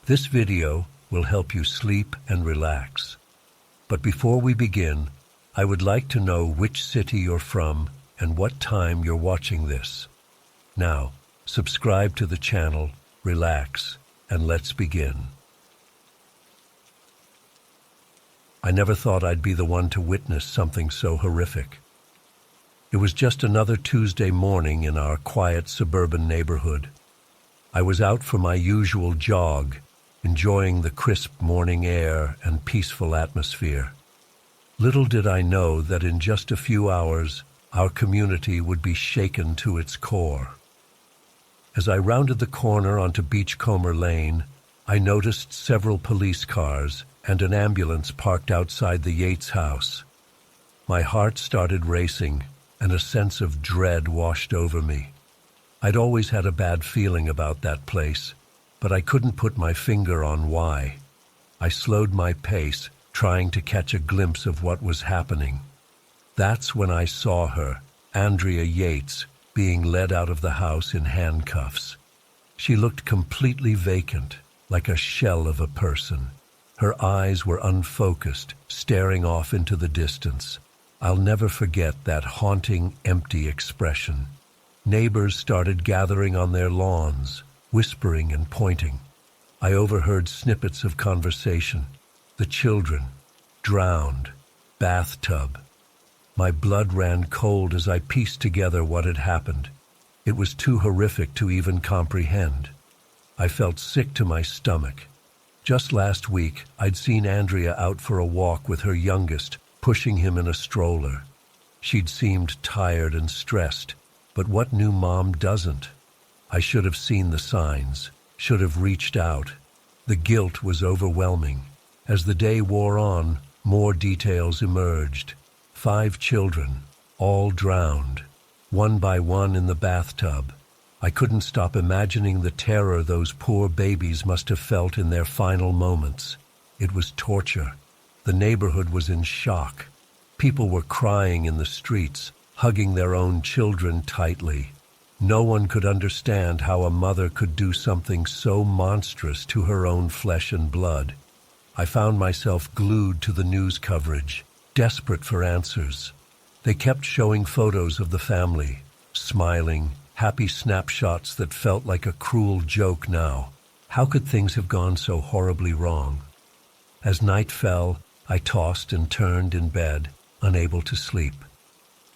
This video will help you sleep and relax. But before we begin, I would like to know which city you're from and what time you're watching this. Now, subscribe to the channel, relax, and let's begin. I never thought I'd be the one to witness something so horrific. It was just another Tuesday morning in our quiet suburban neighborhood. I was out for my usual jog, enjoying the crisp morning air and peaceful atmosphere. Little did I know that in just a few hours, our community would be shaken to its core. As I rounded the corner onto Beachcomber Lane, I noticed several police cars and an ambulance parked outside the Yates house. My heart started racing, and a sense of dread washed over me. I'd always had a bad feeling about that place, but I couldn't put my finger on why. I slowed my pace, trying to catch a glimpse of what was happening. That's when I saw her, Andrea Yates, being led out of the house in handcuffs. She looked completely vacant, like a shell of a person. Her eyes were unfocused, staring off into the distance. I'll never forget that haunting, empty expression. Neighbors started gathering on their lawns, whispering and pointing. I overheard snippets of conversation. The children, drowned, bathtub. My blood ran cold as I pieced together what had happened. It was too horrific to even comprehend. I felt sick to my stomach. Just last week, I'd seen Andrea out for a walk with her youngest, pushing him in a stroller. She'd seemed tired and stressed, but what new mom doesn't? I should have seen the signs, should have reached out. The guilt was overwhelming. As the day wore on, more details emerged. 5 children, all drowned, one by one in the bathtub. I couldn't stop imagining the terror those poor babies must have felt in their final moments. It was torture. The neighborhood was in shock. People were crying in the streets, hugging their own children tightly. No one could understand how a mother could do something so monstrous to her own flesh and blood. I found myself glued to the news coverage, desperate for answers. They kept showing photos of the family, smiling, happy snapshots that felt like a cruel joke now. How could things have gone so horribly wrong? As night fell, I tossed and turned in bed, unable to sleep.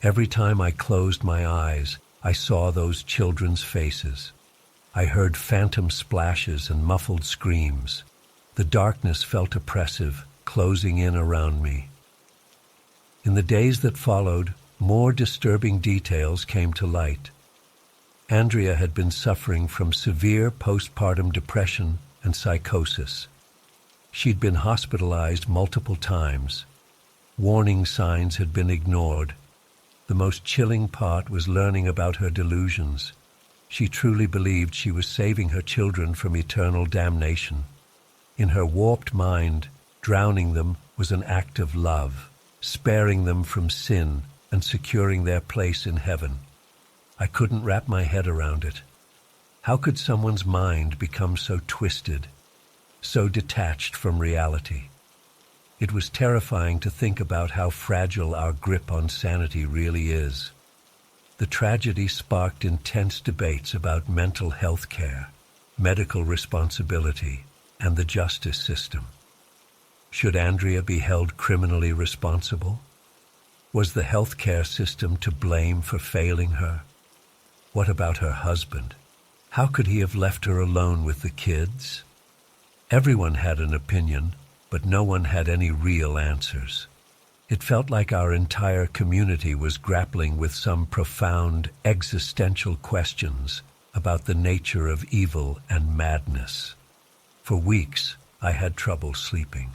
Every time I closed my eyes, I saw those children's faces. I heard phantom splashes and muffled screams. The darkness felt oppressive, closing in around me. In the days that followed, more disturbing details came to light. Andrea had been suffering from severe postpartum depression and psychosis. She'd been hospitalized multiple times. Warning signs had been ignored. The most chilling part was learning about her delusions. She truly believed she was saving her children from eternal damnation. In her warped mind, drowning them was an act of love, sparing them from sin and securing their place in heaven. I couldn't wrap my head around it. How could someone's mind become so twisted, so detached from reality? It was terrifying to think about how fragile our grip on sanity really is. The tragedy sparked intense debates about mental health care, medical responsibility, and the justice system. Should Andrea be held criminally responsible? Was the healthcare system to blame for failing her? What about her husband? How could he have left her alone with the kids? Everyone had an opinion, but no one had any real answers. It felt like our entire community was grappling with some profound existential questions about the nature of evil and madness. For weeks, I had trouble sleeping.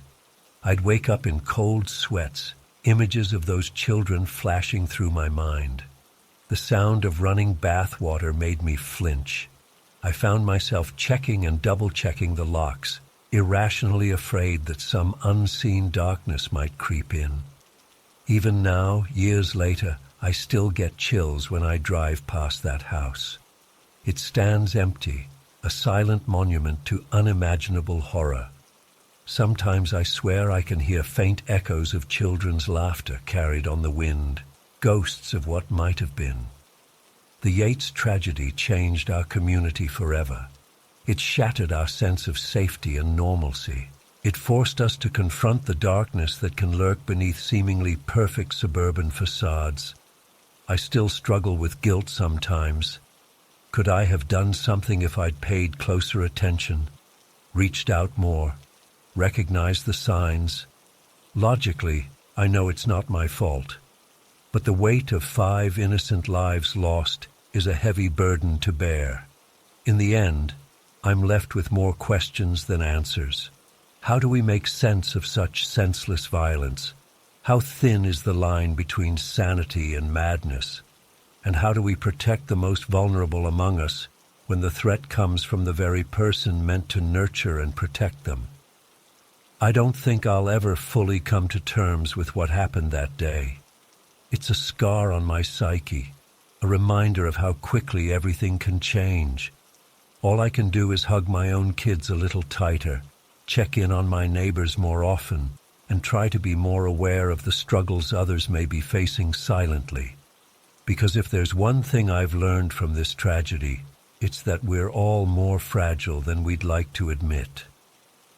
I'd wake up in cold sweats, images of those children flashing through my mind. The sound of running bath water made me flinch. I found myself checking and double-checking the locks, irrationally afraid that some unseen darkness might creep in. Even now, years later, I still get chills when I drive past that house. It stands empty, a silent monument to unimaginable horror. Sometimes I swear I can hear faint echoes of children's laughter carried on the wind, ghosts of what might have been. The Yates tragedy changed our community forever. It shattered our sense of safety and normalcy. It forced us to confront the darkness that can lurk beneath seemingly perfect suburban facades. I still struggle with guilt sometimes. Could I have done something if I'd paid closer attention, reached out more, recognized the signs? Logically, I know it's not my fault. But the weight of 5 innocent lives lost is a heavy burden to bear. In the end, I'm left with more questions than answers. How do we make sense of such senseless violence? How thin is the line between sanity and madness? And how do we protect the most vulnerable among us when the threat comes from the very person meant to nurture and protect them? I don't think I'll ever fully come to terms with what happened that day. It's a scar on my psyche, a reminder of how quickly everything can change. All I can do is hug my own kids a little tighter, check in on my neighbors more often, and try to be more aware of the struggles others may be facing silently. Because if there's one thing I've learned from this tragedy, it's that we're all more fragile than we'd like to admit.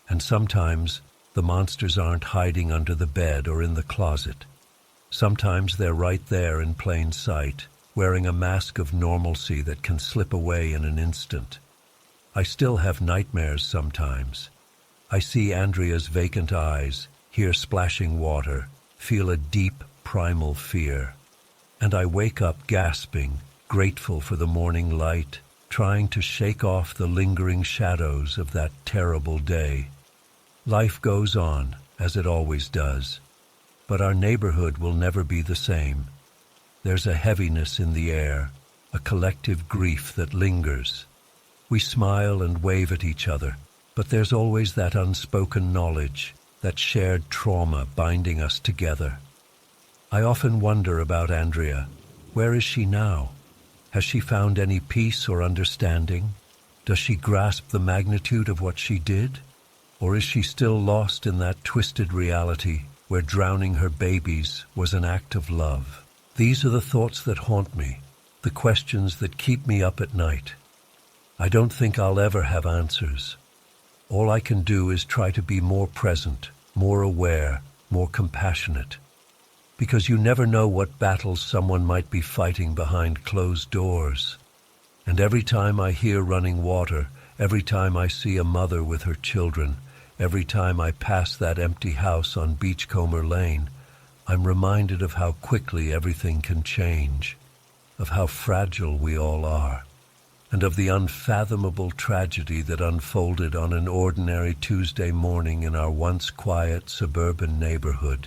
And sometimes the monsters aren't hiding under the bed or in the closet. Sometimes they're right there in plain sight, wearing a mask of normalcy that can slip away in an instant. I still have nightmares sometimes. I see Andrea's vacant eyes, hear splashing water, feel a deep, primal fear. And I wake up gasping, grateful for the morning light, trying to shake off the lingering shadows of that terrible day. Life goes on, as it always does. But our neighborhood will never be the same. There's a heaviness in the air, a collective grief that lingers. We smile and wave at each other, but there's always that unspoken knowledge, that shared trauma binding us together. I often wonder about Andrea. Where is she now? Has she found any peace or understanding? Does she grasp the magnitude of what she did? Or is she still lost in that twisted reality where drowning her babies was an act of love? These are the thoughts that haunt me, the questions that keep me up at night. I don't think I'll ever have answers. All I can do is try to be more present, more aware, more compassionate. Because you never know what battles someone might be fighting behind closed doors. And every time I hear running water, every time I see a mother with her children, every time I pass that empty house on Beachcomber Lane, I'm reminded of how quickly everything can change, of how fragile we all are, and of the unfathomable tragedy that unfolded on an ordinary Tuesday morning in our once quiet suburban neighborhood.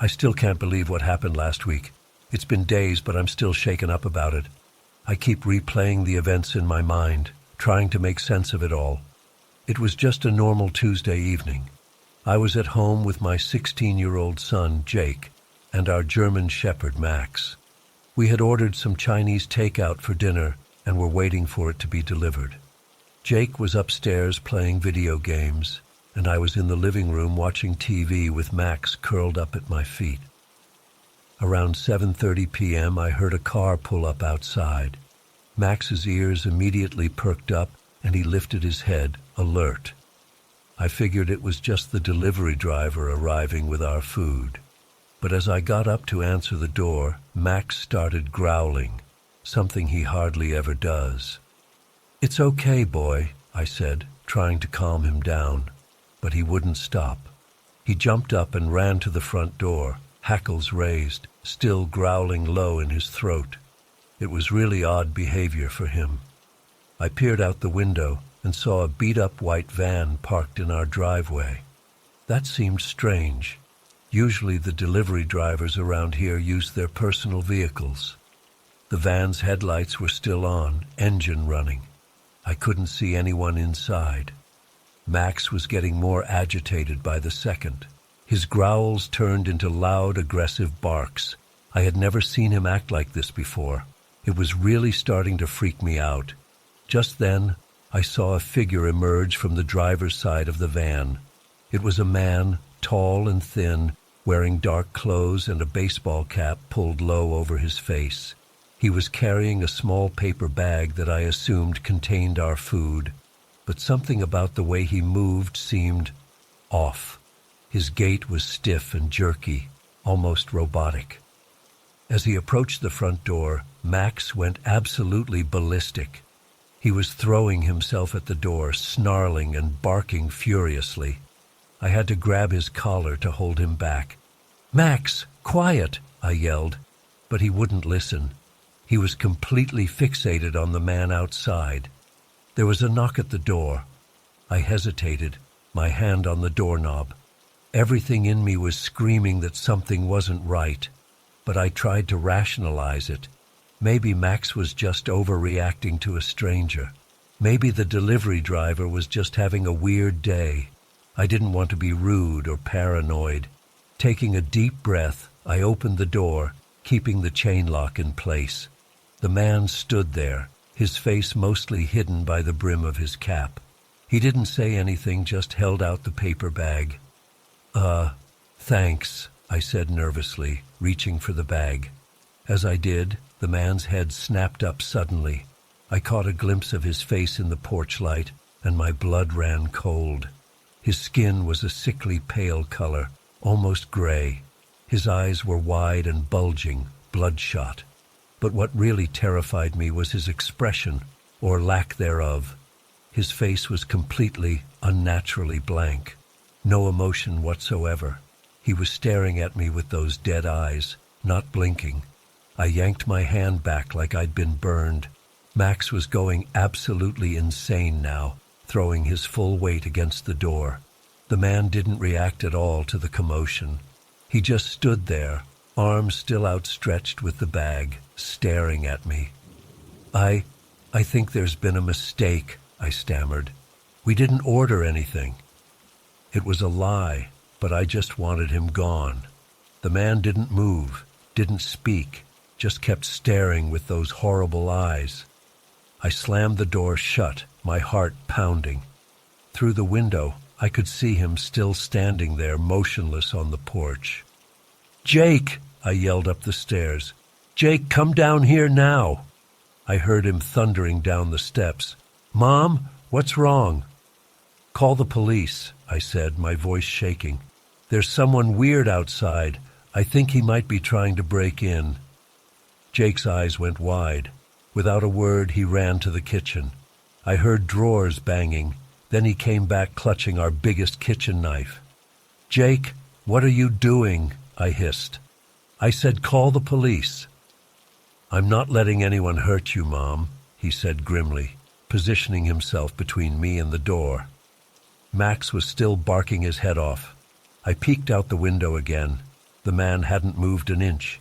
I still can't believe what happened last week. It's been days, but I'm still shaken up about it. I keep replaying the events in my mind, trying to make sense of it all. It was just a normal Tuesday evening. I was at home with my 16-year-old son, Jake, and our German shepherd, Max. We had ordered some Chinese takeout for dinner and were waiting for it to be delivered. Jake was upstairs playing video games, and I was in the living room watching TV with Max curled up at my feet. Around 7:30 p.m., I heard a car pull up outside. Max's ears immediately perked up, and he lifted his head, alert. I figured it was just the delivery driver arriving with our food. But as I got up to answer the door, Max started growling, something he hardly ever does. "It's okay, boy," I said, trying to calm him down. But he wouldn't stop. He jumped up and ran to the front door, hackles raised, still growling low in his throat. It was really odd behavior for him. I peered out the window and saw a beat-up white van parked in our driveway. That seemed strange. Usually the delivery drivers around here use their personal vehicles. The van's headlights were still on, engine running. I couldn't see anyone inside. Max was getting more agitated by the second. His growls turned into loud, aggressive barks. I had never seen him act like this before. It was really starting to freak me out. Just then, I saw a figure emerge from the driver's side of the van. It was a man, tall and thin, wearing dark clothes and a baseball cap pulled low over his face. He was carrying a small paper bag that I assumed contained our food, but something about the way he moved seemed off. His gait was stiff and jerky, almost robotic. As he approached the front door, Max went absolutely ballistic. He was throwing himself at the door, snarling and barking furiously. I had to grab his collar to hold him back. "Max, quiet!" I yelled, but he wouldn't listen. He was completely fixated on the man outside. There was a knock at the door. I hesitated, my hand on the doorknob. Everything in me was screaming that something wasn't right, but I tried to rationalize it. Maybe Max was just overreacting to a stranger. Maybe the delivery driver was just having a weird day. I didn't want to be rude or paranoid. Taking a deep breath, I opened the door, keeping the chain lock in place. The man stood there, his face mostly hidden by the brim of his cap. He didn't say anything, just held out the paper bag. Thanks," I said nervously, reaching for the bag. As I did, the man's head snapped up suddenly. I caught a glimpse of his face in the porch light, and my blood ran cold. His skin was a sickly pale color, almost gray. His eyes were wide and bulging, bloodshot. But what really terrified me was his expression, or lack thereof. His face was completely, unnaturally blank. No emotion whatsoever. He was staring at me with those dead eyes, not blinking. I yanked my hand back like I'd been burned. Max was going absolutely insane now, throwing his full weight against the door. The man didn't react at all to the commotion. He just stood there, arms still outstretched with the bag, staring at me. I think there's been a mistake," I stammered. "We didn't order anything." It was a lie, but I just wanted him gone. The man didn't move, didn't speak, just kept staring with those horrible eyes. I slammed the door shut, my heart pounding. Through the window, I could see him still standing there, motionless on the porch. "Jake!" I yelled up the stairs. "Jake, come down here now!" I heard him thundering down the steps. "Mom, what's wrong?" "Call the police," I said, my voice shaking. "There's someone weird outside. I think he might be trying to break in." Jake's eyes went wide. Without a word, he ran to the kitchen. I heard drawers banging. Then he came back clutching our biggest kitchen knife. "Jake, what are you doing?" I hissed. "I said call the police." "I'm not letting anyone hurt you, Mom," he said grimly, positioning himself between me and the door. Max was still barking his head off. I peeked out the window again. The man hadn't moved an inch.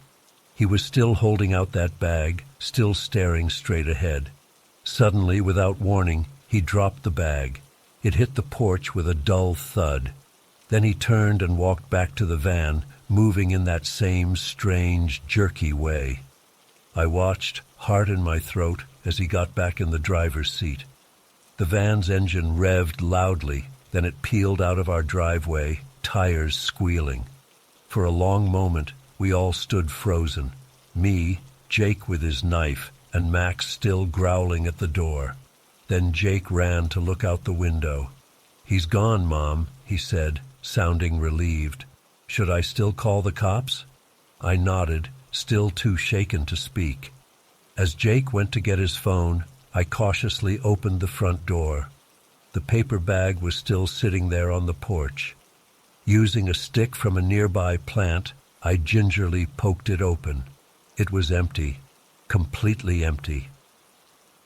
He was still holding out that bag, still staring straight ahead. Suddenly, without warning, he dropped the bag. It hit the porch with a dull thud. Then he turned and walked back to the van, moving in that same strange, jerky way. I watched, heart in my throat, as he got back in the driver's seat. The van's engine revved loudly, then it peeled out of our driveway, tires squealing. For a long moment, we all stood frozen. Me, Jake with his knife, and Max still growling at the door. Then Jake ran to look out the window. "He's gone, Mom," he said, sounding relieved. "Should I still call the cops?" I nodded, still too shaken to speak. As Jake went to get his phone, I cautiously opened the front door. The paper bag was still sitting there on the porch. Using a stick from a nearby plant, I gingerly poked it open. It was empty, completely empty.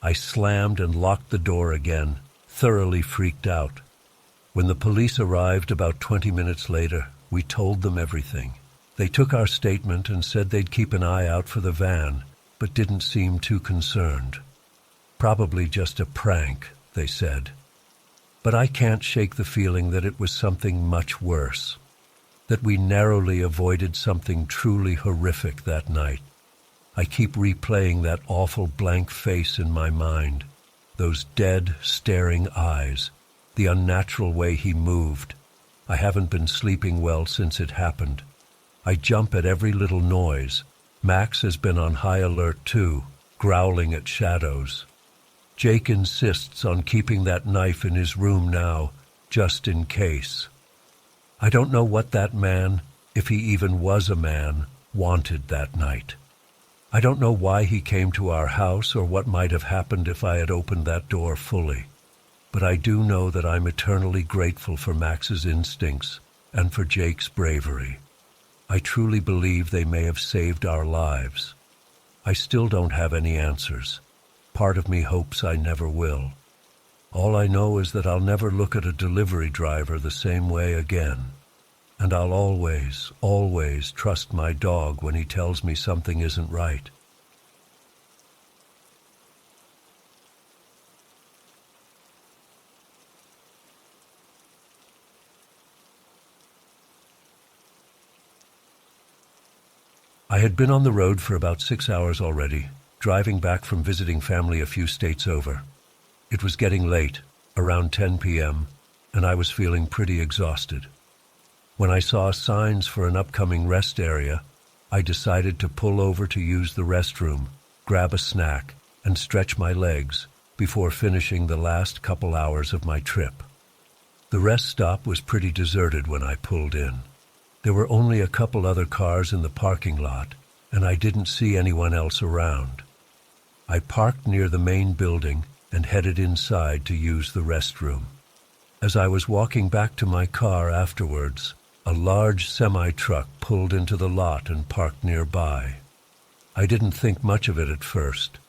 I slammed and locked the door again, thoroughly freaked out. When the police arrived about 20 minutes later, we told them everything. They took our statement and said they'd keep an eye out for the van, but didn't seem too concerned. "Probably just a prank," they said. But I can't shake the feeling that it was something much worse. that we narrowly avoided something truly horrific that night. I keep replaying that awful blank face in my mind, those dead, staring eyes, the unnatural way he moved. I haven't been sleeping well since it happened. I jump at every little noise. Max has been on high alert too, growling at shadows. Jake insists on keeping that knife in his room now, just in case. I don't know what that man, if he even was a man, wanted that night. I don't know why he came to our house or what might have happened if I had opened that door fully. But I do know that I'm eternally grateful for Max's instincts and for Jake's bravery. I truly believe they may have saved our lives. I still don't have any answers. Part of me hopes I never will. All I know is that I'll never look at a delivery driver the same way again. And I'll always, always trust my dog when he tells me something isn't right. I had been on the road for about 6 hours already, driving back from visiting family a few states over. It was getting late, around 10 p.m., and I was feeling pretty exhausted. When I saw signs for an upcoming rest area, I decided to pull over to use the restroom, grab a snack, and stretch my legs before finishing the last couple hours of my trip. The rest stop was pretty deserted when I pulled in. There were only a couple other cars in the parking lot, and I didn't see anyone else around. I parked near the main building and headed inside to use the restroom. As I was walking back to my car afterwards, a large semi-truck pulled into the lot and parked nearby. I didn't think much of it at first.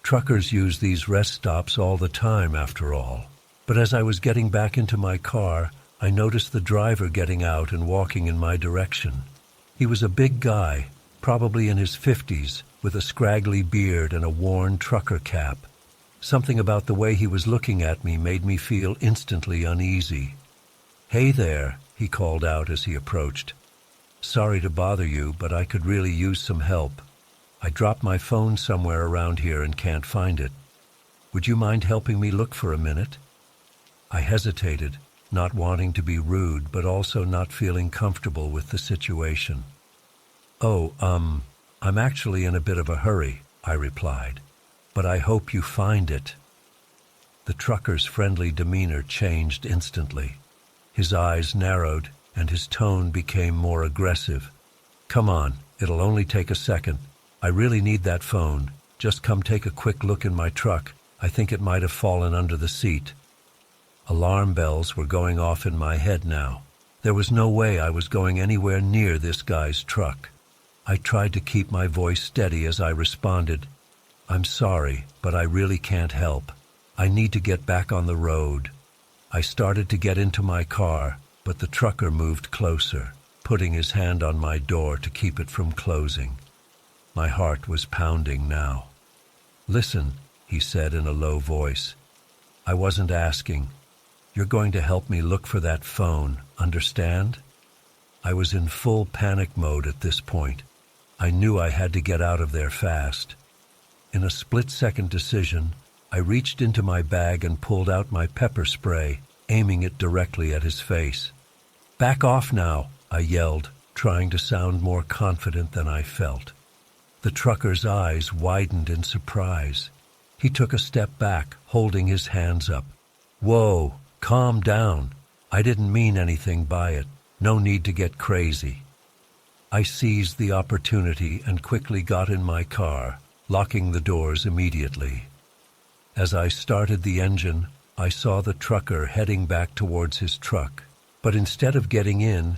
Truckers use these rest stops all the time, after all. But as I was getting back into my car, I noticed the driver getting out and walking in my direction. He was a big guy, probably in his 50s, with a scraggly beard and a worn trucker cap. Something about the way he was looking at me made me feel instantly uneasy. "Hey there," he called out as he approached. "Sorry to bother you, but I could really use some help. I dropped my phone somewhere around here and can't find it. Would you mind helping me look for a minute?" I hesitated, not wanting to be rude, but also not feeling comfortable with the situation. "Oh, I'm actually in a bit of a hurry," I replied, "but I hope you find it." The trucker's friendly demeanor changed instantly. His eyes narrowed, and his tone became more aggressive. "Come on, it'll only take a second. I really need that phone. Just come take a quick look in my truck. I think it might have fallen under the seat." Alarm bells were going off in my head now. There was no way I was going anywhere near this guy's truck. I tried to keep my voice steady as I responded, "I'm sorry, but I really can't help. I need to get back on the road." I started to get into my car, but the trucker moved closer, putting his hand on my door to keep it from closing. My heart was pounding now. "Listen," he said in a low voice. "I wasn't asking. You're going to help me look for that phone, understand?" I was in full panic mode at this point. I knew I had to get out of there fast. In a split-second decision, I reached into my bag and pulled out my pepper spray, aiming it directly at his face. "Back off now," I yelled, trying to sound more confident than I felt. The trucker's eyes widened in surprise. He took a step back, holding his hands up. "Whoa, calm down. I didn't mean anything by it. No need to get crazy." I seized the opportunity and quickly got in my car, locking the doors immediately. As I started the engine, I saw the trucker heading back towards his truck. But instead of getting in,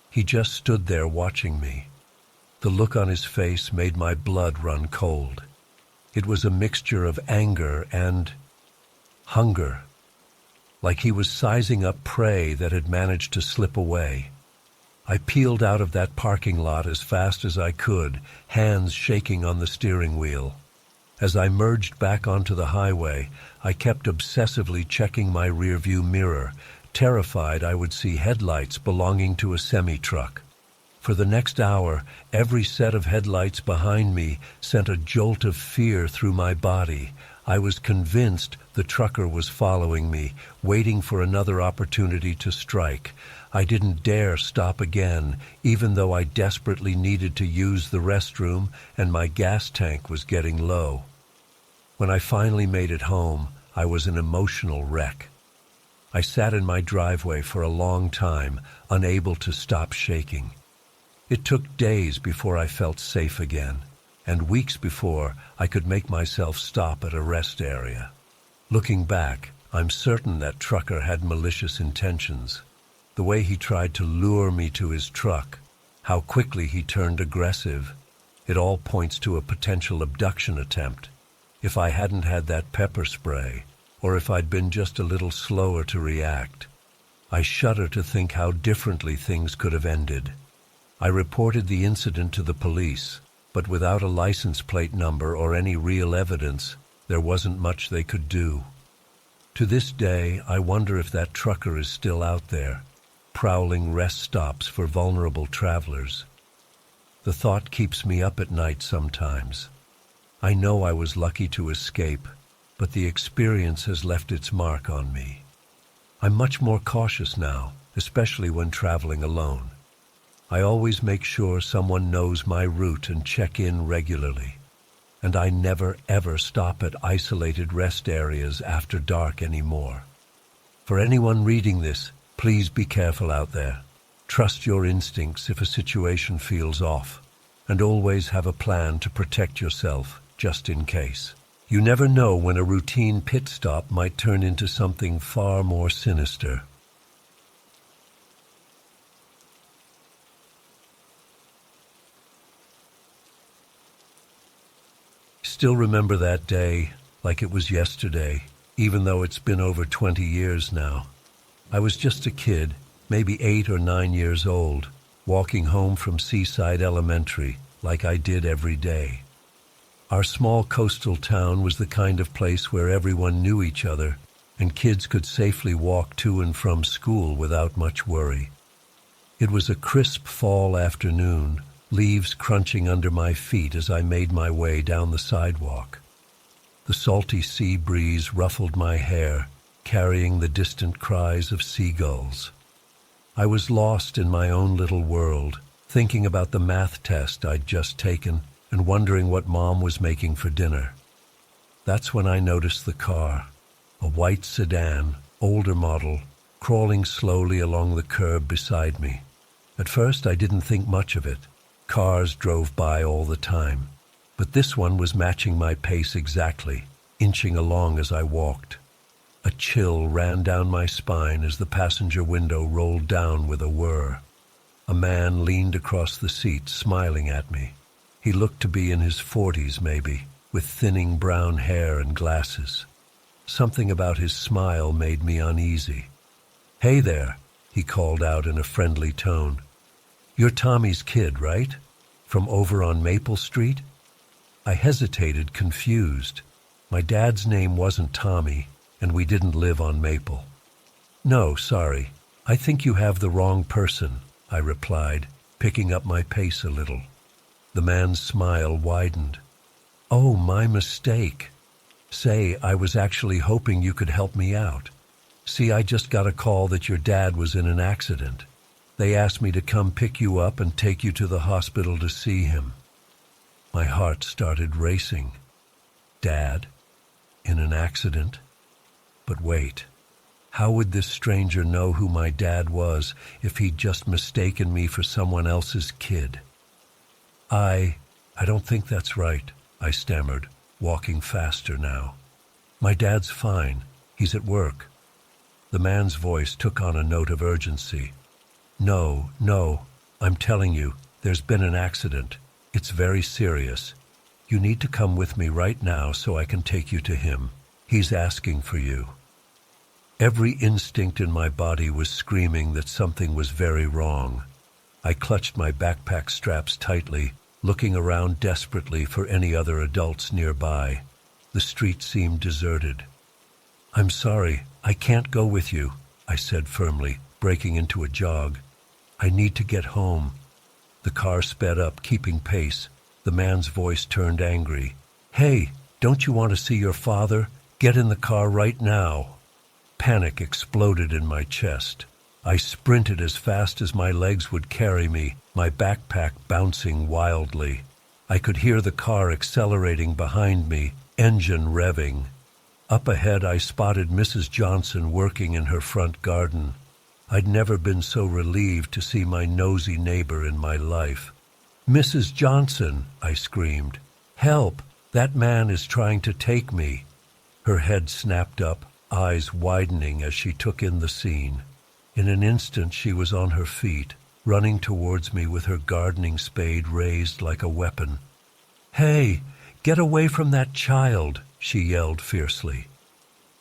he just stood there watching me. The look on his face made my blood run cold. It was a mixture of anger and hunger, like he was sizing up prey that had managed to slip away. I peeled out of that parking lot as fast as I could, hands shaking on the steering wheel. As I merged back onto the highway, I kept obsessively checking my rearview mirror, terrified I would see headlights belonging to a semi-truck. For the next hour, every set of headlights behind me sent a jolt of fear through my body. I was convinced the trucker was following me, waiting for another opportunity to strike. I didn't dare stop again, even though I desperately needed to use the restroom and my gas tank was getting low. When I finally made it home, I was an emotional wreck. I sat in my driveway for a long time, unable to stop shaking. It took days before I felt safe again, and weeks before I could make myself stop at a rest area. Looking back, I'm certain that trucker had malicious intentions. The way he tried to lure me to his truck, how quickly he turned aggressive, it all points to a potential abduction attempt. If I hadn't had that pepper spray, or if I'd been just a little slower to react, I shudder to think how differently things could have ended. I reported the incident to the police, but without a license plate number or any real evidence, there wasn't much they could do. To this day, I wonder if that trucker is still out there, prowling rest stops for vulnerable travelers. The thought keeps me up at night sometimes. I know I was lucky to escape, but the experience has left its mark on me. I'm much more cautious now, especially when traveling alone. I always make sure someone knows my route and check in regularly. And I never ever stop at isolated rest areas after dark anymore. For anyone reading this, please be careful out there. Trust your instincts if a situation feels off, and always have a plan to protect yourself, just in case. You never know when a routine pit stop might turn into something far more sinister. Still remember that day like it was yesterday, even though it's been over 20 years now. I was just a kid, maybe 8 or 9 years old, walking home from Seaside Elementary like I did every day. Our small coastal town was the kind of place where everyone knew each other and kids could safely walk to and from school without much worry. It was a crisp fall afternoon, leaves crunching under my feet as I made my way down the sidewalk. The salty sea breeze ruffled my hair, carrying the distant cries of seagulls. I was lost in my own little world, thinking about the math test I'd just taken and wondering what Mom was making for dinner. That's when I noticed the car, a white sedan, older model, crawling slowly along the curb beside me. At first I didn't think much of it. Cars drove by all the time, but this one was matching my pace exactly, inching along as I walked. A chill ran down my spine as the passenger window rolled down with a whir. A man leaned across the seat, smiling at me. He looked to be in his 40s maybe, with thinning brown hair and glasses. Something about his smile made me uneasy. "Hey there," he called out in a friendly tone. "You're Tommy's kid, right? From over on Maple Street?" I hesitated, confused. My dad's name wasn't Tommy, and we didn't live on Maple. "No, sorry. I think you have the wrong person," I replied, picking up my pace a little. The man's smile widened. "Oh, my mistake. Say, I was actually hoping you could help me out. See, I just got a call that your dad was in an accident. They asked me to come pick you up and take you to the hospital to see him." My heart started racing. Dad? In an accident? But wait, how would this stranger know who my dad was if he'd just mistaken me for someone else's kid? I don't think that's right, I stammered, walking faster now. "My dad's fine. He's at work." The man's voice took on a note of urgency. No, I'm telling you, there's been an accident. It's very serious. You need to come with me right now so I can take you to him. He's asking for you." Every instinct in my body was screaming that something was very wrong. I clutched my backpack straps tightly, looking around desperately for any other adults nearby. The street seemed deserted. "I'm sorry, I can't go with you," I said firmly, breaking into a jog. "I need to get home." The car sped up, keeping pace. The man's voice turned angry. "Hey, don't you want to see your father? Get in the car right now." Panic exploded in my chest. I sprinted as fast as my legs would carry me, my backpack bouncing wildly. I could hear the car accelerating behind me, engine revving. Up ahead, I spotted Mrs. Johnson working in her front garden. I'd never been so relieved to see my nosy neighbor in my life. "Mrs. Johnson," I screamed. "Help! That man is trying to take me." Her head snapped up, eyes widening as she took in the scene. In an instant she was on her feet, running towards me with her gardening spade raised like a weapon. "Hey, get away from that child!" she yelled fiercely.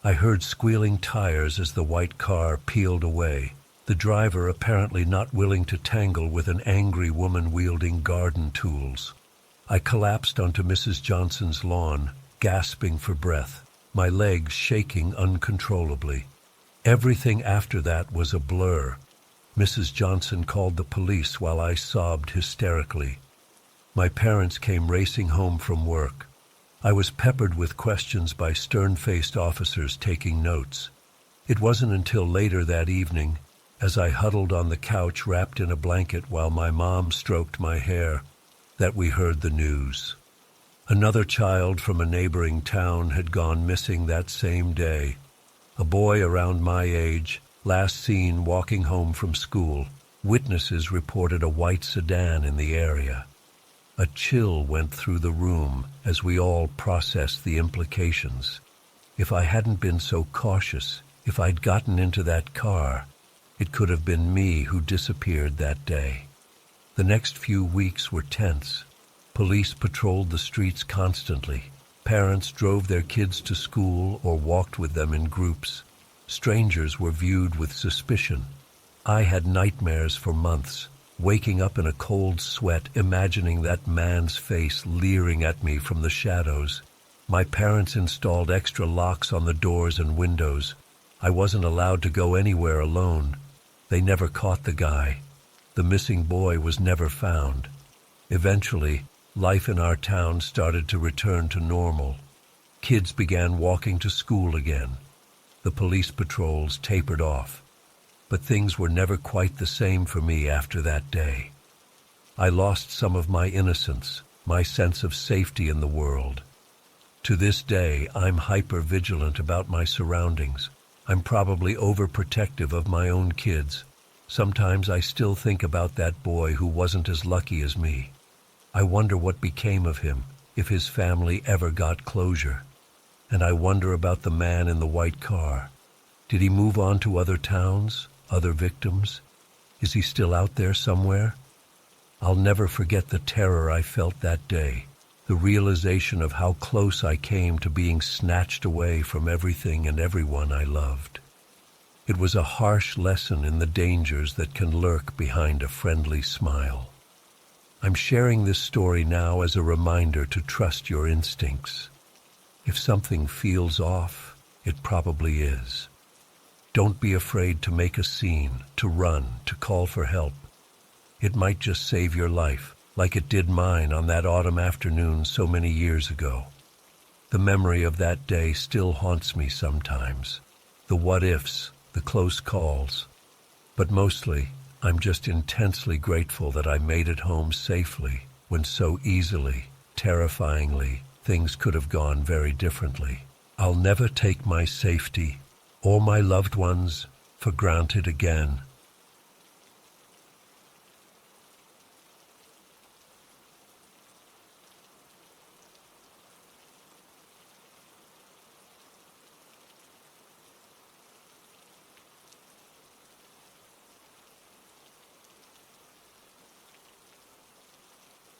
I heard squealing tires as the white car peeled away, the driver apparently not willing to tangle with an angry woman wielding garden tools. I collapsed onto Mrs. Johnson's lawn, gasping for breath, my legs shaking uncontrollably. Everything after that was a blur. Mrs. Johnson called the police while I sobbed hysterically. My parents came racing home from work. I was peppered with questions by stern-faced officers taking notes. It wasn't until later that evening, as I huddled on the couch wrapped in a blanket while my mom stroked my hair, that we heard the news. Another child from a neighboring town had gone missing that same day. A boy around my age, last seen walking home from school. Witnesses reported a white sedan in the area. A chill went through the room as we all processed the implications. If I hadn't been so cautious, if I'd gotten into that car, it could have been me who disappeared that day. The next few weeks were tense. Police patrolled the streets constantly. Parents drove their kids to school or walked with them in groups. Strangers were viewed with suspicion. I had nightmares for months, waking up in a cold sweat, imagining that man's face leering at me from the shadows. My parents installed extra locks on the doors and windows. I wasn't allowed to go anywhere alone. They never caught the guy. The missing boy was never found. Eventually, life in our town started to return to normal. Kids began walking to school again. The police patrols tapered off. But things were never quite the same for me after that day. I lost some of my innocence, my sense of safety in the world. To this day, I'm hyper-vigilant about my surroundings. I'm probably overprotective of my own kids. Sometimes I still think about that boy who wasn't as lucky as me. I wonder what became of him, if his family ever got closure. And I wonder about the man in the white car. Did he move on to other towns, other victims? Is he still out there somewhere? I'll never forget the terror I felt that day, the realization of how close I came to being snatched away from everything and everyone I loved. It was a harsh lesson in the dangers that can lurk behind a friendly smile. I'm sharing this story now as a reminder to trust your instincts. If something feels off, it probably is. Don't be afraid to make a scene, to run, to call for help. It might just save your life, like it did mine on that autumn afternoon so many years ago. The memory of that day still haunts me sometimes. The what-ifs, the close calls. But mostly, I'm just intensely grateful that I made it home safely when so easily, terrifyingly, things could have gone very differently. I'll never take my safety or my loved ones for granted again.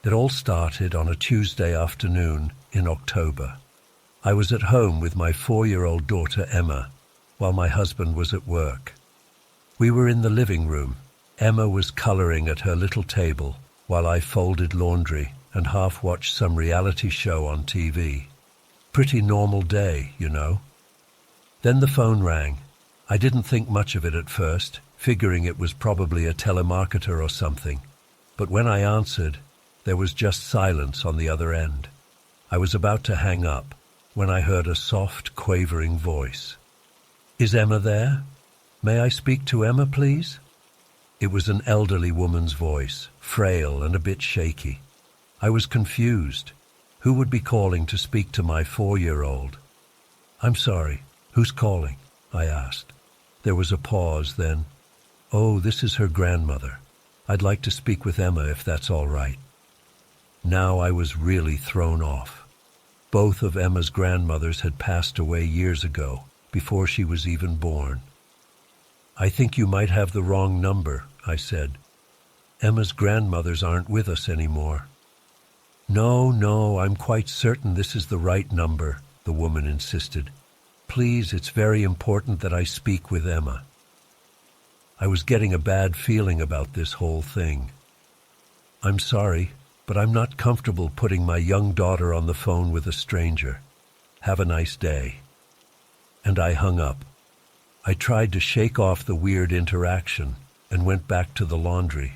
It all started on a Tuesday afternoon in October. I was at home with my 4-year-old daughter Emma, while my husband was at work. We were in the living room. Emma was coloring at her little table, while I folded laundry and half-watched some reality show on TV. Pretty normal day, you know. Then the phone rang. I didn't think much of it at first, figuring it was probably a telemarketer or something. But when I answered, there was just silence on the other end. I was about to hang up when I heard a soft, quavering voice. "Is Emma there? May I speak to Emma, please?" It was an elderly woman's voice, frail and a bit shaky. I was confused. Who would be calling to speak to my 4-year-old? "I'm sorry, who's calling?" I asked. There was a pause, then, "Oh, this is her grandmother. I'd like to speak with Emma if that's all right." Now I was really thrown off. Both of Emma's grandmothers had passed away years ago, before she was even born. "I think you might have the wrong number," I said. "Emma's grandmothers aren't with us anymore." No, I'm quite certain this is the right number," the woman insisted. "Please, it's very important that I speak with Emma." I was getting a bad feeling about this whole thing. "I'm sorry, but I'm not comfortable putting my young daughter on the phone with a stranger. Have a nice day." And I hung up. I tried to shake off the weird interaction and went back to the laundry.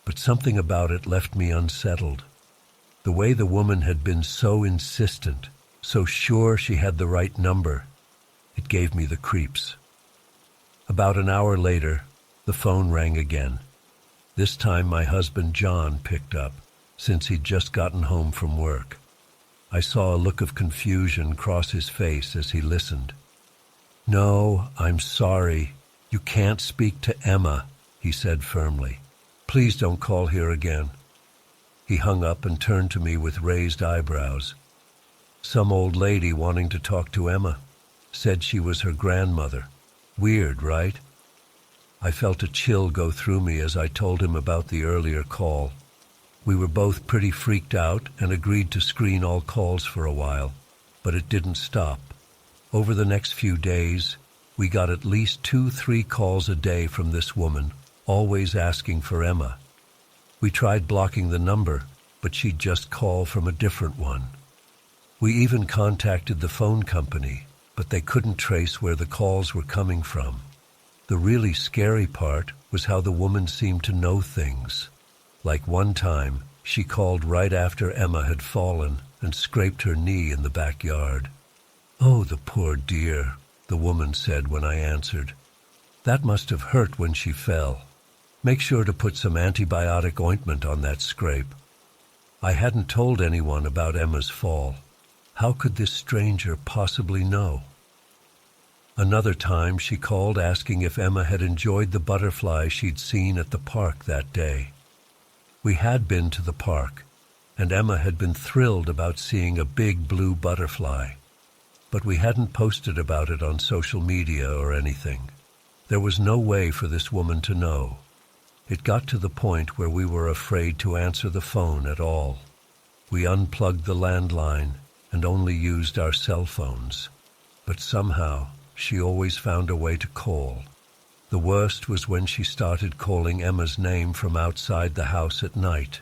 But something about it left me unsettled. The way the woman had been so insistent, so sure she had the right number, it gave me the creeps. About an hour later, the phone rang again. This time my husband John picked up, since he'd just gotten home from work. I saw a look of confusion cross his face as he listened. "No, I'm sorry. You can't speak to Emma," he said firmly. "Please don't call here again." He hung up and turned to me with raised eyebrows. "Some old lady wanting to talk to Emma. Said she was her grandmother. Weird, right?" I felt a chill go through me as I told him about the earlier call. We were both pretty freaked out and agreed to screen all calls for a while, but it didn't stop. Over the next few days, we got at least 2-3 calls a day from this woman, always asking for Emma. We tried blocking the number, but she'd just call from a different one. We even contacted the phone company, but they couldn't trace where the calls were coming from. The really scary part was how the woman seemed to know things. Like one time, she called right after Emma had fallen and scraped her knee in the backyard. "Oh, the poor dear," the woman said when I answered. "That must have hurt when she fell. Make sure to put some antibiotic ointment on that scrape." I hadn't told anyone about Emma's fall. How could this stranger possibly know? Another time she called asking if Emma had enjoyed the butterflies she'd seen at the park that day. We had been to the park, and Emma had been thrilled about seeing a big blue butterfly. But we hadn't posted about it on social media or anything. There was no way for this woman to know. It got to the point where we were afraid to answer the phone at all. We unplugged the landline and only used our cell phones. But somehow, she always found a way to call. The worst was when she started calling Emma's name from outside the house at night.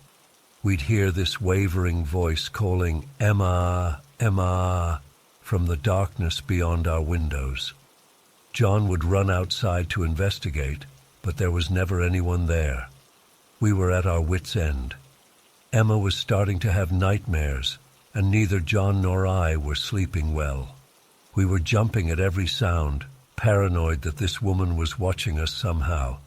We'd hear this wavering voice calling, "Emma, Emma," from the darkness beyond our windows. John would run outside to investigate, but there was never anyone there. We were at our wits' end. Emma was starting to have nightmares, and neither John nor I were sleeping well. We were jumping at every sound, paranoid that this woman was watching us somehow.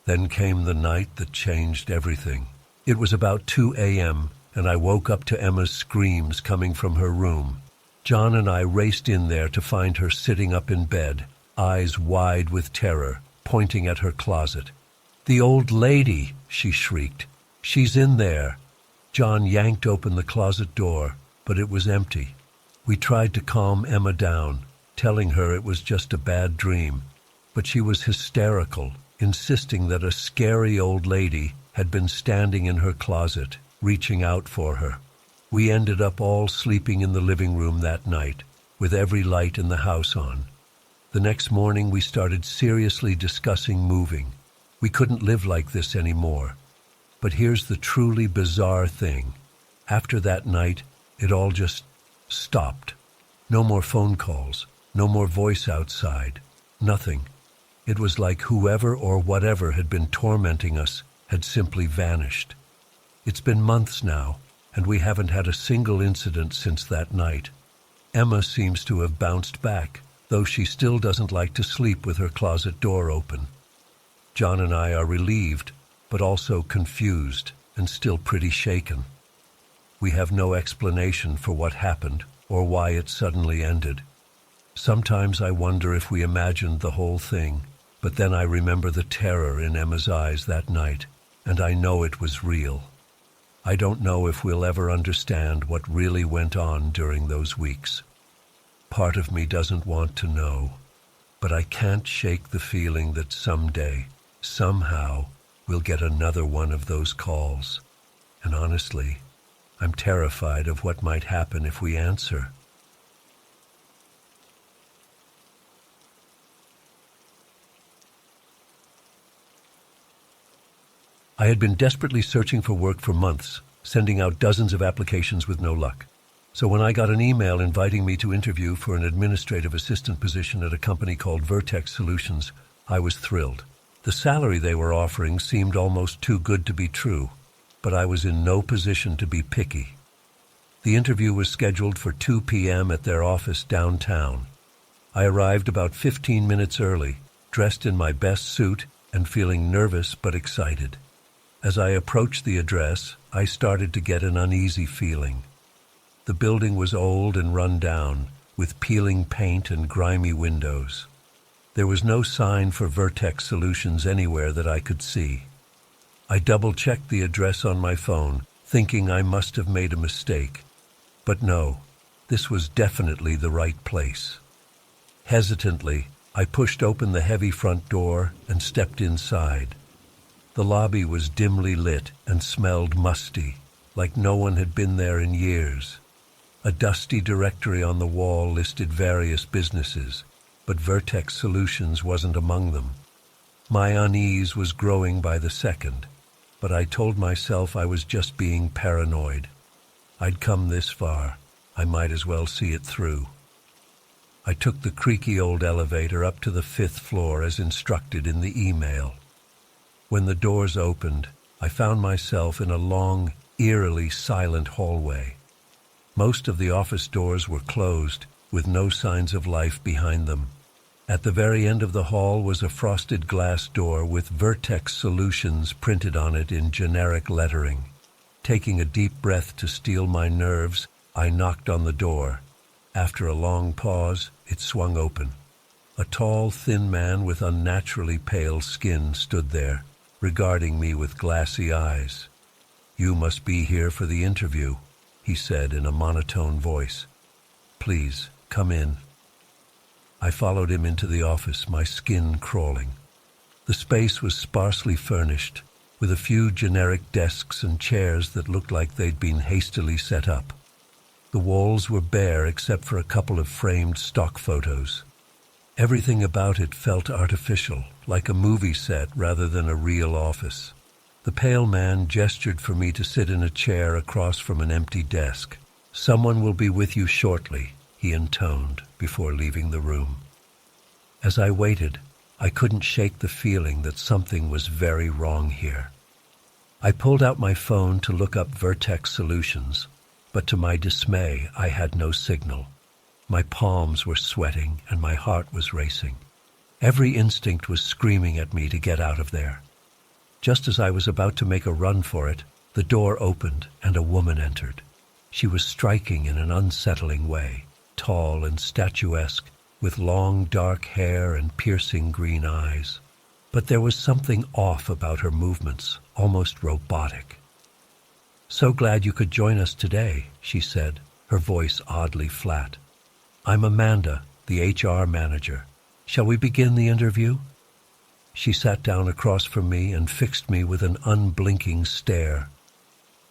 Then came the night that changed everything. It was about 2 a.m., and I woke up to Emma's screams coming from her room. John and I raced in there to find her sitting up in bed, eyes wide with terror, pointing at her closet. "The old lady!" she shrieked. "She's in there!" John yanked open the closet door, but it was empty. We tried to calm Emma down, telling her it was just a bad dream, but she was hysterical, insisting that a scary old lady had been standing in her closet, reaching out for her. We ended up all sleeping in the living room that night, with every light in the house on. The next morning we started seriously discussing moving. We couldn't live like this anymore. But here's the truly bizarre thing. After that night, it all just stopped. No more phone calls, no more voice outside, nothing. It was like whoever or whatever had been tormenting us had simply vanished. It's been months now, and we haven't had a single incident since that night. Emma seems to have bounced back, though she still doesn't like to sleep with her closet door open. John and I are relieved, but also confused and still pretty shaken. We have no explanation for what happened or why it suddenly ended. Sometimes I wonder if we imagined the whole thing, but then I remember the terror in Emma's eyes that night, and I know it was real. I don't know if we'll ever understand what really went on during those weeks. Part of me doesn't want to know, but I can't shake the feeling that someday, somehow, we'll get another one of those calls. And honestly, I'm terrified of what might happen if we answer. I had been desperately searching for work for months, sending out dozens of applications with no luck. So when I got an email inviting me to interview for an administrative assistant position at a company called Vertex Solutions, I was thrilled. The salary they were offering seemed almost too good to be true, but I was in no position to be picky. The interview was scheduled for 2 p.m. at their office downtown. I arrived about 15 minutes early, dressed in my best suit and feeling nervous but excited. As I approached the address, I started to get an uneasy feeling. The building was old and run down, with peeling paint and grimy windows. There was no sign for Vertex Solutions anywhere that I could see. I double-checked the address on my phone, thinking I must have made a mistake. But no, this was definitely the right place. Hesitantly, I pushed open the heavy front door and stepped inside. The lobby was dimly lit and smelled musty, like no one had been there in years. A dusty directory on the wall listed various businesses, but Vertex Solutions wasn't among them. My unease was growing by the second, but I told myself I was just being paranoid. I'd come this far, I might as well see it through. I took the creaky old elevator up to the 5th floor as instructed in the email. When the doors opened, I found myself in a long, eerily silent hallway. Most of the office doors were closed, with no signs of life behind them. At the very end of the hall was a frosted glass door with Vertex Solutions printed on it in generic lettering. Taking a deep breath to steel my nerves, I knocked on the door. After a long pause, it swung open. A tall, thin man with unnaturally pale skin stood there, regarding me with glassy eyes. "You must be here for the interview," he said in a monotone voice. "Please, come in." I followed him into the office, my skin crawling. The space was sparsely furnished, with a few generic desks and chairs that looked like they'd been hastily set up. The walls were bare except for a couple of framed stock photos. Everything about it felt artificial, like a movie set rather than a real office. The pale man gestured for me to sit in a chair across from an empty desk. "Someone will be with you shortly," he intoned before leaving the room. As I waited, I couldn't shake the feeling that something was very wrong here. I pulled out my phone to look up Vertex Solutions, but to my dismay, I had no signal. My palms were sweating and my heart was racing. Every instinct was screaming at me to get out of there. Just as I was about to make a run for it, the door opened and a woman entered. She was striking in an unsettling way, tall and statuesque, with long dark hair and piercing green eyes. But there was something off about her movements, almost robotic. "So glad you could join us today," she said, her voice oddly flat. "I'm Amanda, the HR manager. Shall we begin the interview?" She sat down across from me and fixed me with an unblinking stare.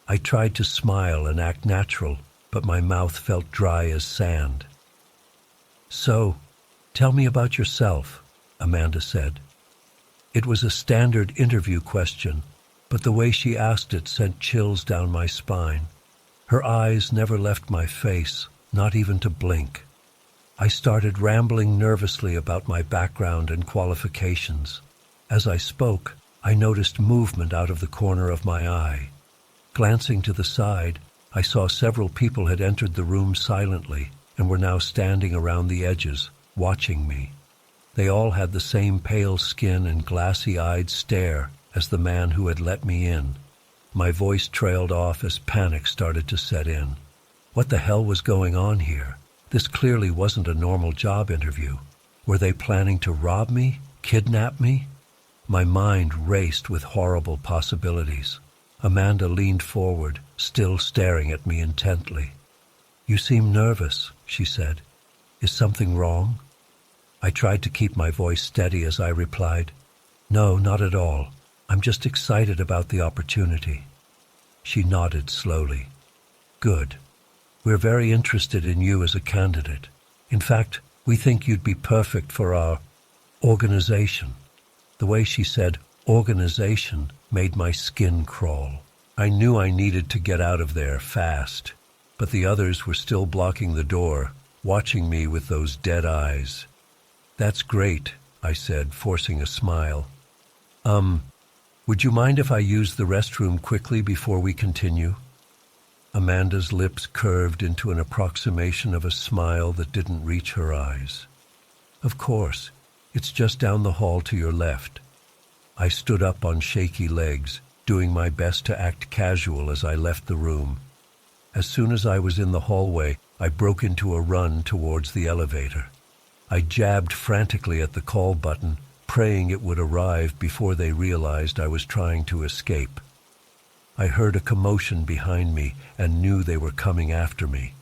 I tried to smile and act natural, but my mouth felt dry as sand. "So, tell me about yourself," Amanda said. It was a standard interview question, but the way she asked it sent chills down my spine. Her eyes never left my face, not even to blink. I started rambling nervously about my background and qualifications. As I spoke, I noticed movement out of the corner of my eye. Glancing to the side, I saw several people had entered the room silently and were now standing around the edges, watching me. They all had the same pale skin and glassy-eyed stare as the man who had let me in. My voice trailed off as panic started to set in. What the hell was going on here? This clearly wasn't a normal job interview. Were they planning to rob me? Kidnap me? My mind raced with horrible possibilities. Amanda leaned forward, still staring at me intently. "You seem nervous," she said. "Is something wrong?" I tried to keep my voice steady as I replied, "No, not at all. I'm just excited about the opportunity." She nodded slowly. "Good. We're very interested in you as a candidate. In fact, we think you'd be perfect for our organization." The way she said organization made my skin crawl. I knew I needed to get out of there fast, but the others were still blocking the door, watching me with those dead eyes. "That's great," I said, forcing a smile. Would you mind if I use the restroom quickly before we continue?" Amanda's lips curved into an approximation of a smile that didn't reach her eyes. "Of course. It's just down the hall to your left." I stood up on shaky legs, doing my best to act casual as I left the room. As soon as I was in the hallway, I broke into a run towards the elevator. I jabbed frantically at the call button, praying it would arrive before they realized I was trying to escape. I heard a commotion behind me and knew they were coming after me.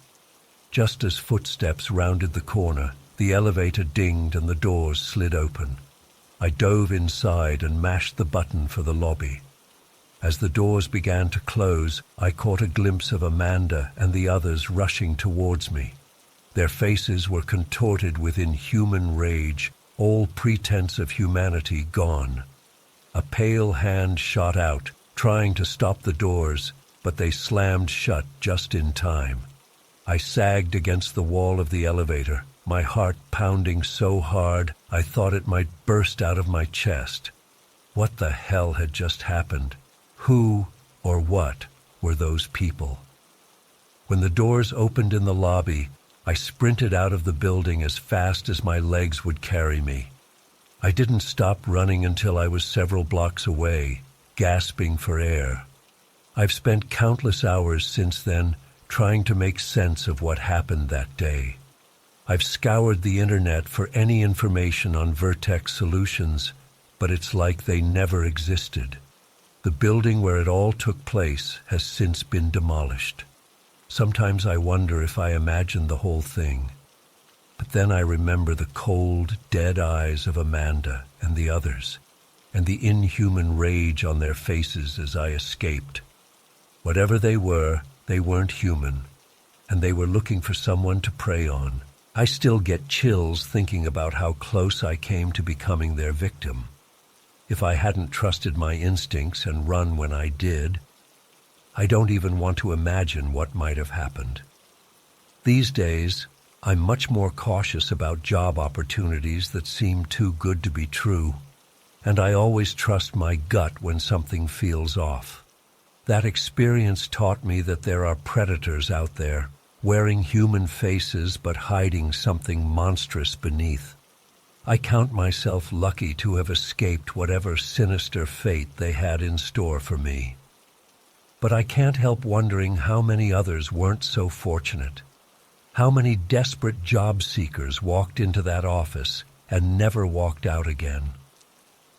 Just as footsteps rounded the corner, the elevator dinged and the doors slid open. I dove inside and mashed the button for the lobby. As the doors began to close, I caught a glimpse of Amanda and the others rushing towards me. Their faces were contorted with inhuman rage, all pretense of humanity gone. A pale hand shot out, trying to stop the doors, but they slammed shut just in time. I sagged against the wall of the elevator, my heart pounding so hard I thought it might burst out of my chest. What the hell had just happened? Who or what were those people? When the doors opened in the lobby, I sprinted out of the building as fast as my legs would carry me. I didn't stop running until I was several blocks away, gasping for air. I've spent countless hours since then trying to make sense of what happened that day. I've scoured the internet for any information on Vertex Solutions, but it's like they never existed. The building where it all took place has since been demolished. Sometimes I wonder if I imagined the whole thing. But then I remember the cold, dead eyes of Amanda and the others, and the inhuman rage on their faces as I escaped. Whatever they weren't human, and they were looking for someone to prey on. I still get chills thinking about how close I came to becoming their victim. If I hadn't trusted my instincts and run when I did, I don't even want to imagine what might have happened. These days, I'm much more cautious about job opportunities that seem too good to be true, and I always trust my gut when something feels off. That experience taught me that there are predators out there, wearing human faces but hiding something monstrous beneath. I count myself lucky to have escaped whatever sinister fate they had in store for me. But I can't help wondering how many others weren't so fortunate. How many desperate job seekers walked into that office and never walked out again.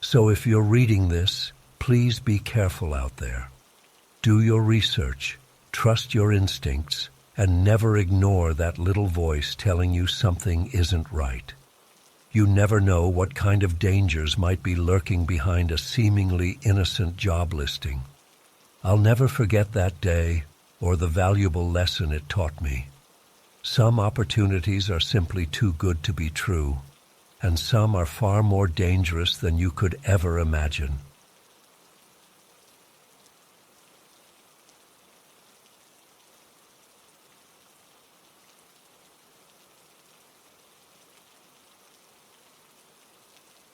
So if you're reading this, please be careful out there. Do your research, trust your instincts, and never ignore that little voice telling you something isn't right. You never know what kind of dangers might be lurking behind a seemingly innocent job listing. I'll never forget that day or the valuable lesson it taught me. Some opportunities are simply too good to be true, and some are far more dangerous than you could ever imagine.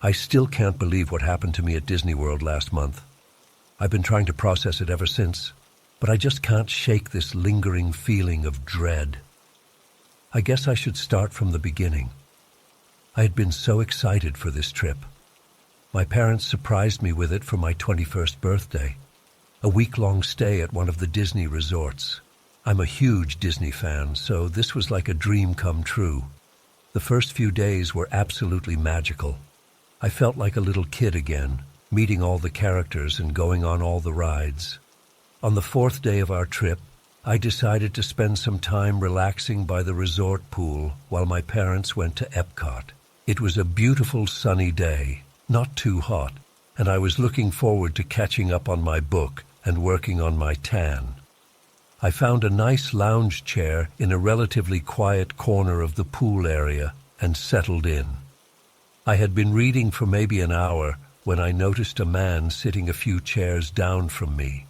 I still can't believe what happened to me at Disney World last month. I've been trying to process it ever since, but I just can't shake this lingering feeling of dread. I guess I should start from the beginning. I had been so excited for this trip. My parents surprised me with it for my 21st birthday, a week-long stay at one of the Disney resorts. I'm a huge Disney fan, so this was like a dream come true. The first few days were absolutely magical. I felt like a little kid again, meeting all the characters and going on all the rides. On the fourth day of our trip, I decided to spend some time relaxing by the resort pool while my parents went to Epcot. It was a beautiful sunny day, not too hot, and I was looking forward to catching up on my book and working on my tan. I found a nice lounge chair in a relatively quiet corner of the pool area and settled in. I had been reading for maybe an hour when I noticed a man sitting a few chairs down from me.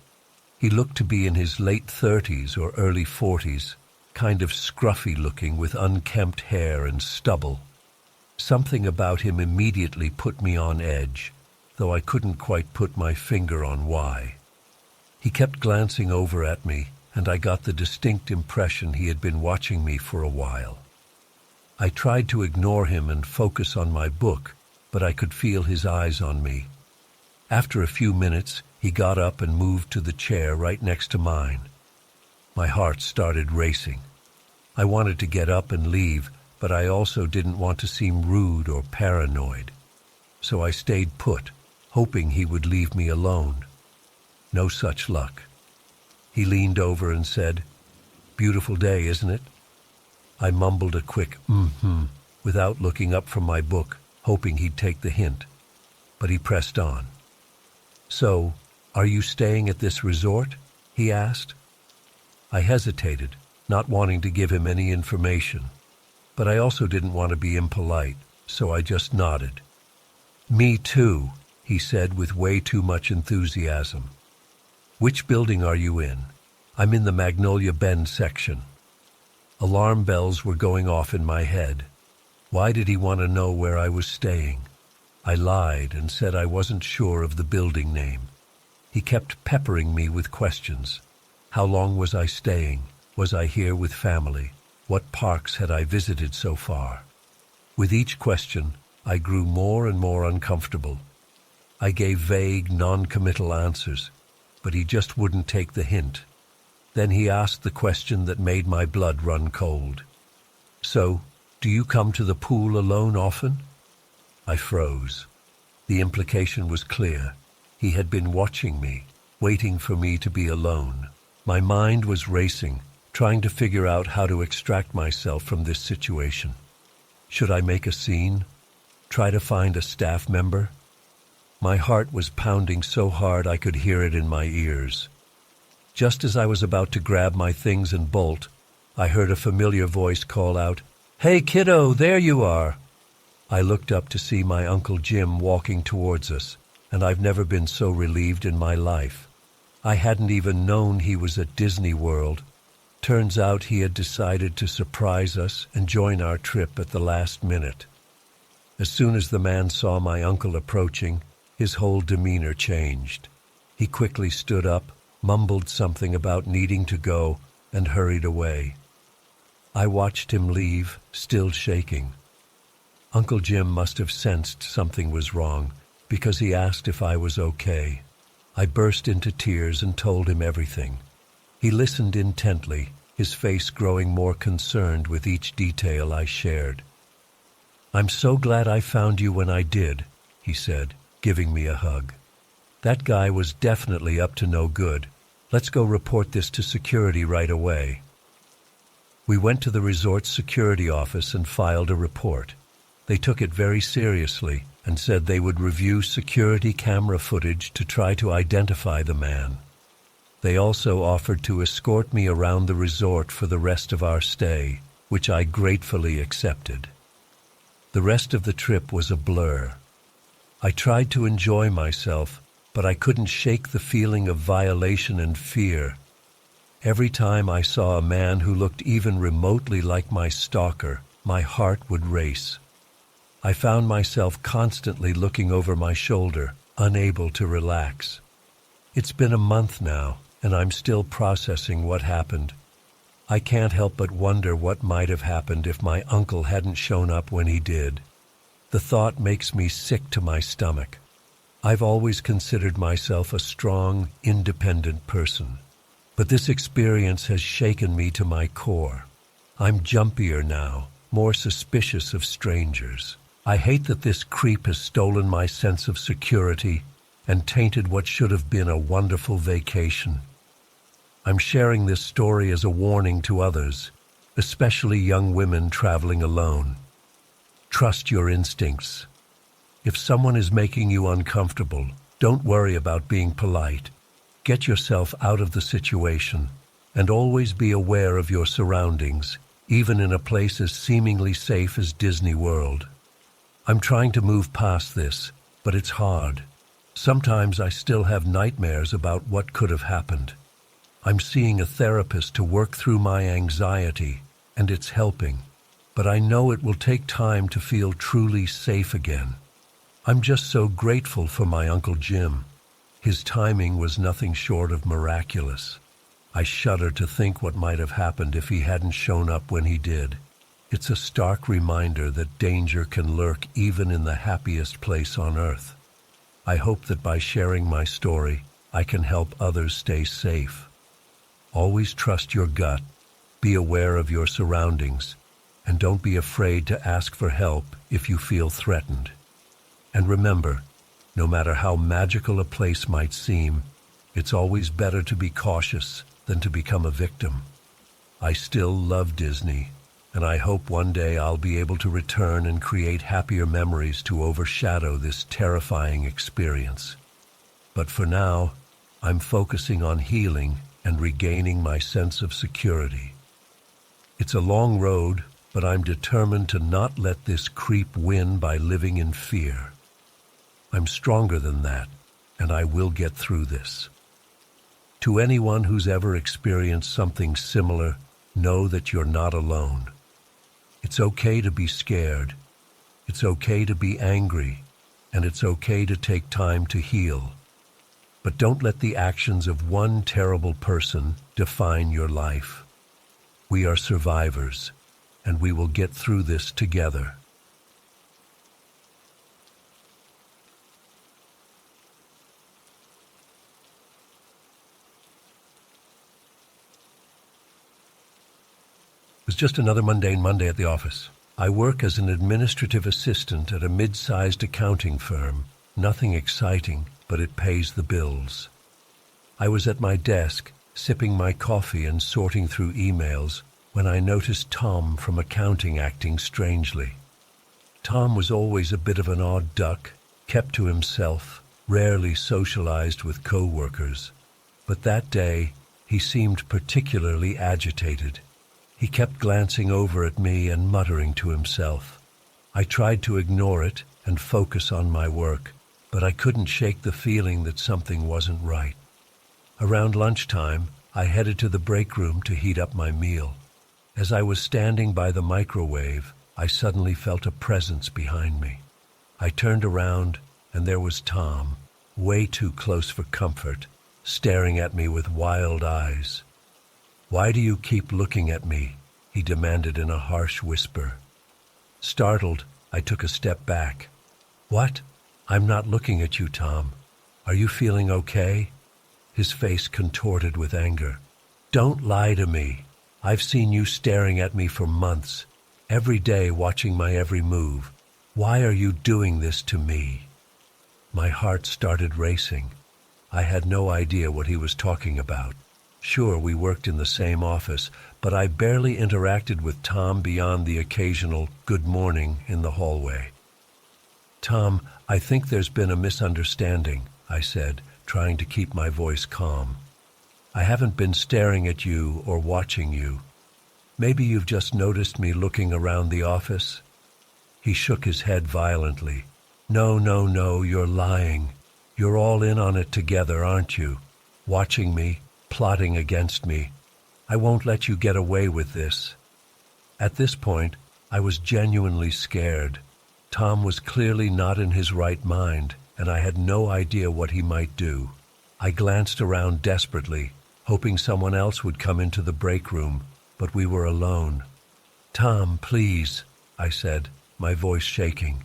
He looked to be in his late 30s or early 40s, kind of scruffy looking with unkempt hair and stubble. Something about him immediately put me on edge, though I couldn't quite put my finger on why. He kept glancing over at me, and I got the distinct impression he had been watching me for a while. I tried to ignore him and focus on my book, but I could feel his eyes on me. After a few minutes, he got up and moved to the chair right next to mine. My heart started racing. I wanted to get up and leave, but I also didn't want to seem rude or paranoid. So I stayed put, hoping he would leave me alone. No such luck. He leaned over and said, "Beautiful day, isn't it?" I mumbled a quick without looking up from my book, hoping he'd take the hint. But he pressed on. "So, are you staying at this resort?" he asked. I hesitated, not wanting to give him any information, but I also didn't want to be impolite, so I just nodded. "Me too," he said with way too much enthusiasm. "Which building are you in?" "I'm in the Magnolia Bend section." Alarm bells were going off in my head. Why did he want to know where I was staying? I lied and said I wasn't sure of the building name. He kept peppering me with questions. How long was I staying? Was I here with family? What parks had I visited so far? With each question, I grew more and more uncomfortable. I gave vague, non-committal answers, but he just wouldn't take the hint. Then he asked the question that made my blood run cold. "So, do you come to the pool alone often?" I froze. The implication was clear. He had been watching me, waiting for me to be alone. My mind was racing, trying to figure out how to extract myself from this situation. Should I make a scene? Try to find a staff member? My heart was pounding so hard I could hear it in my ears. Just as I was about to grab my things and bolt, I heard a familiar voice call out, "Hey, kiddo, there you are!" I looked up to see my Uncle Jim walking towards us, and I've never been so relieved in my life. I hadn't even known he was at Disney World. Turns out he had decided to surprise us and join our trip at the last minute. As soon as the man saw my uncle approaching, his whole demeanor changed. He quickly stood up, mumbled something about needing to go, and hurried away. I watched him leave, still shaking. Uncle Jim must have sensed something was wrong, because he asked if I was okay. I burst into tears and told him everything. He listened intently, his face growing more concerned with each detail I shared. "I'm so glad I found you when I did," he said, giving me a hug. "That guy was definitely up to no good. Let's go report this to security right away." We went to the resort's security office and filed a report. They took it very seriously and said they would review security camera footage to try to identify the man. They also offered to escort me around the resort for the rest of our stay, which I gratefully accepted. The rest of the trip was a blur. I tried to enjoy myself, but I couldn't shake the feeling of violation and fear. Every time I saw a man who looked even remotely like my stalker, my heart would race. I found myself constantly looking over my shoulder, unable to relax. It's been a month now, and I'm still processing what happened. I can't help but wonder what might have happened if my uncle hadn't shown up when he did. The thought makes me sick to my stomach. I've always considered myself a strong, independent person, but this experience has shaken me to my core. I'm jumpier now, more suspicious of strangers. I hate that this creep has stolen my sense of security and tainted what should have been a wonderful vacation. I'm sharing this story as a warning to others, especially young women traveling alone. Trust your instincts. If someone is making you uncomfortable, don't worry about being polite. Get yourself out of the situation, and always be aware of your surroundings, even in a place as seemingly safe as Disney World. I'm trying to move past this, but it's hard. Sometimes I still have nightmares about what could have happened. I'm seeing a therapist to work through my anxiety, and it's helping. But I know it will take time to feel truly safe again. I'm just so grateful for my Uncle Jim. His timing was nothing short of miraculous. I shudder to think what might have happened if he hadn't shown up when he did. It's a stark reminder that danger can lurk even in the happiest place on earth. I hope that by sharing my story, I can help others stay safe. Always trust your gut, be aware of your surroundings, and don't be afraid to ask for help if you feel threatened. And remember, no matter how magical a place might seem, it's always better to be cautious than to become a victim. I still love Disney, and I hope one day I'll be able to return and create happier memories to overshadow this terrifying experience. But for now, I'm focusing on healing and regaining my sense of security. It's a long road, but I'm determined to not let this creep win by living in fear. I'm stronger than that, and I will get through this. To anyone who's ever experienced something similar, know that you're not alone. It's okay to be scared. It's okay to be angry. And it's okay to take time to heal. But don't let the actions of one terrible person define your life. We are survivors, and we will get through this together. It was just another mundane Monday at the office. I work as an administrative assistant at a mid-sized accounting firm. Nothing exciting, but it pays the bills. I was at my desk, sipping my coffee and sorting through emails, when I noticed Tom from accounting acting strangely. Tom was always a bit of an odd duck, kept to himself, rarely socialized with co-workers. But that day, he seemed particularly agitated. He kept glancing over at me and muttering to himself. I tried to ignore it and focus on my work, but I couldn't shake the feeling that something wasn't right. Around lunchtime, I headed to the break room to heat up my meal. As I was standing by the microwave, I suddenly felt a presence behind me. I turned around, and there was Tom, way too close for comfort, staring at me with wild eyes. "Why do you keep looking at me?" he demanded in a harsh whisper. Startled, I took a step back. "What? I'm not looking at you, Tom. Are you feeling okay?" His face contorted with anger. "Don't lie to me. I've seen you staring at me for months, every day watching my every move. Why are you doing this to me?" My heart started racing. I had no idea what he was talking about. Sure, we worked in the same office, but I barely interacted with Tom beyond the occasional "good morning" in the hallway. "Tom, I think there's been a misunderstanding," I said, trying to keep my voice calm. "I haven't been staring at you or watching you. Maybe you've just noticed me looking around the office?" He shook his head violently. No, you're lying. You're all in on it together, aren't you? Watching me, plotting against me. I won't let you get away with this." At this point, I was genuinely scared. Tom was clearly not in his right mind, and I had no idea what he might do. I glanced around desperately, hoping someone else would come into the break room, but we were alone. "Tom, please," I said, my voice shaking.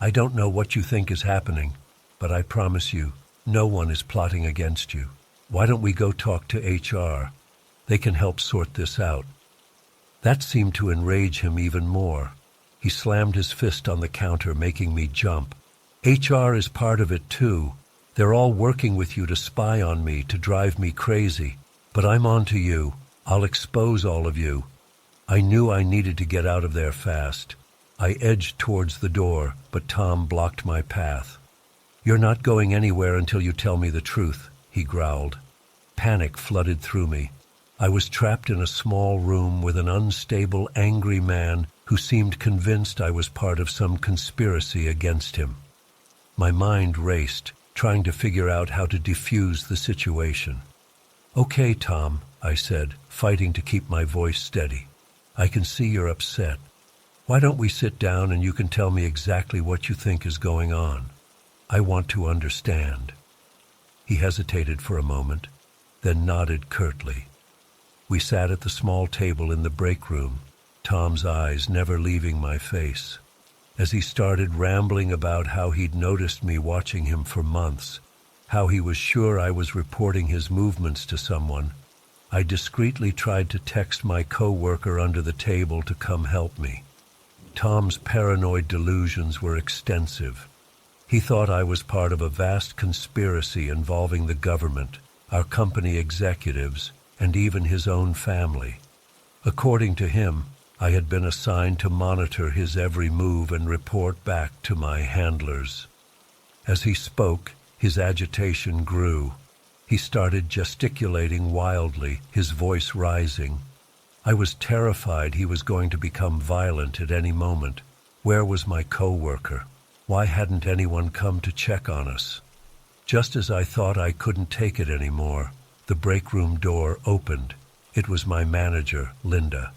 "I don't know what you think is happening, but I promise you, no one is plotting against you. Why don't we go talk to HR? They can help sort this out." That seemed to enrage him even more. He slammed his fist on the counter, making me jump. "HR is part of it too. They're all working with you to spy on me, to drive me crazy. But I'm on to you. I'll expose all of you." I knew I needed to get out of there fast. I edged towards the door, but Tom blocked my path. "You're not going anywhere until you tell me the truth," he growled. Panic flooded through me. I was trapped in a small room with an unstable, angry man who seemed convinced I was part of some conspiracy against him. My mind raced, trying to figure out how to defuse the situation. "Okay, Tom," I said, fighting to keep my voice steady. "I can see you're upset. Why don't we sit down and you can tell me exactly what you think is going on? I want to understand." He hesitated for a moment, then nodded curtly. We sat at the small table in the break room, Tom's eyes never leaving my face. As he started rambling about how he'd noticed me watching him for months, how he was sure I was reporting his movements to someone, I discreetly tried to text my co-worker under the table to come help me. Tom's paranoid delusions were extensive. He thought I was part of a vast conspiracy involving the government, our company executives, and even his own family. According to him, I had been assigned to monitor his every move and report back to my handlers. As he spoke, his agitation grew. He started gesticulating wildly, his voice rising. I was terrified he was going to become violent at any moment. Where was my co-worker? Why hadn't anyone come to check on us? Just as I thought I couldn't take it anymore, the break room door opened. It was my manager, Linda.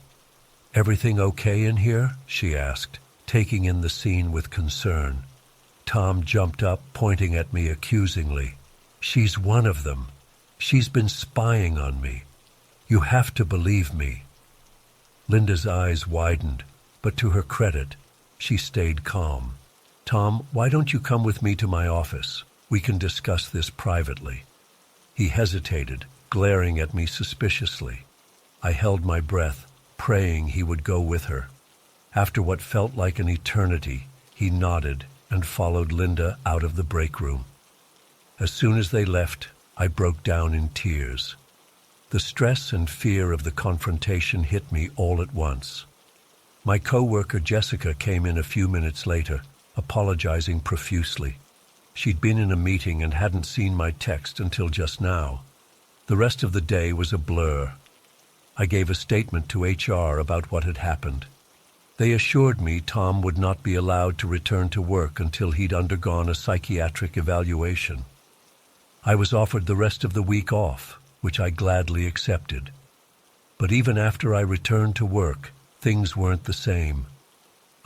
"Everything okay in here?" she asked, taking in the scene with concern. Tom jumped up, pointing at me accusingly. "She's one of them. She's been spying on me. You have to believe me." Linda's eyes widened, but to her credit, she stayed calm. "Tom, why don't you come with me to my office? We can discuss this privately." He hesitated, glaring at me suspiciously. I held my breath, praying he would go with her. After what felt like an eternity, he nodded and followed Linda out of the break room. As soon as they left, I broke down in tears. The stress and fear of the confrontation hit me all at once. My co-worker Jessica came in a few minutes later, apologizing profusely. She'd been in a meeting and hadn't seen my text until just now. The rest of the day was a blur. I gave a statement to HR about what had happened. They assured me Tom would not be allowed to return to work until he'd undergone a psychiatric evaluation. I was offered the rest of the week off, which I gladly accepted. But even after I returned to work, things weren't the same.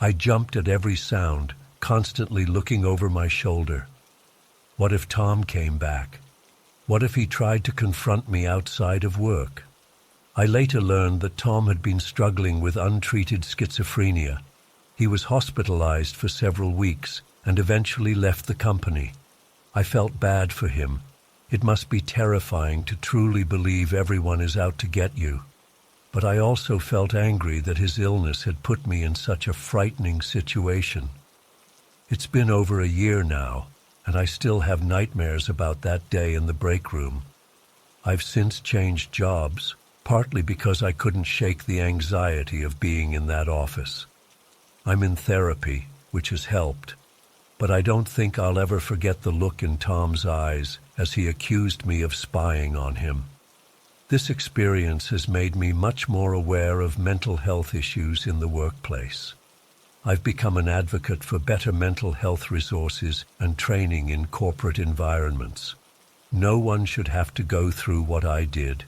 I jumped at every sound, constantly looking over my shoulder. What if Tom came back? What if he tried to confront me outside of work? I later learned that Tom had been struggling with untreated schizophrenia. He was hospitalized for several weeks and eventually left the company. I felt bad for him. It must be terrifying to truly believe everyone is out to get you. But I also felt angry that his illness had put me in such a frightening situation. It's been over a year now, and I still have nightmares about that day in the break room. I've since changed jobs, partly because I couldn't shake the anxiety of being in that office. I'm in therapy, which has helped, but I don't think I'll ever forget the look in Tom's eyes as he accused me of spying on him. This experience has made me much more aware of mental health issues in the workplace. I've become an advocate for better mental health resources and training in corporate environments. No one should have to go through what I did,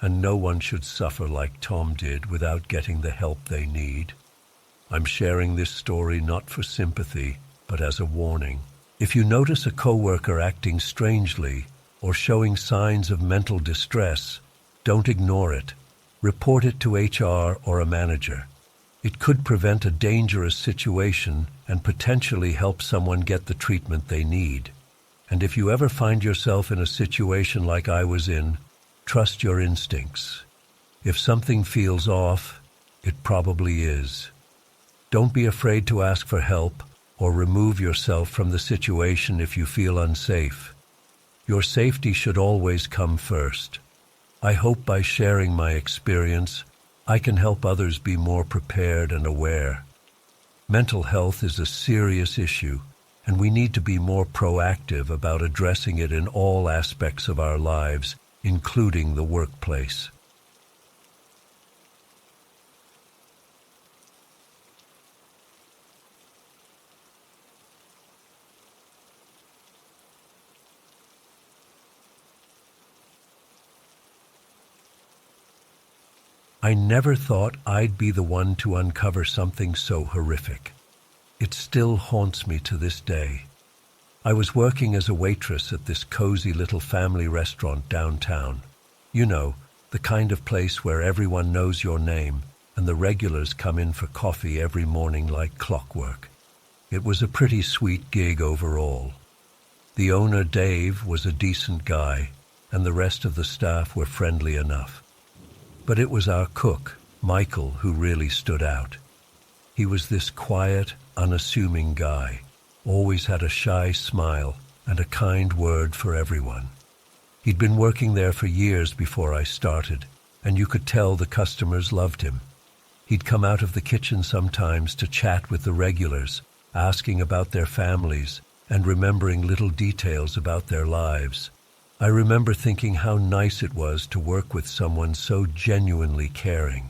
and no one should suffer like Tom did without getting the help they need. I'm sharing this story not for sympathy, but as a warning. If you notice a coworker acting strangely or showing signs of mental distress, don't ignore it. Report it to HR or a manager. It could prevent a dangerous situation and potentially help someone get the treatment they need. And if you ever find yourself in a situation like I was in, trust your instincts. If something feels off, it probably is. Don't be afraid to ask for help or remove yourself from the situation if you feel unsafe. Your safety should always come first. I hope by sharing my experience, I can help others be more prepared and aware. Mental health is a serious issue, and we need to be more proactive about addressing it in all aspects of our lives, including the workplace. I never thought I'd be the one to uncover something so horrific. It still haunts me to this day. I was working as a waitress at this cozy little family restaurant downtown. You know, the kind of place where everyone knows your name and the regulars come in for coffee every morning like clockwork. It was a pretty sweet gig overall. The owner, Dave, was a decent guy, and the rest of the staff were friendly enough. But it was our cook, Michael, who really stood out. He was this quiet, unassuming guy, always had a shy smile and a kind word for everyone. He'd been working there for years before I started, and you could tell the customers loved him. He'd come out of the kitchen sometimes to chat with the regulars, asking about their families and remembering little details about their lives. I remember thinking how nice it was to work with someone so genuinely caring.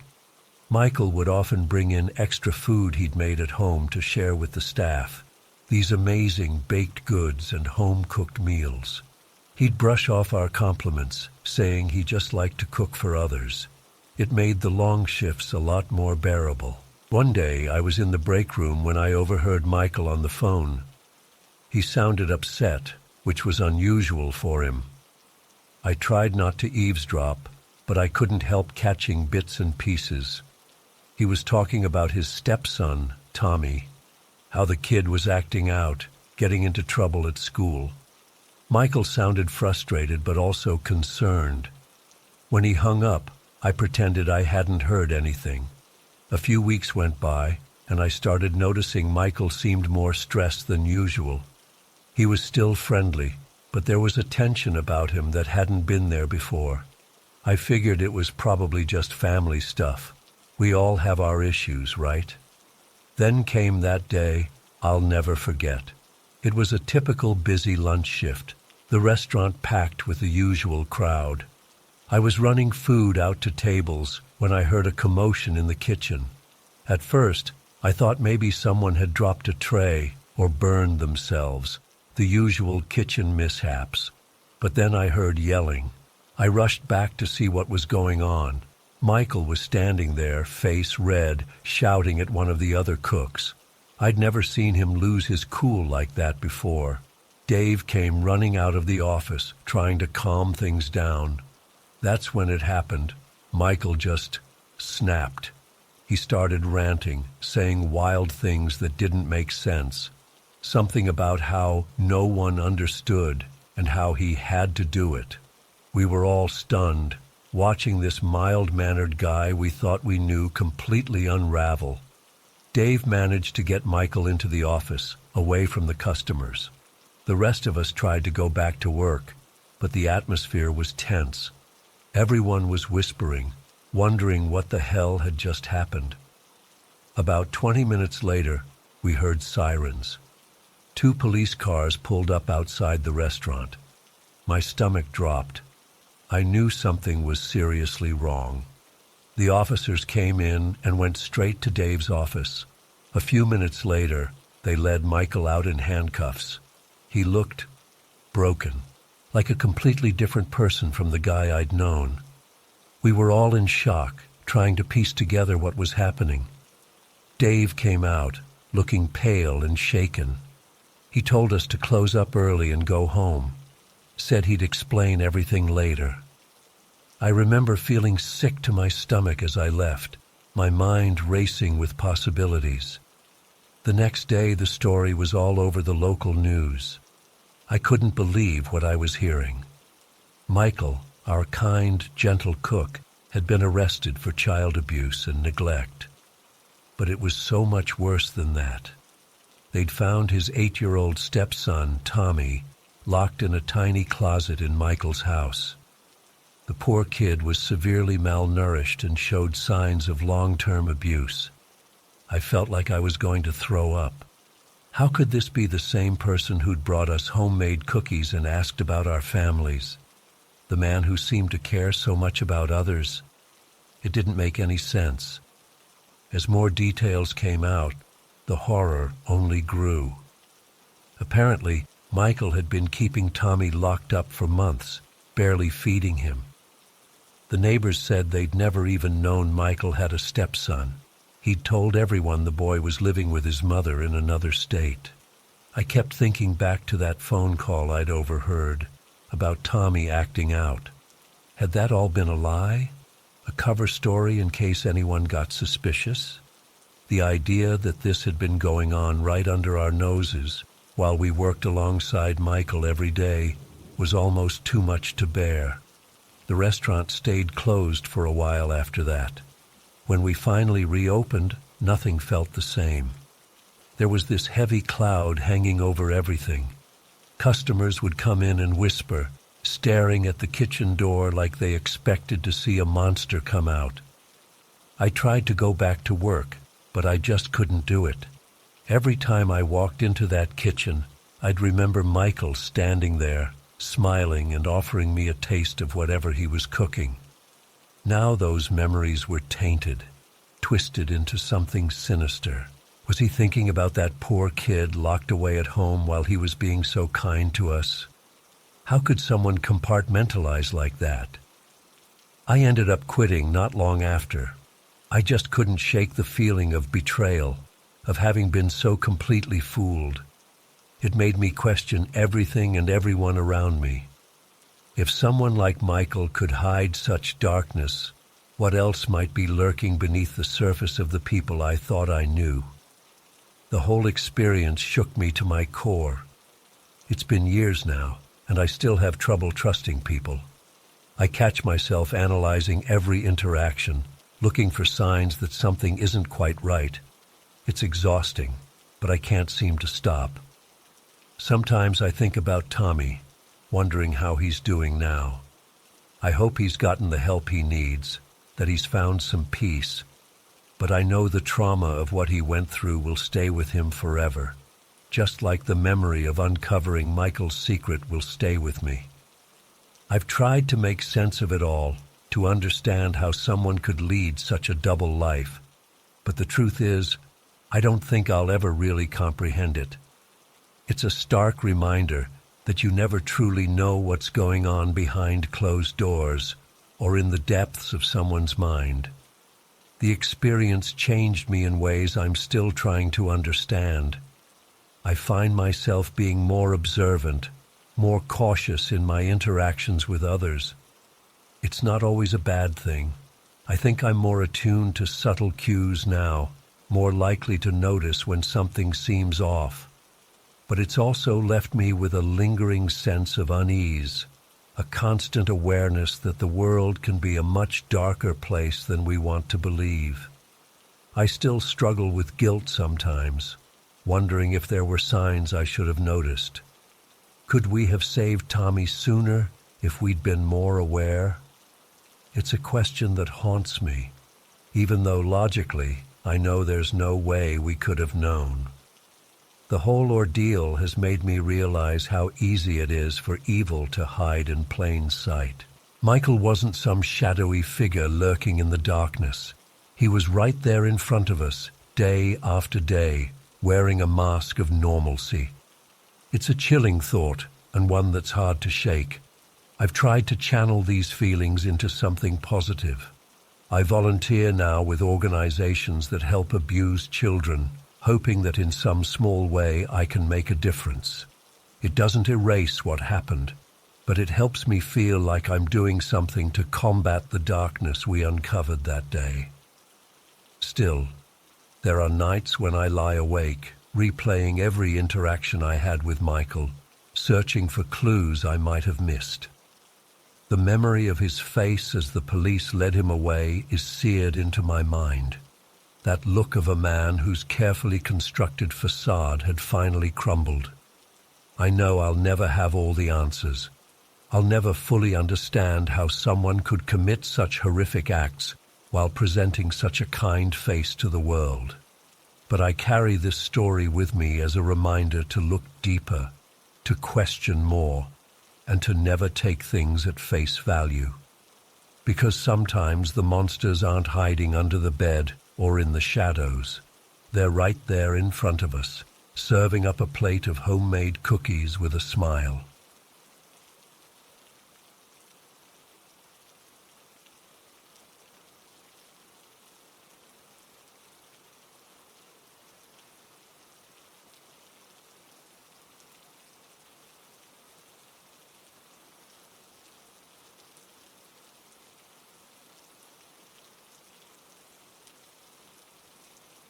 Michael would often bring in extra food he'd made at home to share with the staff, these amazing baked goods and home-cooked meals. He'd brush off our compliments, saying he just liked to cook for others. It made the long shifts a lot more bearable. One day I was in the break room when I overheard Michael on the phone. He sounded upset, which was unusual for him. I tried not to eavesdrop, but I couldn't help catching bits and pieces. He was talking about his stepson, Tommy, how the kid was acting out, getting into trouble at school. Michael sounded frustrated but also concerned. When he hung up, I pretended I hadn't heard anything. A few weeks went by, and I started noticing Michael seemed more stressed than usual. He was still friendly, but there was a tension about him that hadn't been there before. I figured it was probably just family stuff. We all have our issues, right? Then came that day I'll never forget. It was a typical busy lunch shift, the restaurant packed with the usual crowd. I was running food out to tables when I heard a commotion in the kitchen. At first, I thought maybe someone had dropped a tray or burned themselves, the usual kitchen mishaps. But then I heard yelling. I rushed back to see what was going on. Michael was standing there, face red, shouting at one of the other cooks. I'd never seen him lose his cool like that before. Dave came running out of the office, trying to calm things down. That's when it happened. Michael just snapped. He started ranting, saying wild things that didn't make sense. Something about how no one understood and how he had to do it. We were all stunned, watching this mild-mannered guy we thought we knew completely unravel. Dave managed to get Michael into the office, away from the customers. The rest of us tried to go back to work, but the atmosphere was tense. Everyone was whispering, wondering what the hell had just happened. About 20 minutes later, we heard sirens. 2 police cars pulled up outside the restaurant. My stomach dropped. I knew something was seriously wrong. The officers came in and went straight to Dave's office. A few minutes later, they led Michael out in handcuffs. He looked broken, like a completely different person from the guy I'd known. We were all in shock, trying to piece together what was happening. Dave came out, looking pale and shaken. He told us to close up early and go home, said he'd explain everything later. I remember feeling sick to my stomach as I left, my mind racing with possibilities. The next day, the story was all over the local news. I couldn't believe what I was hearing. Michael, our kind, gentle cook, had been arrested for child abuse and neglect. But it was so much worse than that. They'd found his 8-year-old stepson, Tommy, locked in a tiny closet in Michael's house. The poor kid was severely malnourished and showed signs of long-term abuse. I felt like I was going to throw up. How could this be the same person who'd brought us homemade cookies and asked about our families? The man who seemed to care so much about others? It didn't make any sense. As more details came out, the horror only grew. Apparently, Michael had been keeping Tommy locked up for months, barely feeding him. The neighbors said they'd never even known Michael had a stepson. He'd told everyone the boy was living with his mother in another state. I kept thinking back to that phone call I'd overheard, about Tommy acting out. Had that all been a lie? A cover story in case anyone got suspicious? The idea that this had been going on right under our noses while we worked alongside Michael every day was almost too much to bear. The restaurant stayed closed for a while after that. When we finally reopened, nothing felt the same. There was this heavy cloud hanging over everything. Customers would come in and whisper, staring at the kitchen door like they expected to see a monster come out. I tried to go back to work, but I just couldn't do it. Every time I walked into that kitchen, I'd remember Michael standing there, smiling and offering me a taste of whatever he was cooking. Now those memories were tainted, twisted into something sinister. Was he thinking about that poor kid locked away at home while he was being so kind to us? How could someone compartmentalize like that? I ended up quitting not long after. I just couldn't shake the feeling of betrayal, of having been so completely fooled. It made me question everything and everyone around me. If someone like Michael could hide such darkness, what else might be lurking beneath the surface of the people I thought I knew? The whole experience shook me to my core. It's been years now, and I still have trouble trusting people. I catch myself analyzing every interaction, looking for signs that something isn't quite right. It's exhausting, but I can't seem to stop. Sometimes I think about Tommy, wondering how he's doing now. I hope he's gotten the help he needs, that he's found some peace, but I know the trauma of what he went through will stay with him forever, just like the memory of uncovering Michael's secret will stay with me. I've tried to make sense of it all, to understand how someone could lead such a double life, but the truth is, I don't think I'll ever really comprehend it. It's a stark reminder that you never truly know what's going on behind closed doors or in the depths of someone's mind. The experience changed me in ways I'm still trying to understand. I find myself being more observant, more cautious in my interactions with others. It's not always a bad thing. I think I'm more attuned to subtle cues now, more likely to notice when something seems off. But it's also left me with a lingering sense of unease, a constant awareness that the world can be a much darker place than we want to believe. I still struggle with guilt sometimes, wondering if there were signs I should have noticed. Could we have saved Tommy sooner if we'd been more aware? It's a question that haunts me, even though logically I know there's no way we could have known. The whole ordeal has made me realize how easy it is for evil to hide in plain sight. Michael wasn't some shadowy figure lurking in the darkness. He was right there in front of us, day after day, wearing a mask of normalcy. It's a chilling thought, and one that's hard to shake. I've tried to channel these feelings into something positive. I volunteer now with organizations that help abused children, hoping that in some small way I can make a difference. It doesn't erase what happened, but it helps me feel like I'm doing something to combat the darkness we uncovered that day. Still, there are nights when I lie awake, replaying every interaction I had with Michael, searching for clues I might have missed. The memory of his face as the police led him away is seared into my mind. That look of a man whose carefully constructed facade had finally crumbled. I know I'll never have all the answers. I'll never fully understand how someone could commit such horrific acts while presenting such a kind face to the world. But I carry this story with me as a reminder to look deeper, to question more, and to never take things at face value. Because sometimes the monsters aren't hiding under the bed or in the shadows. They're right there in front of us, serving up a plate of homemade cookies with a smile.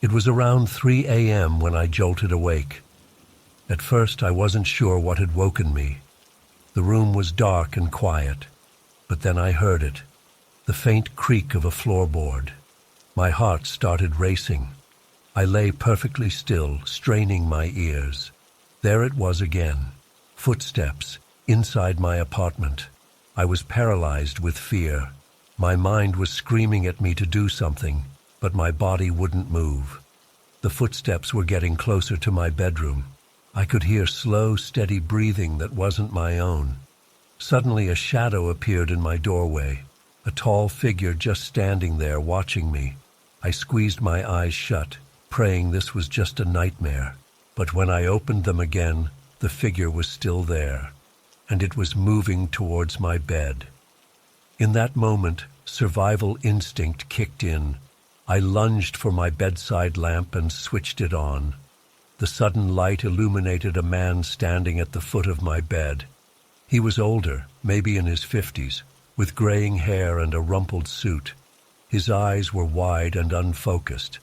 It was around 3 a.m. when I jolted awake. At first, I wasn't sure what had woken me. The room was dark and quiet, but then I heard it, the faint creak of a floorboard. My heart started racing. I lay perfectly still, straining my ears. There it was again, footsteps, inside my apartment. I was paralyzed with fear. My mind was screaming at me to do something, but my body wouldn't move. The footsteps were getting closer to my bedroom. I could hear slow, steady breathing that wasn't my own. Suddenly a shadow appeared in my doorway, a tall figure just standing there watching me. I squeezed my eyes shut, praying this was just a nightmare. But when I opened them again, the figure was still there, and it was moving towards my bed. In that moment, survival instinct kicked in. I lunged for my bedside lamp and switched it on. The sudden light illuminated a man standing at the foot of my bed. He was older, maybe in his 50s, with graying hair and a rumpled suit. His eyes were wide and unfocused.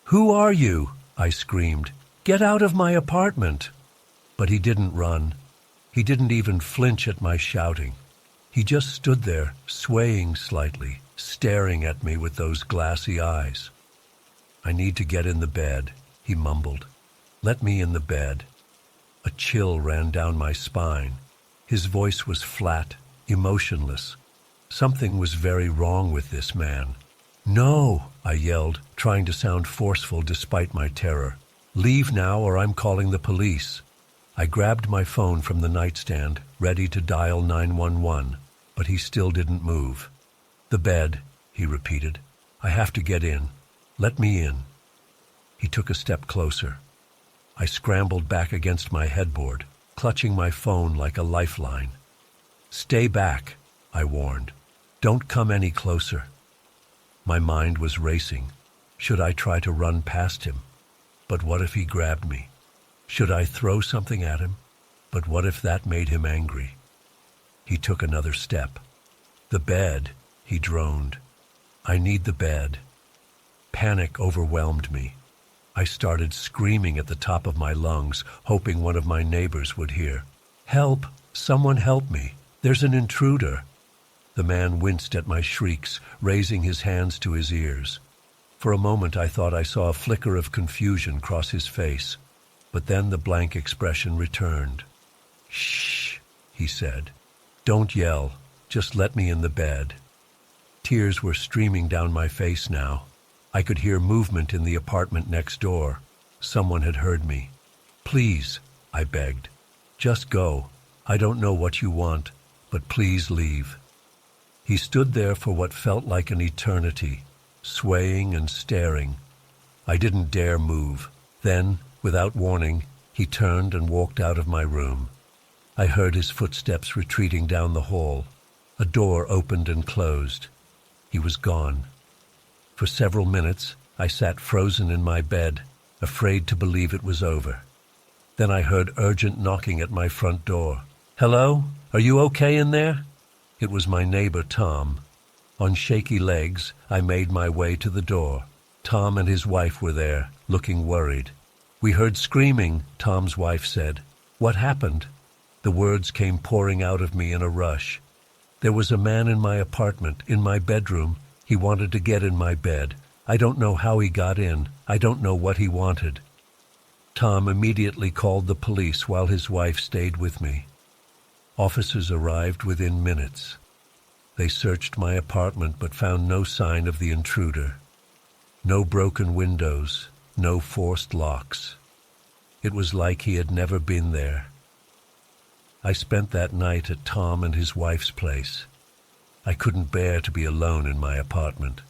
"Who are you?" I screamed. "Get out of my apartment!" But he didn't run. He didn't even flinch at my shouting. He just stood there, swaying slightly, staring at me with those glassy eyes. "I need to get in the bed," he mumbled. "Let me in the bed." A chill ran down my spine. His voice was flat, emotionless. Something was very wrong with this man. "No," I yelled, trying to sound forceful despite my terror. "Leave now or I'm calling the police." I grabbed my phone from the nightstand, ready to dial 911, but he still didn't move. "The bed," he repeated. "I have to get in. Let me in." He took a step closer. I scrambled back against my headboard, clutching my phone like a lifeline. "Stay back," I warned. "Don't come any closer." My mind was racing. Should I try to run past him? But what if he grabbed me? Should I throw something at him? But what if that made him angry? He took another step. "The bed," he droned. "I need the bed." Panic overwhelmed me. I started screaming at the top of my lungs, hoping one of my neighbors would hear. "Help! Someone help me! There's an intruder!" The man winced at my shrieks, raising his hands to his ears. For a moment I thought I saw a flicker of confusion cross his face, but then the blank expression returned. "Shh," he said. "Don't yell. Just let me in the bed." Tears were streaming down my face now. I could hear movement in the apartment next door. Someone had heard me. "Please," I begged. "Just go. I don't know what you want, but please leave." He stood there for what felt like an eternity, swaying and staring. I didn't dare move. Then, without warning, he turned and walked out of my room. I heard his footsteps retreating down the hall. A door opened and closed. He was gone. For several minutes, I sat frozen in my bed, afraid to believe it was over. Then I heard urgent knocking at my front door. "Hello? Are you okay in there?" It was my neighbor, Tom. On shaky legs, I made my way to the door. Tom and his wife were there, looking worried. "We heard screaming," Tom's wife said. "What happened?" The words came pouring out of me in a rush. "There was a man in my apartment, in my bedroom. He wanted to get in my bed. I don't know how he got in. I don't know what he wanted." Tom immediately called the police while his wife stayed with me. Officers arrived within minutes. They searched my apartment but found no sign of the intruder. No broken windows, no forced locks. It was like he had never been there. I spent that night at Tom and his wife's place. I couldn't bear to be alone in my apartment.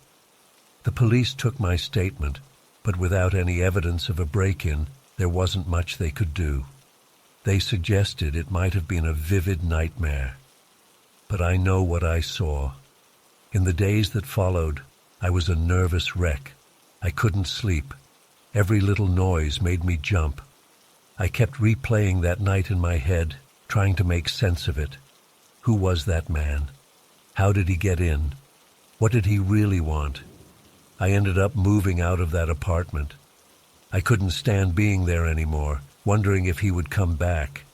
The police took my statement, but without any evidence of a break-in, there wasn't much they could do. They suggested it might have been a vivid nightmare. But I know what I saw. In the days that followed, I was a nervous wreck. I couldn't sleep. Every little noise made me jump. I kept replaying that night in my head, trying to make sense of it. Who was that man? How did he get in? What did he really want? I ended up moving out of that apartment. I couldn't stand being there anymore, wondering if he would come back.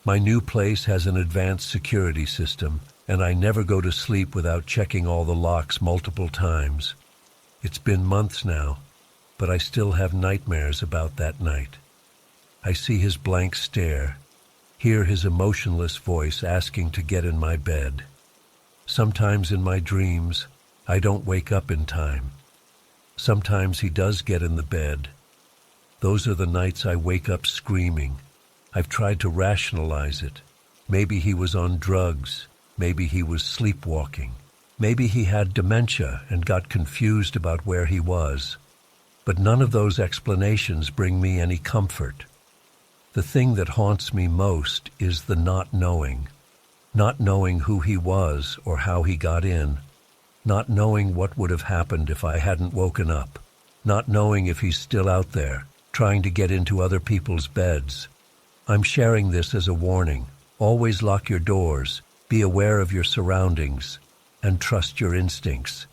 My new place has an advanced security system, and I never go to sleep without checking all the locks multiple times. It's been months now, but I still have nightmares about that night. I see his blank stare, hear his emotionless voice asking to get in my bed. Sometimes in my dreams, I don't wake up in time. Sometimes he does get in the bed. Those are the nights I wake up screaming. I've tried to rationalize it. Maybe he was on drugs. Maybe he was sleepwalking. Maybe he had dementia and got confused about where he was. But none of those explanations bring me any comfort. The thing that haunts me most is the not knowing. Not knowing who he was or how he got in. Not knowing what would have happened if I hadn't woken up. Not knowing if he's still out there, trying to get into other people's beds. I'm sharing this as a warning. Always lock your doors, be aware of your surroundings, and trust your instincts.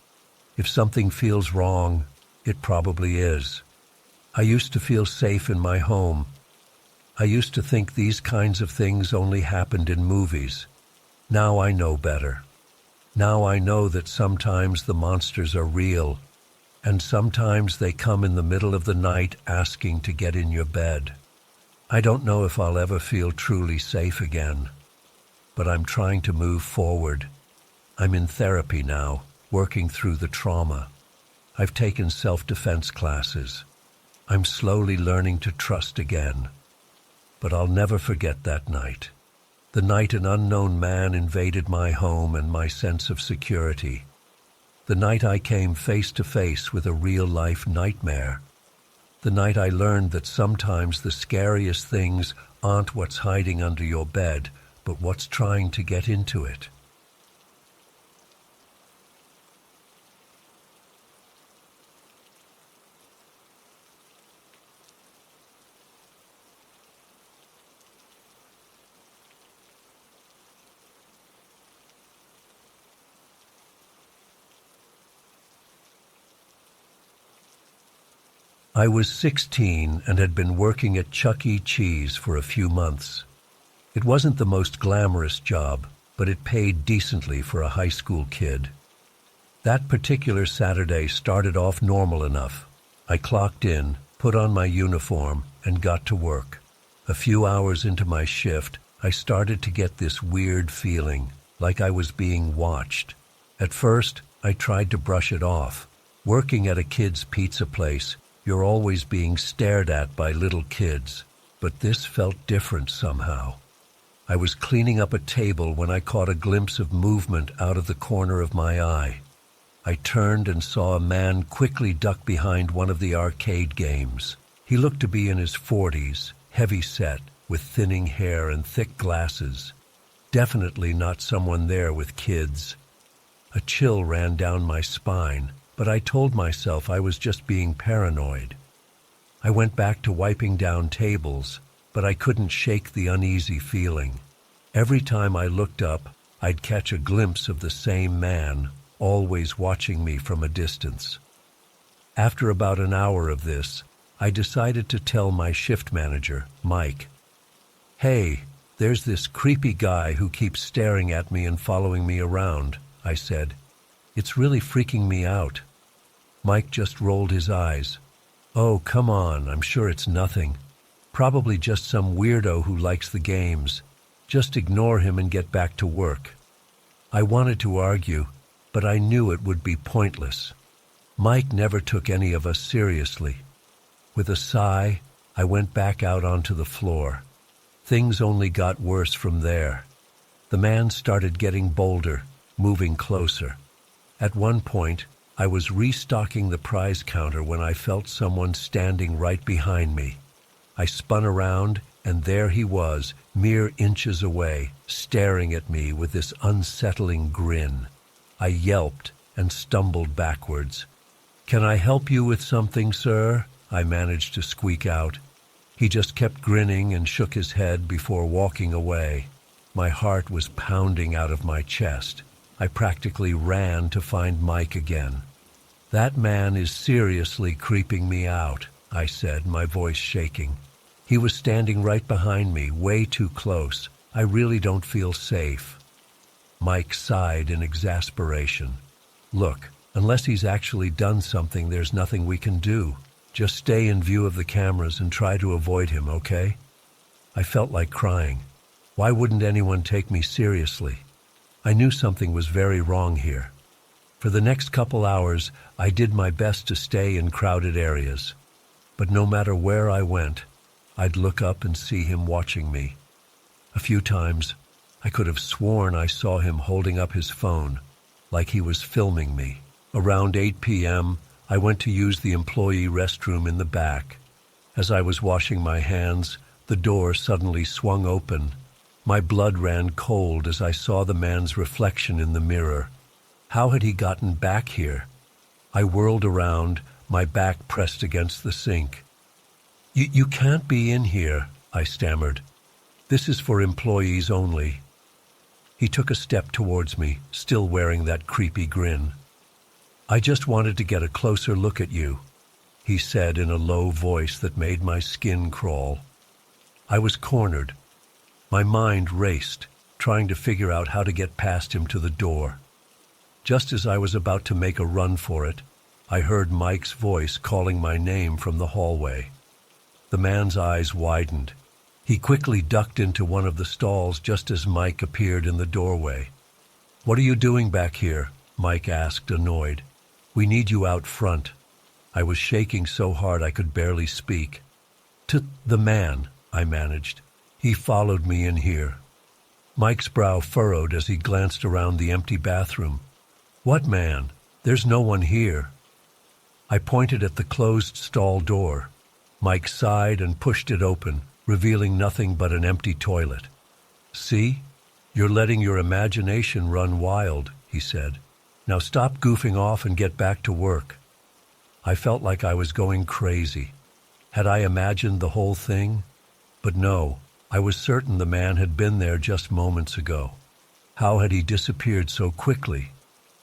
If something feels wrong, it probably is. I used to feel safe in my home. I used to think these kinds of things only happened in movies. Now I know better. Now I know that sometimes the monsters are real, and sometimes they come in the middle of the night asking to get in your bed. I don't know if I'll ever feel truly safe again, but I'm trying to move forward. I'm in therapy now, working through the trauma. I've taken self-defense classes. I'm slowly learning to trust again. But I'll never forget that night. The night an unknown man invaded my home and my sense of security. The night I came face to face with a real-life nightmare. The night I learned that sometimes the scariest things aren't what's hiding under your bed, but what's trying to get into it. I was 16 and had been working at Chuck E. Cheese for a few months. It wasn't the most glamorous job, but it paid decently for a high school kid. That particular Saturday started off normal enough. I clocked in, put on my uniform, and got to work. A few hours into my shift, I started to get this weird feeling, like I was being watched. At first, I tried to brush it off. Working at a kid's pizza place, you're always being stared at by little kids, but this felt different somehow. I was cleaning up a table when I caught a glimpse of movement out of the corner of my eye. I turned and saw a man quickly duck behind one of the arcade games. He looked to be in his 40s, heavy-set, with thinning hair and thick glasses. Definitely not someone there with kids. A chill ran down my spine, but I told myself I was just being paranoid. I went back to wiping down tables, but I couldn't shake the uneasy feeling. Every time I looked up, I'd catch a glimpse of the same man, always watching me from a distance. After about an hour of this, I decided to tell my shift manager, Mike, "Hey, there's this creepy guy who keeps staring at me and following me around," I said. "It's really freaking me out." Mike just rolled his eyes. "Oh, come on, I'm sure it's nothing. Probably just some weirdo who likes the games. Just ignore him and get back to work." I wanted to argue, but I knew it would be pointless. Mike never took any of us seriously. With a sigh, I went back out onto the floor. Things only got worse from there. The man started getting bolder, moving closer. At one point, I was restocking the prize counter when I felt someone standing right behind me. I spun around, and there he was, mere inches away, staring at me with this unsettling grin. I yelped and stumbled backwards. "Can I help you with something, sir?" I managed to squeak out. He just kept grinning and shook his head before walking away. My heart was pounding out of my chest. I practically ran to find Mike again. "That man is seriously creeping me out," I said, my voice shaking. "He was standing right behind me, way too close. I really don't feel safe." Mike sighed in exasperation. "Look, unless he's actually done something, there's nothing we can do. Just stay in view of the cameras and try to avoid him, okay?" I felt like crying. Why wouldn't anyone take me seriously? I knew something was very wrong here. For the next couple hours, I did my best to stay in crowded areas. But no matter where I went, I'd look up and see him watching me. A few times, I could have sworn I saw him holding up his phone, like he was filming me. Around 8 p.m., I went to use the employee restroom in the back. As I was washing my hands, the door suddenly swung open. My blood ran cold as I saw the man's reflection in the mirror. How had he gotten back here? I whirled around, my back pressed against the sink. You can't be in here," I stammered. "This is for employees only." He took a step towards me, still wearing that creepy grin. "I just wanted to get a closer look at you," he said in a low voice that made my skin crawl. I was cornered. My mind raced, trying to figure out how to get past him to the door. Just as I was about to make a run for it, I heard Mike's voice calling my name from the hallway. The man's eyes widened. He quickly ducked into one of the stalls just as Mike appeared in the doorway. "What are you doing back here?" Mike asked, annoyed. "We need you out front." I was shaking so hard I could barely speak. "To the man," I managed. "He followed me in here." Mike's brow furrowed as he glanced around the empty bathroom. "What man? There's no one here." I pointed at the closed stall door. Mike sighed and pushed it open, revealing nothing but an empty toilet. "See? You're letting your imagination run wild," he said. "Now stop goofing off and get back to work." I felt like I was going crazy. Had I imagined the whole thing? But no, I was certain the man had been there just moments ago. How had he disappeared so quickly?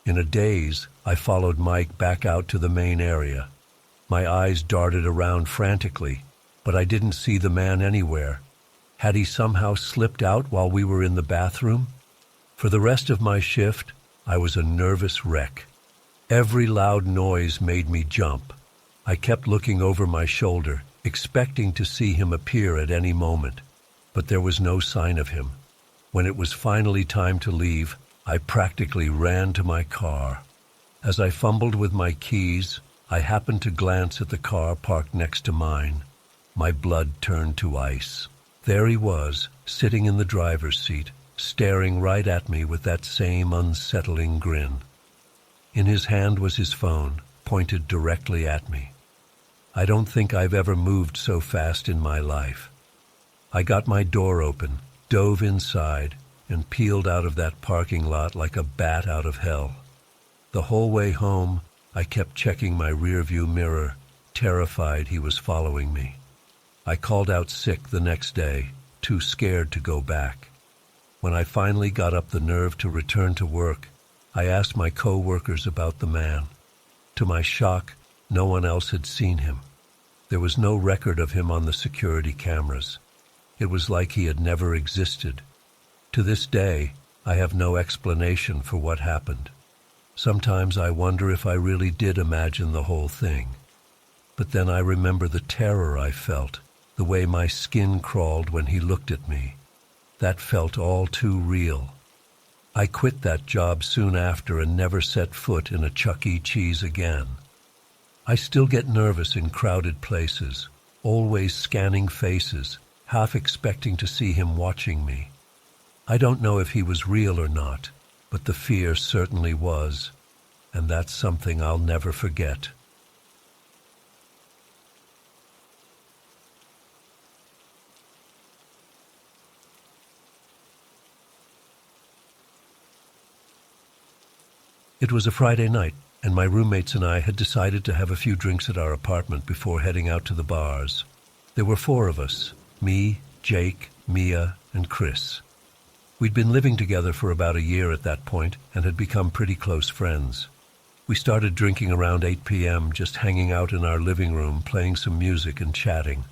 In a daze, I followed Mike back out to the main area. My eyes darted around frantically, but I didn't see the man anywhere. Had he somehow slipped out while we were in the bathroom? For the rest of my shift, I was a nervous wreck. Every loud noise made me jump. I kept looking over my shoulder, expecting to see him appear at any moment, but there was no sign of him. When it was finally time to leave, I practically ran to my car. As I fumbled with my keys, I happened to glance at the car parked next to mine. My blood turned to ice. There he was, sitting in the driver's seat, staring right at me with that same unsettling grin. In his hand was his phone, pointed directly at me. I don't think I've ever moved so fast in my life. I got my door open, dove inside, and peeled out of that parking lot like a bat out of hell. The whole way home, I kept checking my rearview mirror, terrified he was following me. I called out sick the next day, too scared to go back. When I finally got up the nerve to return to work, I asked my co-workers about the man. To my shock, no one else had seen him. There was no record of him on the security cameras. It was like he had never existed. To this day, I have no explanation for what happened. Sometimes I wonder if I really did imagine the whole thing. But then I remember the terror I felt, the way my skin crawled when he looked at me. That felt all too real. I quit that job soon after and never set foot in a Chuck E. Cheese again. I still get nervous in crowded places, always scanning faces, half expecting to see him watching me. I don't know if he was real or not, but the fear certainly was, and that's something I'll never forget. It was a Friday night, and my roommates and I had decided to have a few drinks at our apartment before heading out to the bars. There were 4 of us, me, Jake, Mia, and Chris. We'd been living together for about a year at that point and had become pretty close friends. We started drinking around 8 p.m., just hanging out in our living room, playing some music and chatting.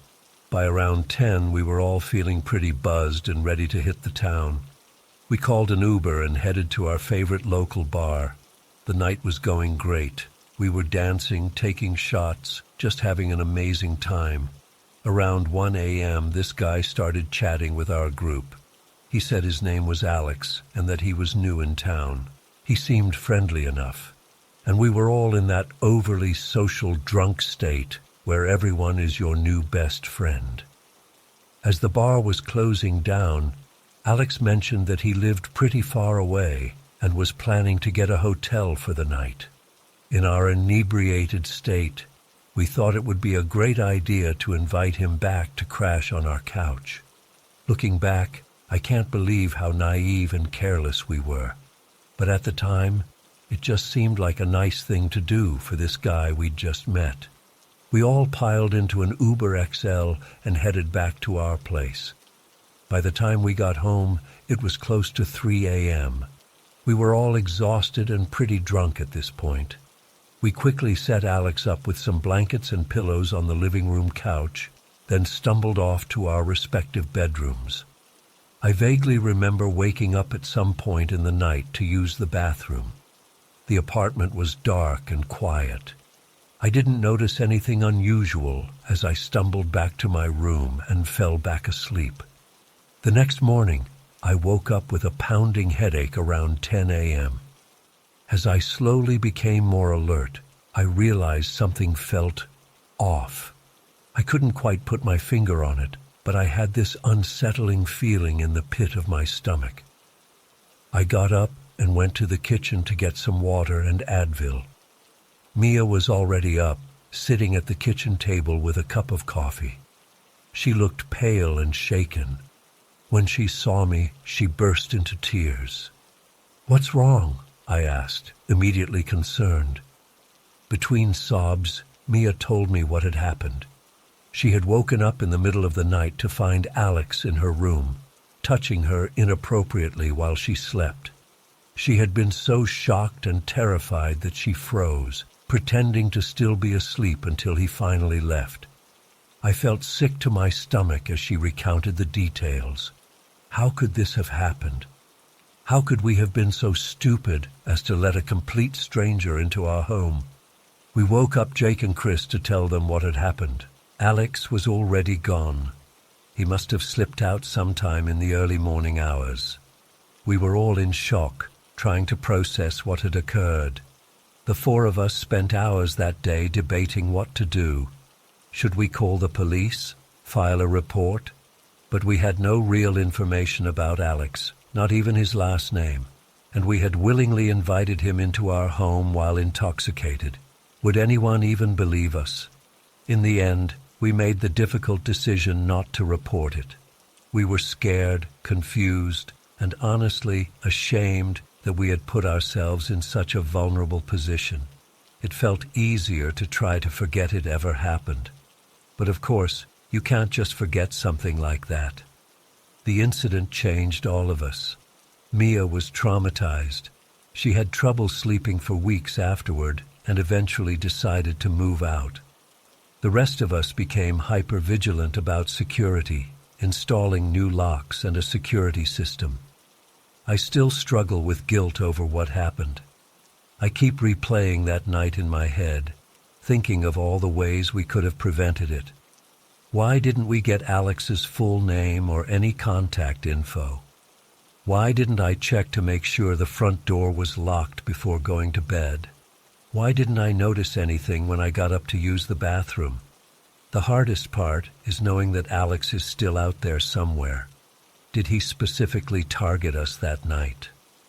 By around 10, we were all feeling pretty buzzed and ready to hit the town. We called an Uber and headed to our favorite local bar. The night was going great. We were dancing, taking shots, just having an amazing time. Around 1 a.m., this guy started chatting with our group. He said his name was Alex and that he was new in town. He seemed friendly enough. And we were all in that overly social drunk state where everyone is your new best friend. As the bar was closing down, Alex mentioned that he lived pretty far away and was planning to get a hotel for the night. In our inebriated state, we thought it would be a great idea to invite him back to crash on our couch. Looking back, I can't believe how naive and careless we were. But at the time, it just seemed like a nice thing to do for this guy we'd just met. We all piled into an Uber XL and headed back to our place. By the time we got home, it was close to 3 a.m. We were all exhausted and pretty drunk at this point. We quickly set Alex up with some blankets and pillows on the living room couch, then stumbled off to our respective bedrooms. I vaguely remember waking up at some point in the night to use the bathroom. The apartment was dark and quiet. I didn't notice anything unusual as I stumbled back to my room and fell back asleep. The next morning, I woke up with a pounding headache around 10 a.m. As I slowly became more alert, I realized something felt off. I couldn't quite put my finger on it, but I had this unsettling feeling in the pit of my stomach. I got up and went to the kitchen to get some water and Advil. Mia was already up, sitting at the kitchen table with a cup of coffee. She looked pale and shaken. When she saw me, she burst into tears. "What's wrong?" I asked, immediately concerned. Between sobs, Mia told me what had happened. She had woken up in the middle of the night to find Alex in her room, touching her inappropriately while she slept. She had been so shocked and terrified that she froze, pretending to still be asleep until he finally left. I felt sick to my stomach as she recounted the details. How could this have happened? How could we have been so stupid as to let a complete stranger into our home? We woke up Jake and Chris to tell them what had happened. Alex was already gone. He must have slipped out sometime in the early morning hours. We were all in shock, trying to process what had occurred. The 4 of us spent hours that day debating what to do. Should we call the police? File a report? But we had no real information about Alex, not even his last name, and we had willingly invited him into our home while intoxicated. Would anyone even believe us? In the end, we made the difficult decision not to report it. We were scared, confused, and honestly ashamed that we had put ourselves in such a vulnerable position. It felt easier to try to forget it ever happened. But of course, you can't just forget something like that. The incident changed all of us. Mia was traumatized. She had trouble sleeping for weeks afterward and eventually decided to move out. The rest of us became hyper-vigilant about security, installing new locks and a security system. I still struggle with guilt over what happened. I keep replaying that night in my head, thinking of all the ways we could have prevented it. Why didn't we get Alex's full name or any contact info? Why didn't I check to make sure the front door was locked before going to bed? Why didn't I notice anything when I got up to use the bathroom? The hardest part is knowing that Alex is still out there somewhere. Did he specifically target us that night?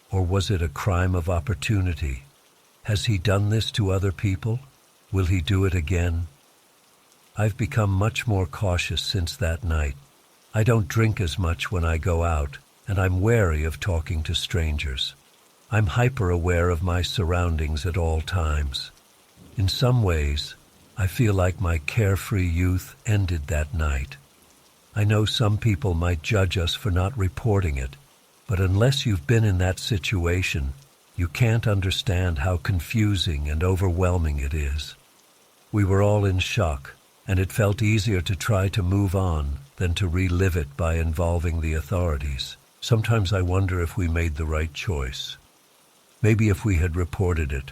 Or was it a crime of opportunity? Has he done this to other people? Will he do it again? I've become much more cautious since that night. I don't drink as much when I go out, and I'm wary of talking to strangers. I'm hyper-aware of my surroundings at all times. In some ways, I feel like my carefree youth ended that night. I know some people might judge us for not reporting it, but unless you've been in that situation, you can't understand how confusing and overwhelming it is. We were all in shock, and it felt easier to try to move on than to relive it by involving the authorities. Sometimes I wonder if we made the right choice. Maybe if we had reported it,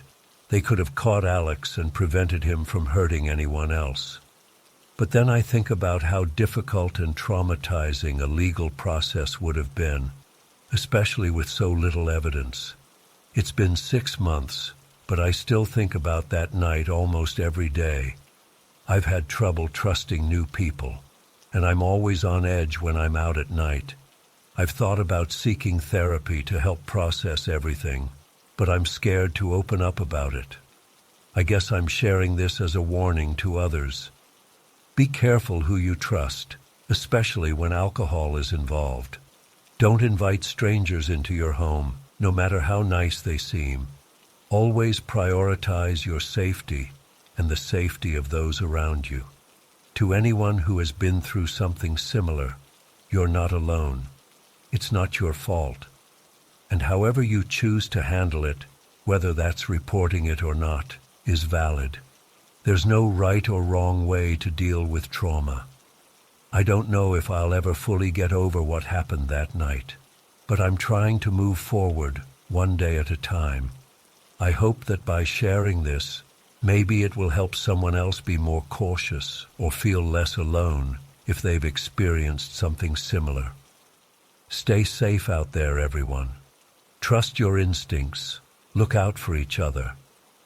they could have caught Alex and prevented him from hurting anyone else. But then I think about how difficult and traumatizing a legal process would have been, especially with so little evidence. It's been 6 months, but I still think about that night almost every day. I've had trouble trusting new people, and I'm always on edge when I'm out at night. I've thought about seeking therapy to help process everything, but I'm scared to open up about it. I guess I'm sharing this as a warning to others. Be careful who you trust, especially when alcohol is involved. Don't invite strangers into your home, no matter how nice they seem. Always prioritize your safety and the safety of those around you. To anyone who has been through something similar, you're not alone. It's not your fault. And however you choose to handle it, whether that's reporting it or not, is valid. There's no right or wrong way to deal with trauma. I don't know if I'll ever fully get over what happened that night, but I'm trying to move forward one day at a time. I hope that by sharing this, maybe it will help someone else be more cautious or feel less alone if they've experienced something similar. Stay safe out there, everyone. Trust your instincts, look out for each other,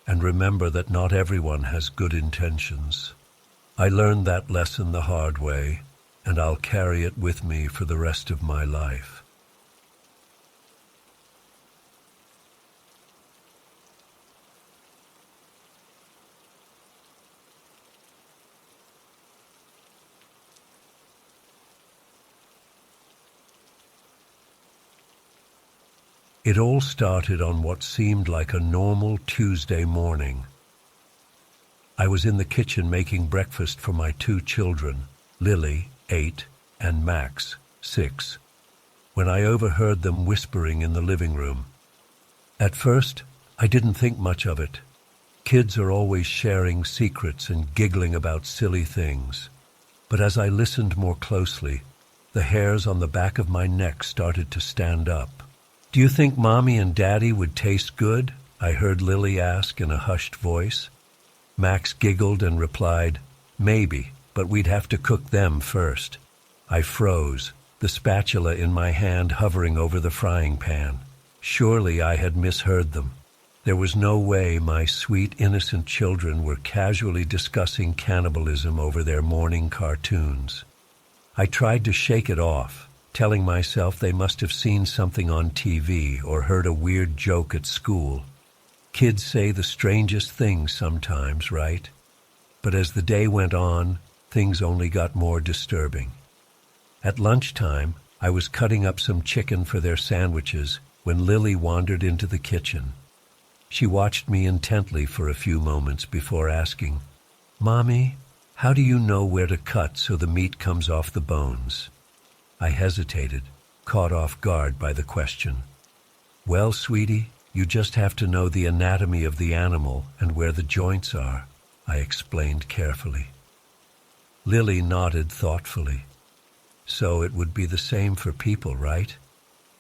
and remember that not everyone has good intentions. I learned that lesson the hard way, and I'll carry it with me for the rest of my life. It all started on what seemed like a normal Tuesday morning. I was in the kitchen making breakfast for my 2 children, Lily, 8, and Max, 6, when I overheard them whispering in the living room. At first, I didn't think much of it. Kids are always sharing secrets and giggling about silly things. But as I listened more closely, the hairs on the back of my neck started to stand up. "Do you think Mommy and Daddy would taste good?" I heard Lily ask in a hushed voice. Max giggled and replied, "Maybe, but we'd have to cook them first." I froze, the spatula in my hand hovering over the frying pan. Surely I had misheard them. There was no way my sweet, innocent children were casually discussing cannibalism over their morning cartoons. I tried to shake it off, telling myself they must have seen something on TV or heard a weird joke at school. Kids say the strangest things sometimes, right? But as the day went on, things only got more disturbing. At lunchtime, I was cutting up some chicken for their sandwiches when Lily wandered into the kitchen. She watched me intently for a few moments before asking, "Mommy, how do you know where to cut so the meat comes off the bones?" I hesitated, caught off guard by the question. "Well, sweetie, you just have to know the anatomy of the animal and where the joints are," I explained carefully. Lily nodded thoughtfully. "So it would be the same for people, right?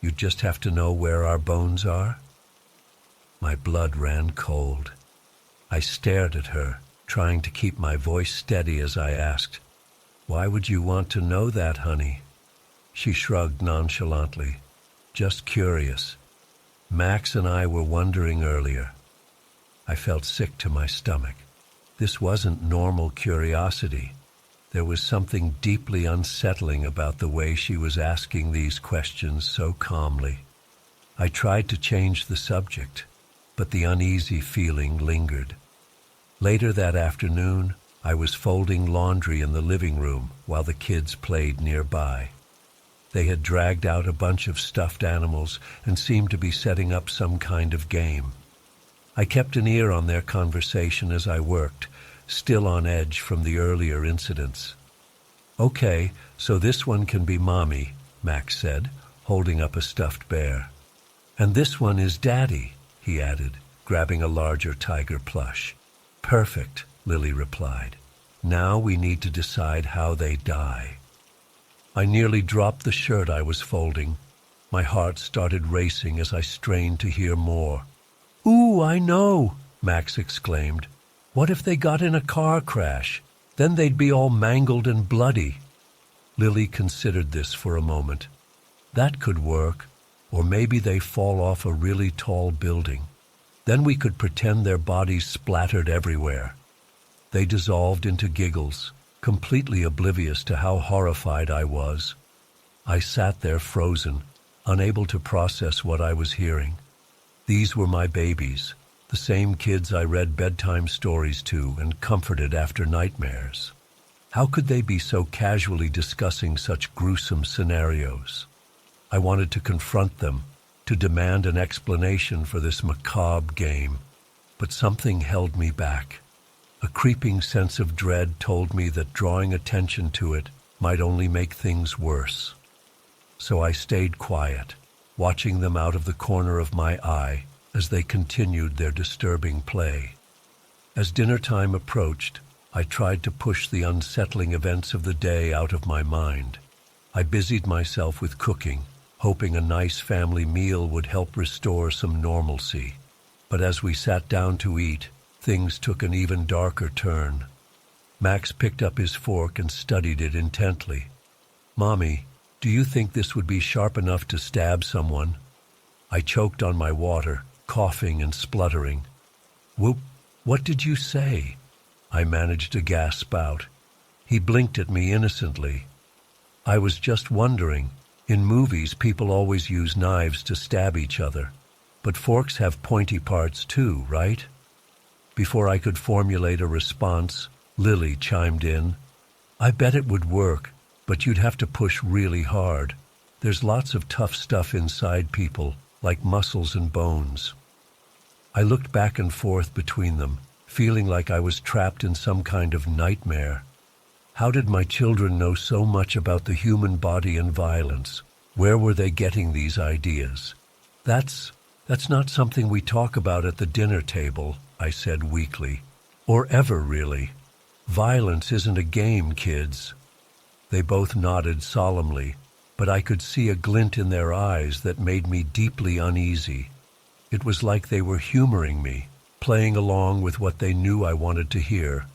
You just have to know where our bones are?" My blood ran cold. I stared at her, trying to keep my voice steady as I asked, "Why would you want to know that, honey?" She shrugged nonchalantly. "Just curious. Max and I were wondering earlier." I felt sick to my stomach. This wasn't normal curiosity. There was something deeply unsettling about the way she was asking these questions so calmly. I tried to change the subject, but the uneasy feeling lingered. Later that afternoon, I was folding laundry in the living room while the kids played nearby. They had dragged out a bunch of stuffed animals and seemed to be setting up some kind of game. I kept an ear on their conversation as I worked, still on edge from the earlier incidents. "Okay, so this one can be Mommy," Max said, holding up a stuffed bear. "And this one is Daddy," he added, grabbing a larger tiger plush. "Perfect," Lily replied. "Now we need to decide how they die." I nearly dropped the shirt I was folding. My heart started racing as I strained to hear more. "Ooh, I know," Max exclaimed. "What if they got in a car crash? Then they'd be all mangled and bloody." Lily considered this for a moment. "That could work, or maybe they fall off a really tall building. Then we could pretend their bodies splattered everywhere." They dissolved into giggles, completely oblivious to how horrified I was. I sat there frozen, unable to process what I was hearing. These were my babies, the same kids I read bedtime stories to and comforted after nightmares. How could they be so casually discussing such gruesome scenarios? I wanted to confront them, to demand an explanation for this macabre game, but something held me back. A creeping sense of dread told me that drawing attention to it might only make things worse. So I stayed quiet, watching them out of the corner of my eye as they continued their disturbing play. As dinner time approached, I tried to push the unsettling events of the day out of my mind. I busied myself with cooking, hoping a nice family meal would help restore some normalcy. But as we sat down to eat, things took an even darker turn. Max picked up his fork and studied it intently. "Mommy, do you think this would be sharp enough to stab someone?" I choked on my water, coughing and spluttering. What did you say?" I managed to gasp out. He blinked at me innocently. "I was just wondering. In movies, people always use knives to stab each other. But forks have pointy parts too, right?" Before I could formulate a response, Lily chimed in. "I bet it would work, but you'd have to push really hard. There's lots of tough stuff inside people, like muscles and bones." I looked back and forth between them, feeling like I was trapped in some kind of nightmare. How did my children know so much about the human body and violence? Where were they getting these ideas? That's not something we talk about at the dinner table," I said weakly. "Or ever, really. Violence isn't a game, kids." They both nodded solemnly, but I could see a glint in their eyes that made me deeply uneasy. It was like they were humoring me, playing along with what they knew I wanted to hear.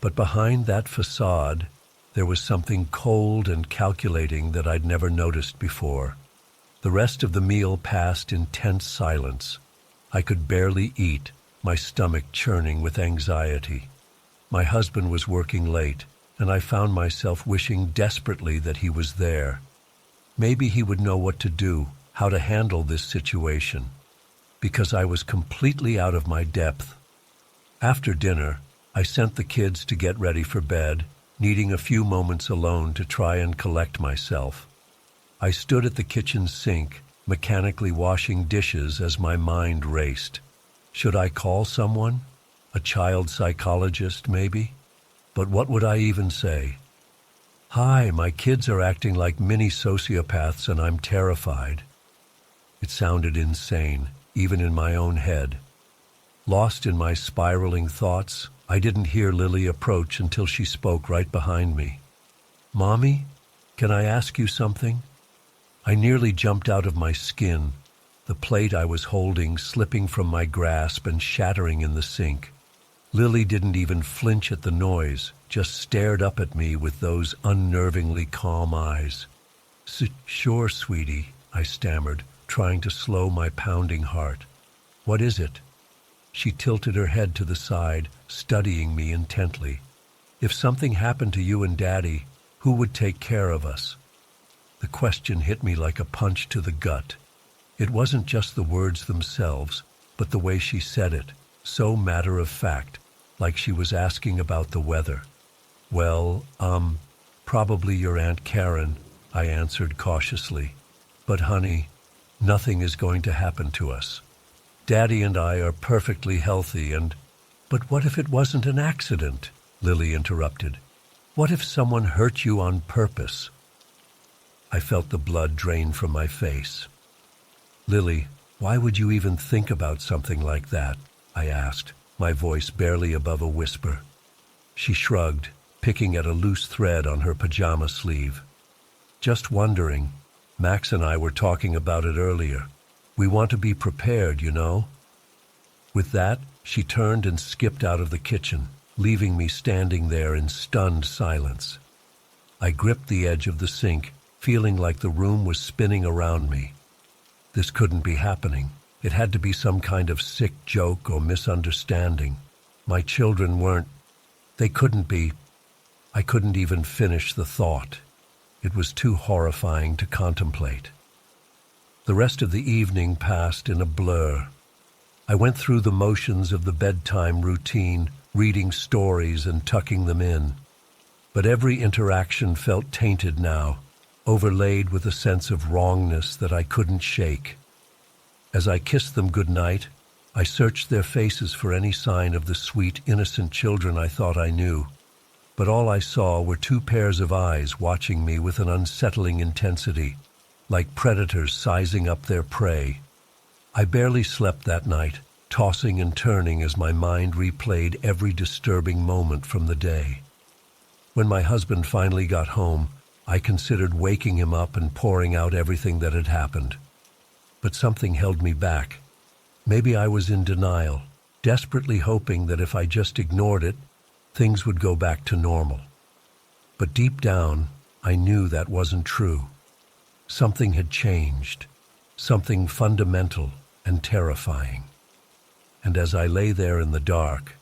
But behind that facade, there was something cold and calculating that I'd never noticed before. The rest of the meal passed in tense silence. I could barely eat, my stomach churning with anxiety. My husband was working late, and I found myself wishing desperately that he was there. Maybe he would know what to do, how to handle this situation, because I was completely out of my depth. After dinner, I sent the kids to get ready for bed, needing a few moments alone to try and collect myself. I stood at the kitchen sink, mechanically washing dishes as my mind raced. Should I call someone? A child psychologist, maybe? But what would I even say? Hi, my kids are acting like mini sociopaths and I'm terrified. It sounded insane, even in my own head. Lost in my spiraling thoughts, I didn't hear Lily approach until she spoke right behind me. Mommy, can I ask you something? I nearly jumped out of my skin, the plate I was holding slipping from my grasp and shattering in the sink. Lily didn't even flinch at the noise, just stared up at me with those unnervingly calm eyes. Sure, sweetie, I stammered, trying to slow my pounding heart. What is it? She tilted her head to the side, studying me intently. If something happened to you and Daddy, who would take care of us? The question hit me like a punch to the gut. It wasn't just the words themselves, but the way she said it, so matter of fact, like she was asking about the weather. Well, probably your Aunt Karen, I answered cautiously. But honey, nothing is going to happen to us. Daddy and I are perfectly healthy and— But what if it wasn't an accident? Lily interrupted. What if someone hurt you on purpose? I felt the blood drain from my face. Lily, why would you even think about something like that? I asked, my voice barely above a whisper. She shrugged, picking at a loose thread on her pajama sleeve. Just wondering. Max and I were talking about it earlier. We want to be prepared, you know. With that, she turned and skipped out of the kitchen, leaving me standing there in stunned silence. I gripped the edge of the sink, feeling like the room was spinning around me. This couldn't be happening. It had to be some kind of sick joke or misunderstanding. My children weren't— They couldn't be— I couldn't even finish the thought. It was too horrifying to contemplate. The rest of the evening passed in a blur. I went through the motions of the bedtime routine, reading stories and tucking them in. But every interaction felt tainted now, overlaid with a sense of wrongness that I couldn't shake. As I kissed them goodnight, I searched their faces for any sign of the sweet, innocent children I thought I knew. But all I saw were two pairs of eyes watching me with an unsettling intensity, like predators sizing up their prey. I barely slept that night, tossing and turning as my mind replayed every disturbing moment from the day. When my husband finally got home, I considered waking him up and pouring out everything that had happened. But something held me back. Maybe I was in denial, desperately hoping that if I just ignored it, things would go back to normal. But deep down, I knew that wasn't true. Something had changed, something fundamental and terrifying. And as I lay there in the dark,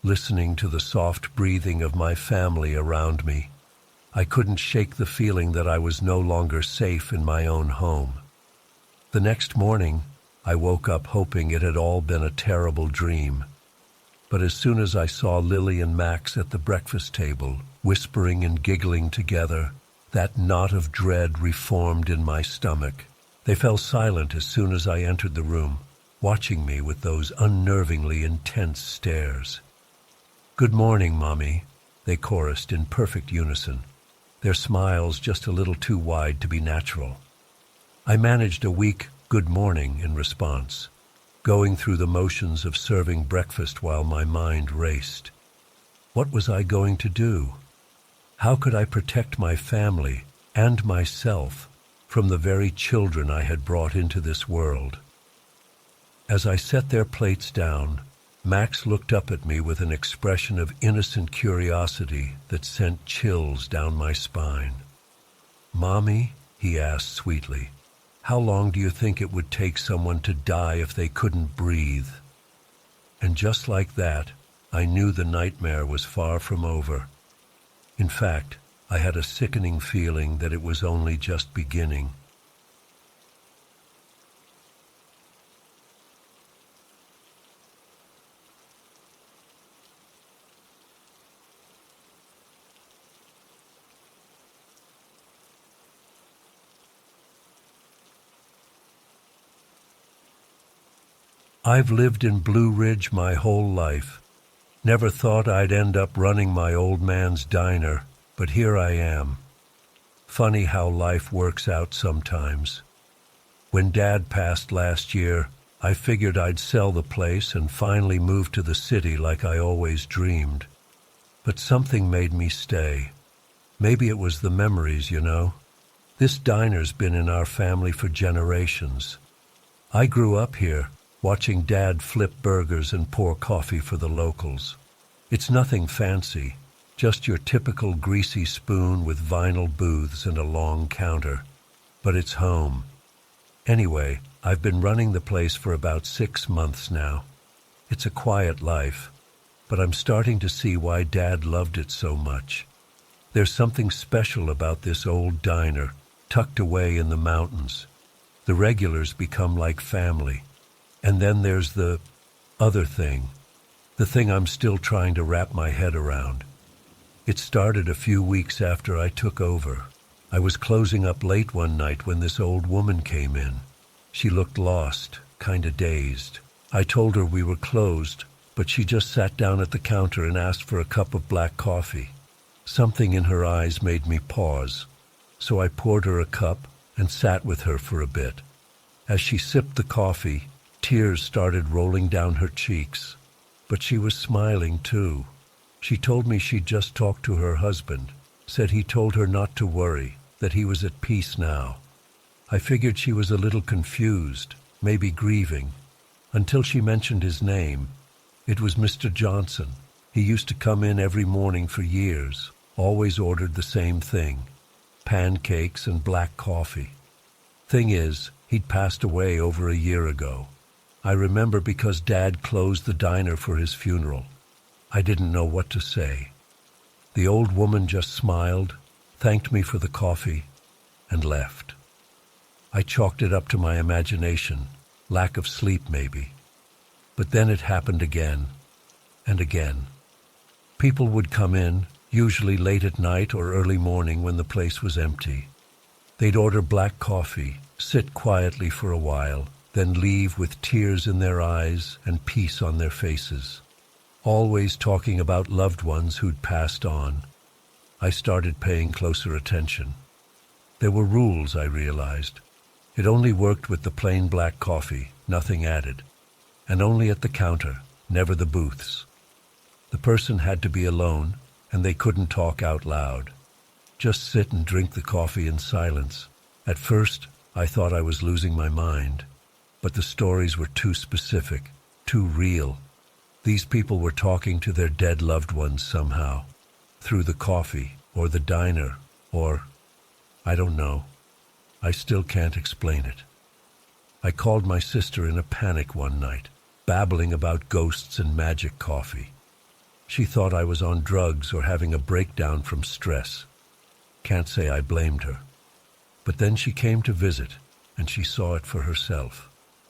listening to the soft breathing of my family around me, I couldn't shake the feeling that I was no longer safe in my own home. The next morning, I woke up hoping it had all been a terrible dream. But as soon as I saw Lily and Max at the breakfast table, whispering and giggling together, that knot of dread reformed in my stomach. They fell silent as soon as I entered the room, watching me with those unnervingly intense stares. "Good morning, Mommy," they chorused in perfect unison, their smiles just a little too wide to be natural. I managed a weak "good morning" in response, going through the motions of serving breakfast while my mind raced. What was I going to do? How could I protect my family and myself from the very children I had brought into this world? As I set their plates down, Max looked up at me with an expression of innocent curiosity that sent chills down my spine. "Mommy," he asked sweetly, "how long do you think it would take someone to die if they couldn't breathe?" And just like that, I knew the nightmare was far from over. In fact, I had a sickening feeling that it was only just beginning. I've lived in Blue Ridge my whole life. Never thought I'd end up running my old man's diner, but here I am. Funny how life works out sometimes. When Dad passed last year, I figured I'd sell the place and finally move to the city like I always dreamed. But something made me stay. Maybe it was the memories, you know. This diner's been in our family for generations. I grew up here, watching Dad flip burgers and pour coffee for the locals. It's nothing fancy, just your typical greasy spoon with vinyl booths and a long counter. But it's home. Anyway, I've been running the place for about 6 months now. It's a quiet life, but I'm starting to see why Dad loved it so much. There's something special about this old diner, tucked away in the mountains. The regulars become like family. And then there's the other thing, the thing I'm still trying to wrap my head around. It started a few weeks after I took over. I was closing up late one night when this old woman came in. She looked lost, kinda dazed. I told her we were closed, but she just sat down at the counter and asked for a cup of black coffee. Something in her eyes made me pause, so I poured her a cup and sat with her for a bit. As she sipped the coffee, tears started rolling down her cheeks, but she was smiling too. She told me she'd just talked to her husband, said he told her not to worry, that he was at peace now. I figured she was a little confused, maybe grieving, until she mentioned his name. It was Mr. Johnson. He used to come in every morning for years, always ordered the same thing, pancakes and black coffee. Thing is, he'd passed away over a year ago. I remember because Dad closed the diner for his funeral. I didn't know what to say. The old woman just smiled, thanked me for the coffee, and left. I chalked it up to my imagination, lack of sleep maybe. But then it happened again, and again. People would come in, usually late at night or early morning when the place was empty. They'd order black coffee, sit quietly for a while, then leave with tears in their eyes and peace on their faces, always talking about loved ones who'd passed on. I started paying closer attention. There were rules, I realized. It only worked with the plain black coffee, nothing added, and only at the counter, never the booths. The person had to be alone, and they couldn't talk out loud. Just sit and drink the coffee in silence. At first, I thought I was losing my mind, but the stories were too specific, too real. These people were talking to their dead loved ones somehow, through the coffee, or the diner, or I don't know. I still can't explain it. I called my sister in a panic one night, babbling about ghosts and magic coffee. She thought I was on drugs or having a breakdown from stress. Can't say I blamed her. But then she came to visit, and she saw it for herself.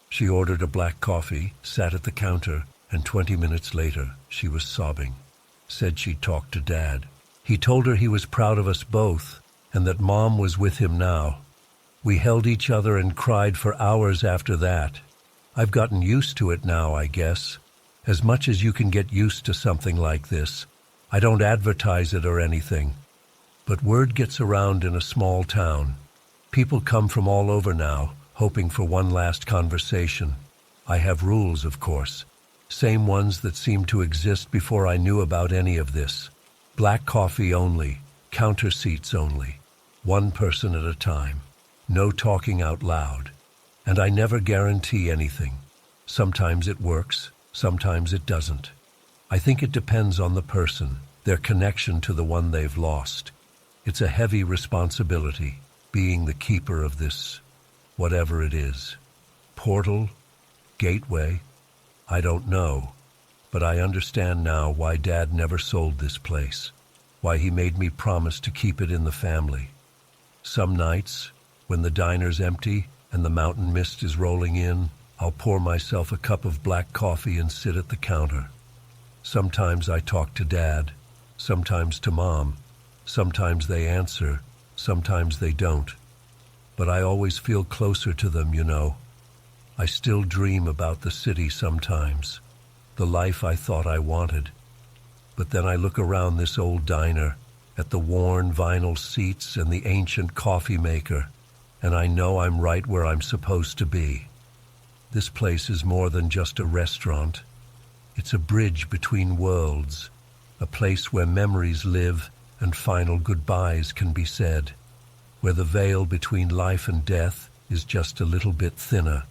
She ordered a black coffee, sat at the counter, and 20 minutes later, she was sobbing. Said she'd talked to Dad. He told her he was proud of us both, and that Mom was with him now. We held each other and cried for hours after that. I've gotten used to it now, I guess. As much as you can get used to something like this. I don't advertise it or anything. But word gets around in a small town. People come from all over now, hoping for one last conversation. I have rules, of course. Same ones that seemed to exist before I knew about any of this. Black coffee only, counter seats only, one person at a time. No talking out loud. And I never guarantee anything. Sometimes it works, sometimes it doesn't. I think it depends on the person, their connection to the one they've lost. It's a heavy responsibility, being the keeper of this, whatever it is. Portal? Gateway? I don't know, but I understand now why Dad never sold this place, why he made me promise to keep it in the family. Some nights, when the diner's empty and the mountain mist is rolling in, I'll pour myself a cup of black coffee and sit at the counter. Sometimes I talk to Dad, sometimes to Mom. Sometimes they answer, sometimes they don't. But I always feel closer to them, you know. I still dream about the city sometimes, the life I thought I wanted. But then I look around this old diner, at the worn vinyl seats and the ancient coffee maker, and I know I'm right where I'm supposed to be. This place is more than just a restaurant. It's a bridge between worlds, a place where memories live and final goodbyes can be said, where the veil between life and death is just a little bit thinner.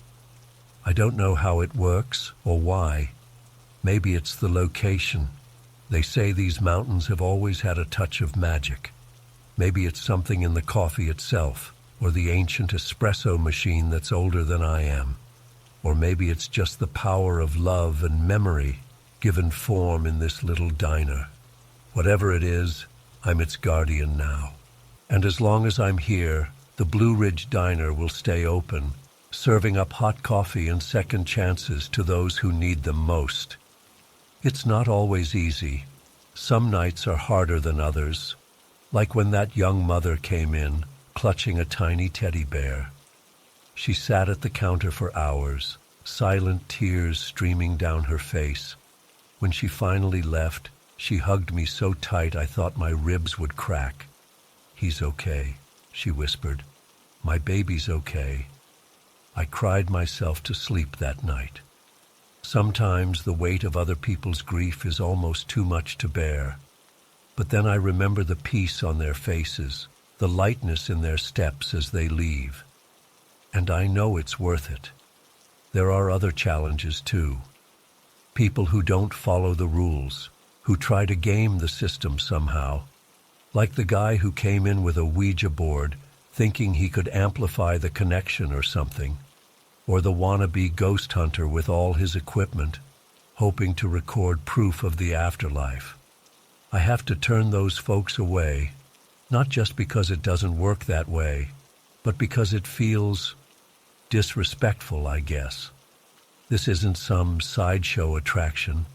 I don't know how it works or why. Maybe it's the location. They say these mountains have always had a touch of magic. Maybe it's something in the coffee itself, or the ancient espresso machine that's older than I am. Or maybe it's just the power of love and memory given form in this little diner. Whatever it is, I'm its guardian now. And as long as I'm here, the Blue Ridge Diner will stay open, serving up hot coffee and second chances to those who need them most. It's not always easy. Some nights are harder than others, like when that young mother came in, clutching a tiny teddy bear. She sat at the counter for hours, silent tears streaming down her face. When she finally left, she hugged me so tight I thought my ribs would crack. "He's okay," she whispered. "My baby's okay." I cried myself to sleep that night. Sometimes the weight of other people's grief is almost too much to bear. But then I remember the peace on their faces, the lightness in their steps as they leave. And I know it's worth it. There are other challenges too. People who don't follow the rules, who try to game the system somehow, like the guy who came in with a Ouija board thinking he could amplify the connection or something, or the wannabe ghost hunter with all his equipment, hoping to record proof of the afterlife. I have to turn those folks away, not just because it doesn't work that way, but because it feels disrespectful, I guess. This isn't some sideshow attraction.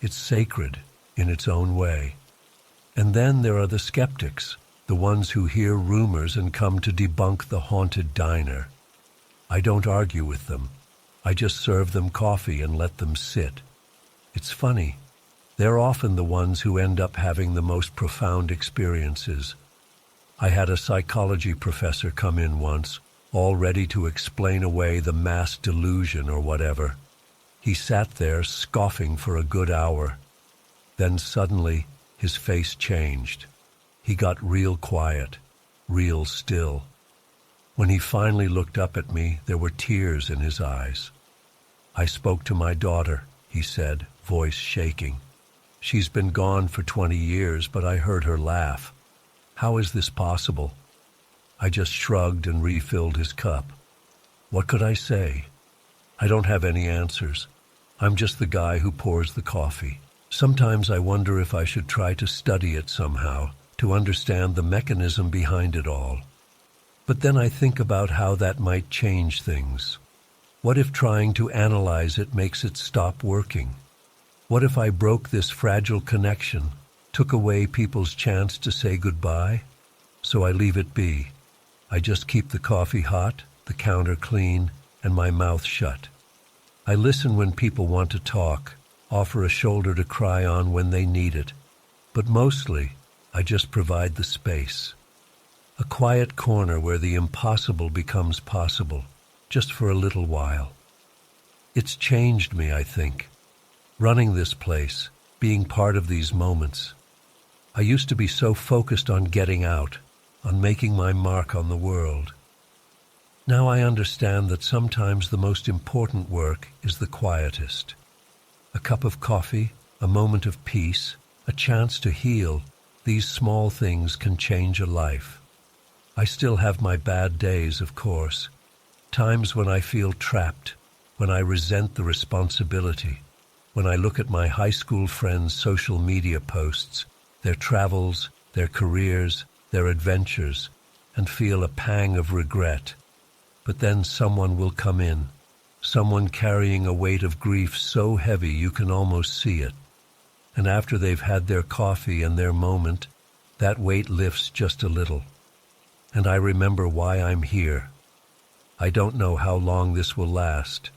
It's sacred in its own way. And then there are the skeptics, the ones who hear rumors and come to debunk the haunted diner. I don't argue with them. I just serve them coffee and let them sit. It's funny. They're often the ones who end up having the most profound experiences. I had a psychology professor come in once, all ready to explain away the mass delusion or whatever. He sat there scoffing for a good hour. Then suddenly, his face changed. He got real quiet, real still. When he finally looked up at me, there were tears in his eyes. "I spoke to my daughter," he said, voice shaking. "She's been gone for 20 years, but I heard her laugh. How is this possible?" I just shrugged and refilled his cup. What could I say? I don't have any answers. I'm just the guy who pours the coffee. Sometimes I wonder if I should try to study it somehow, to understand the mechanism behind it all. But then I think about how that might change things. What if trying to analyze it makes it stop working? What if I broke this fragile connection, took away people's chance to say goodbye? So I leave it be. I just keep the coffee hot, the counter clean, and my mouth shut. I listen when people want to talk, offer a shoulder to cry on when they need it. But mostly, I just provide the space. A quiet corner where the impossible becomes possible, just for a little while. It's changed me, I think. Running this place, being part of these moments. I used to be so focused on getting out, on making my mark on the world. Now I understand that sometimes the most important work is the quietest. A cup of coffee, a moment of peace, a chance to heal, these small things can change a life. I still have my bad days, of course. Times when I feel trapped, when I resent the responsibility, when I look at my high school friends' social media posts, their travels, their careers, their adventures, and feel a pang of regret. But then someone will come in, someone carrying a weight of grief so heavy you can almost see it. And after they've had their coffee and their moment, that weight lifts just a little. And I remember why I'm here. I don't know how long this will last,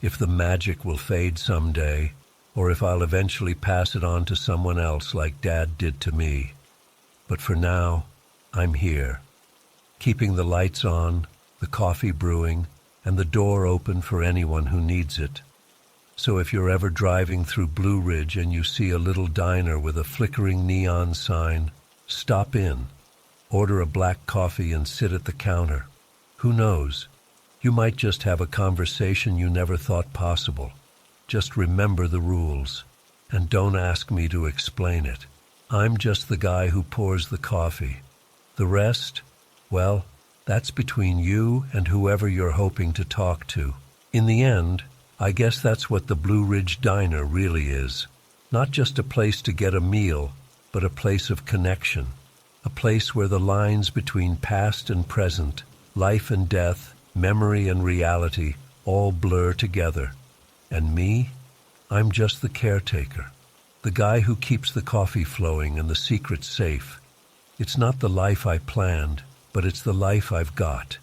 if the magic will fade someday, or if I'll eventually pass it on to someone else like Dad did to me. But for now, I'm here, keeping the lights on, the coffee brewing, and the door open for anyone who needs it. So if you're ever driving through Blue Ridge and you see a little diner with a flickering neon sign, stop in, order a black coffee and sit at the counter. Who knows? You might just have a conversation you never thought possible. Just remember the rules, and don't ask me to explain it. I'm just the guy who pours the coffee. The rest, well, that's between you and whoever you're hoping to talk to. In the end, I guess that's what the Blue Ridge Diner really is. Not just a place to get a meal, but a place of connection. A place where the lines between past and present, life and death, memory and reality, all blur together. And me? I'm just the caretaker. The guy who keeps the coffee flowing and the secrets safe. It's not the life I planned, but it's the life I've got.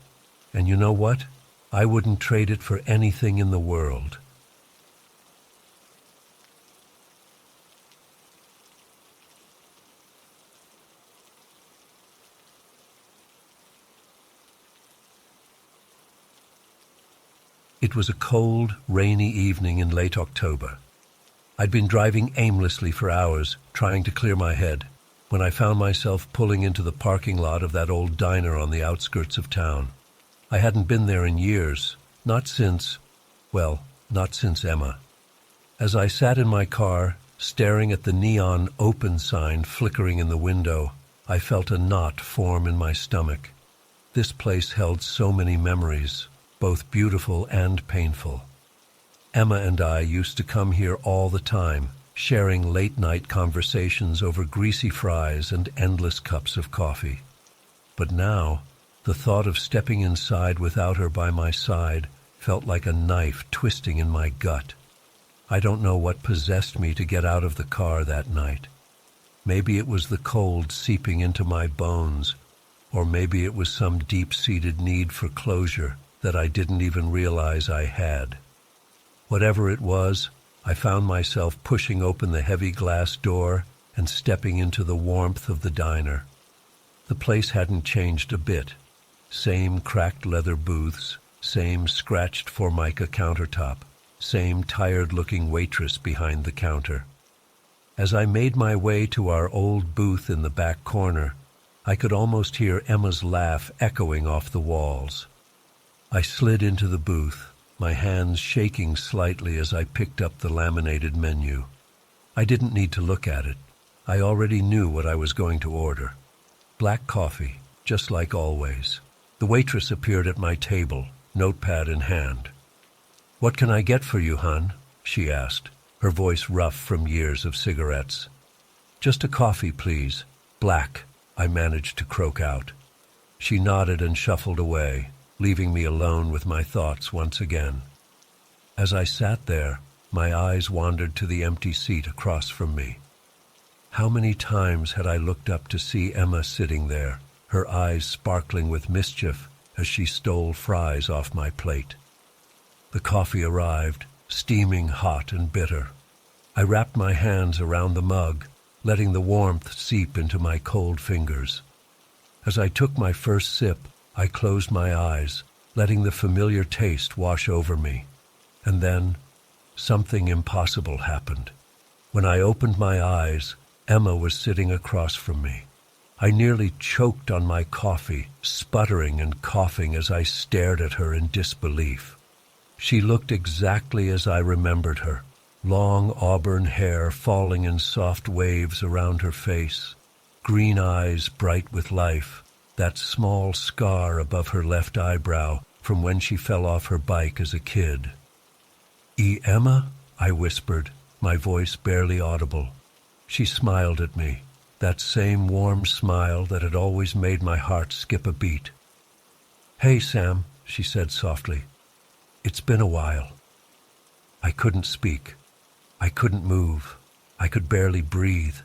And you know what? I wouldn't trade it for anything in the world. It was a cold, rainy evening in late October. I'd been driving aimlessly for hours, trying to clear my head, when I found myself pulling into the parking lot of that old diner on the outskirts of town. I hadn't been there in years, not since Emma. As I sat in my car, staring at the neon open sign flickering in the window, I felt a knot form in my stomach. This place held so many memories, both beautiful and painful. Emma and I used to come here all the time, sharing late-night conversations over greasy fries and endless cups of coffee. But now, the thought of stepping inside without her by my side felt like a knife twisting in my gut. I don't know what possessed me to get out of the car that night. Maybe it was the cold seeping into my bones, or maybe it was some deep-seated need for closure that I didn't even realize I had. Whatever it was, I found myself pushing open the heavy glass door and stepping into the warmth of the diner. The place hadn't changed a bit. Same cracked leather booths, same scratched formica countertop, same tired-looking waitress behind the counter. As I made my way to our old booth in the back corner, I could almost hear Emma's laugh echoing off the walls. I slid into the booth, my hands shaking slightly as I picked up the laminated menu. I didn't need to look at it. I already knew what I was going to order. Black coffee, just like always. The waitress appeared at my table, notepad in hand. "What can I get for you, hon?" she asked, her voice rough from years of cigarettes. "Just a coffee, please. Black," I managed to croak out. She nodded and shuffled away, leaving me alone with my thoughts once again. As I sat there, my eyes wandered to the empty seat across from me. How many times had I looked up to see Emma sitting there, her eyes sparkling with mischief as she stole fries off my plate. The coffee arrived, steaming hot and bitter. I wrapped my hands around the mug, letting the warmth seep into my cold fingers. As I took my first sip, I closed my eyes, letting the familiar taste wash over me. And then, something impossible happened. When I opened my eyes, Emma was sitting across from me. I nearly choked on my coffee, sputtering and coughing as I stared at her in disbelief. She looked exactly as I remembered her, long auburn hair falling in soft waves around her face, green eyes bright with life, that small scar above her left eyebrow from when she fell off her bike as a kid. "Emma?" I whispered, my voice barely audible. She smiled at me, that same warm smile that had always made my heart skip a beat. "Hey, Sam," she said softly. "It's been a while." I couldn't speak. I couldn't move. I could barely breathe.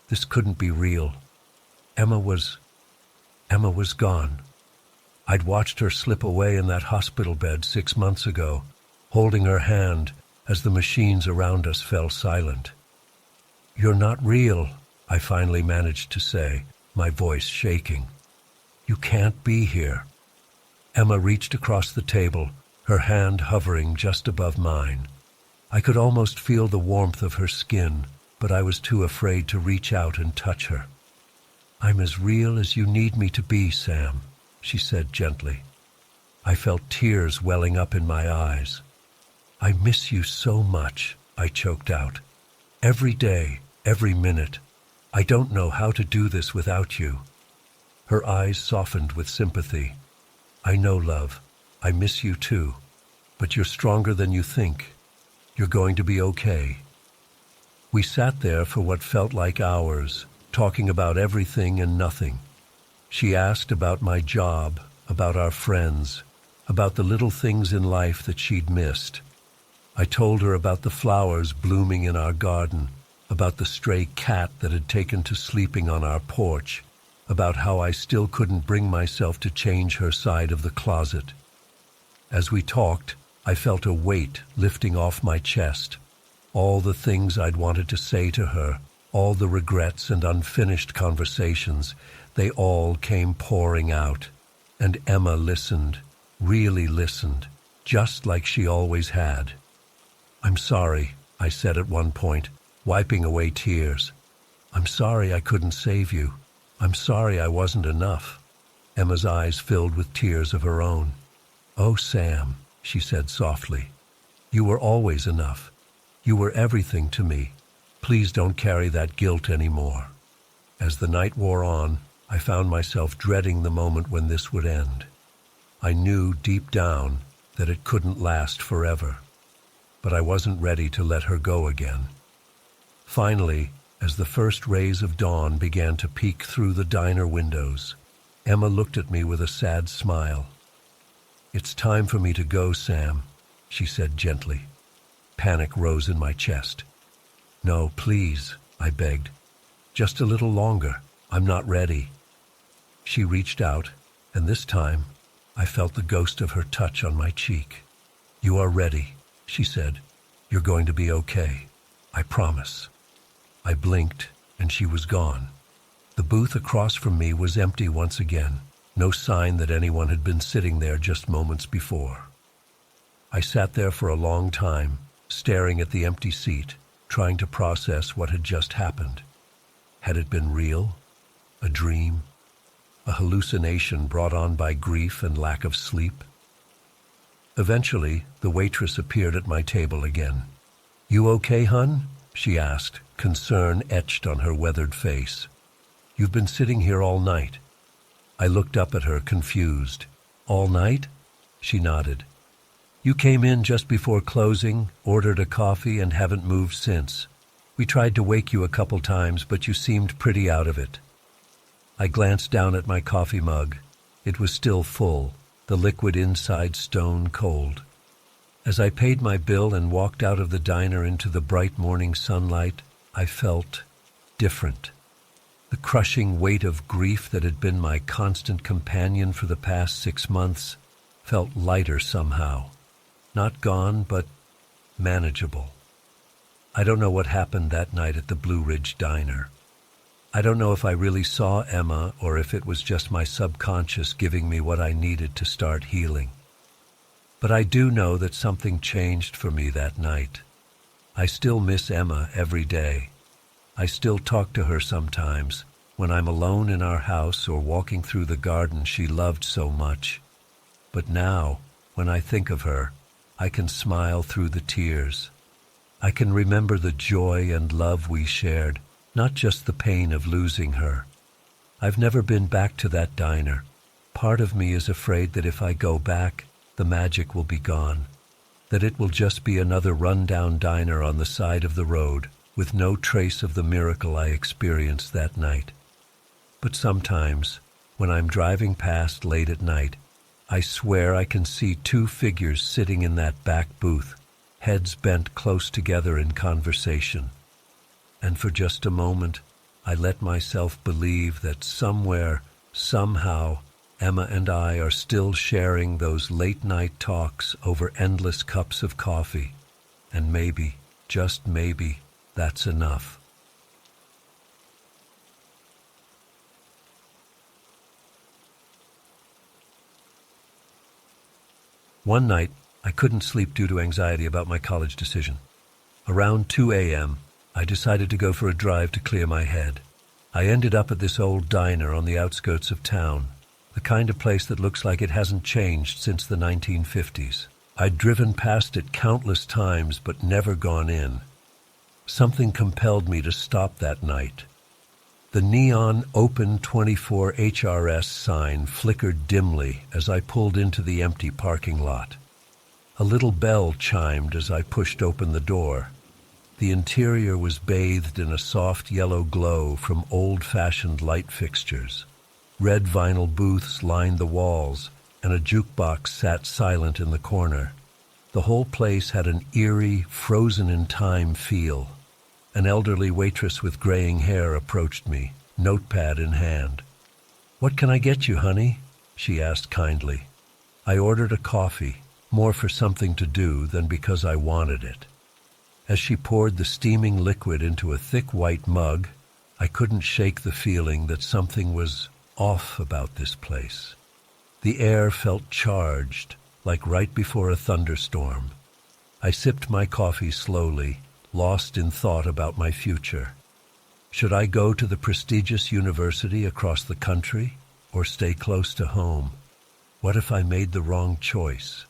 This couldn't be real. Emma was gone. I'd watched her slip away in that hospital bed 6 months ago, holding her hand as the machines around us fell silent. "You're not real," I finally managed to say, my voice shaking. "You can't be here." Emma reached across the table, her hand hovering just above mine. I could almost feel the warmth of her skin, but I was too afraid to reach out and touch her. "I'm as real as you need me to be, Sam," she said gently. I felt tears welling up in my eyes. "I miss you so much," I choked out. "Every day, every minute. I don't know how to do this without you." Her eyes softened with sympathy. "I know, love. I miss you too. But you're stronger than you think. You're going to be okay." We sat there for what felt like hours, talking about everything and nothing. She asked about my job, about our friends, about the little things in life that she'd missed. I told her about the flowers blooming in our garden, about the stray cat that had taken to sleeping on our porch, about how I still couldn't bring myself to change her side of the closet. As we talked, I felt a weight lifting off my chest. All the things I'd wanted to say to her, all the regrets and unfinished conversations, they all came pouring out. And Emma listened, really listened, just like she always had. "I'm sorry," I said at one point, wiping away tears. "I'm sorry I couldn't save you. I'm sorry I wasn't enough." Emma's eyes filled with tears of her own. "Oh, Sam," she said softly, "you were always enough. You were everything to me. Please don't carry that guilt anymore." As the night wore on, I found myself dreading the moment when this would end. I knew deep down that it couldn't last forever, but I wasn't ready to let her go again. Finally, as the first rays of dawn began to peek through the diner windows, Emma looked at me with a sad smile. "It's time for me to go, Sam," she said gently. Panic rose in my chest. "No, please," I begged. "Just a little longer. I'm not ready." She reached out, and this time I felt the ghost of her touch on my cheek. "You are ready," she said. "You're going to be okay. I promise." I blinked, and she was gone. The booth across from me was empty once again, no sign that anyone had been sitting there just moments before. I sat there for a long time, staring at the empty seat, trying to process what had just happened. Had it been real? A dream? A hallucination brought on by grief and lack of sleep? Eventually, the waitress appeared at my table again. "You okay, hun?" she asked, concern etched on her weathered face. "You've been sitting here all night." I looked up at her, confused. "All night?" She nodded. "You came in just before closing, ordered a coffee, and haven't moved since. We tried to wake you a couple times, but you seemed pretty out of it." I glanced down at my coffee mug. It was still full, the liquid inside stone cold. As I paid my bill and walked out of the diner into the bright morning sunlight, I felt different. The crushing weight of grief that had been my constant companion for the past 6 months felt lighter somehow. Not gone, but manageable. I don't know what happened that night at the Blue Ridge Diner. I don't know if I really saw Emma or if it was just my subconscious giving me what I needed to start healing. But I do know that something changed for me that night. I still miss Emma every day. I still talk to her sometimes when I'm alone in our house or walking through the garden she loved so much. But now, when I think of her, I can smile through the tears. I can remember the joy and love we shared, not just the pain of losing her. I've never been back to that diner. Part of me is afraid that if I go back, the magic will be gone, that it will just be another run-down diner on the side of the road, with no trace of the miracle I experienced that night. But sometimes, when I'm driving past late at night, I swear I can see 2 figures sitting in that back booth, heads bent close together in conversation. And for just a moment, I let myself believe that somewhere, somehow, Emma and I are still sharing those late-night talks over endless cups of coffee. And maybe, just maybe, that's enough. One night, I couldn't sleep due to anxiety about my college decision. Around 2 a.m., I decided to go for a drive to clear my head. I ended up at this old diner on the outskirts of town, the kind of place that looks like it hasn't changed since the 1950s. I'd driven past it countless times but never gone in. Something compelled me to stop that night. The neon Open 24 HRS sign flickered dimly as I pulled into the empty parking lot. A little bell chimed as I pushed open the door. The interior was bathed in a soft yellow glow from old-fashioned light fixtures. Red vinyl booths lined the walls, and a jukebox sat silent in the corner. The whole place had an eerie, frozen-in-time feel. An elderly waitress with graying hair approached me, notepad in hand. "What can I get you, honey?" she asked kindly. I ordered a coffee, more for something to do than because I wanted it. As she poured the steaming liquid into a thick white mug, I couldn't shake the feeling that something was off about this place. The air felt charged, like right before a thunderstorm. I sipped my coffee slowly, lost in thought about my future. Should I go to the prestigious university across the country or stay close to home? What if I made the wrong choice?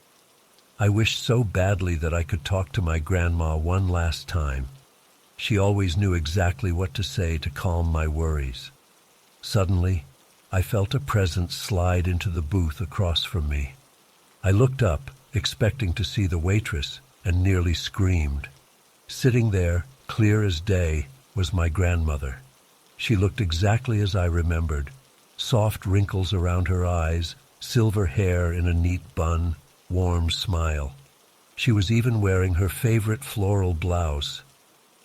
I wished so badly that I could talk to my grandma one last time. She always knew exactly what to say to calm my worries. Suddenly, I felt a presence slide into the booth across from me. I looked up, expecting to see the waitress, and nearly screamed. Sitting there, clear as day, was my grandmother. She looked exactly as I remembered. Soft wrinkles around her eyes, silver hair in a neat bun, warm smile. She was even wearing her favorite floral blouse.